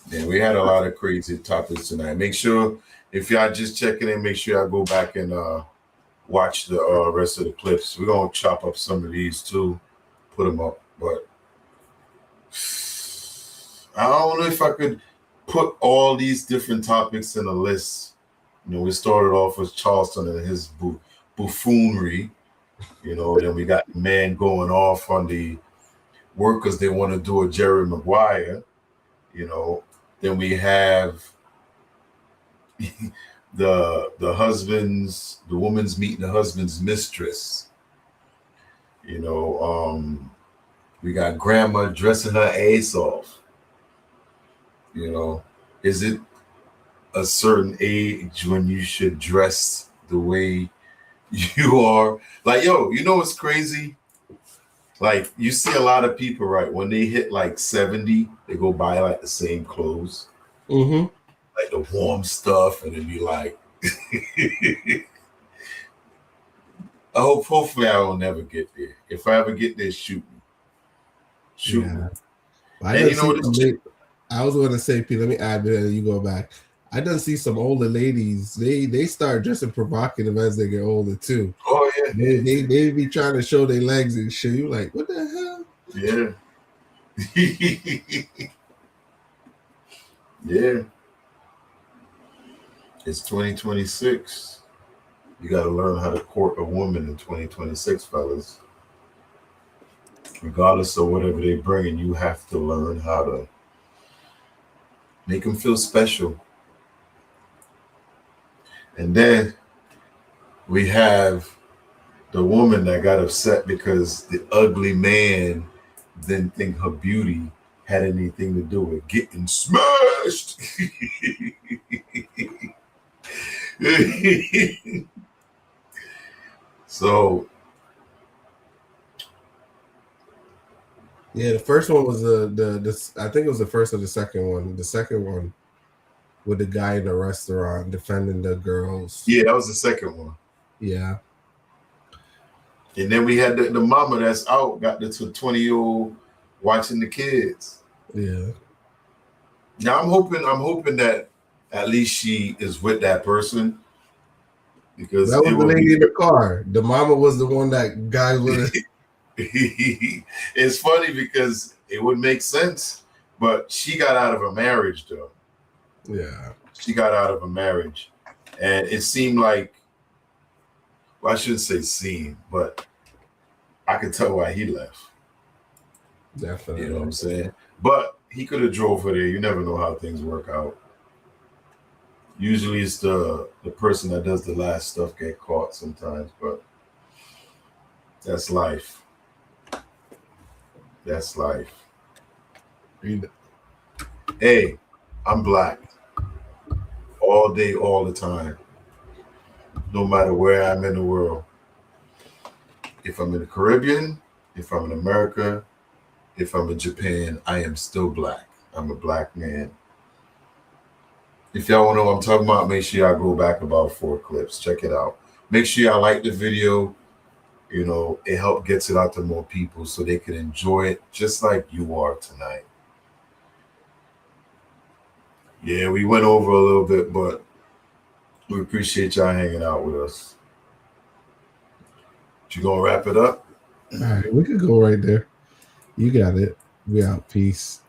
Yeah, we had a lot of crazy topics tonight. Make sure, if y'all just checking in, make sure y'all go back and watch the rest of the clips. We're going to chop up some of these too, put them up. But I don't know if I could put all these different topics in a list. You know, we started off with Charleston and his buffoonery. You know, then we got the man going off on the workers they want to do a Jerry Maguire. You know, then we have the woman's meeting the husband's mistress. You know, we got grandma dressing her ass off. You know, is it a certain age when you should dress the way you are? Like, yo, you know what's crazy? Like, you see a lot of people, right? When they hit like 70, they go buy like the same clothes. Mm-hmm. Like the warm stuff, and then be like, hopefully I will never get there. If I ever get there, shoot me. Shoot me. And you know what? I was going to say, Pete, let me add that, and you go back. I done see some older ladies. They start dressing provocative as they get older too. Oh yeah. They be trying to show their legs and shit. You like, what the hell? Yeah. Yeah. It's 2026. You got to learn how to court a woman in 2026, fellas. Regardless of whatever they bring, you have to learn how to make them feel special. And then we have the woman that got upset because the ugly man didn't think her beauty had anything to do with getting smashed. So yeah, the first one was the I think it was the first or the second one. The second one with the guy in the restaurant defending the girls. Yeah, that was the second one. Yeah. And then we had the mama that's out, got the 20-year-old watching the kids. Yeah. Now I'm hoping that at least she is with that person. Because that was the lady in the car. The mama was the one that guy with it. It's funny because it would make sense, but she got out of a marriage though. Yeah. She got out of a marriage. And it seemed like, well, I shouldn't say seemed, but I could tell why he left. Definitely. You know what I'm saying? But he could have drove her there. You never know how things work out. Usually it's the person that does the last stuff get caught sometimes, but that's life. That's life. Hey, I'm black. All day, all the time. No matter where I'm in the world. If I'm in the Caribbean, if I'm in America, if I'm in Japan, I am still black. I'm a black man. If y'all want to know what I'm talking about, make sure y'all go back about 4 clips. Check it out. Make sure y'all like the video. You know, it helps gets it out to more people so they can enjoy it just like you are tonight. Yeah, we went over a little bit, but we appreciate y'all hanging out with us. You gonna wrap it up? All right, we could go right there. You got it. We out. Peace.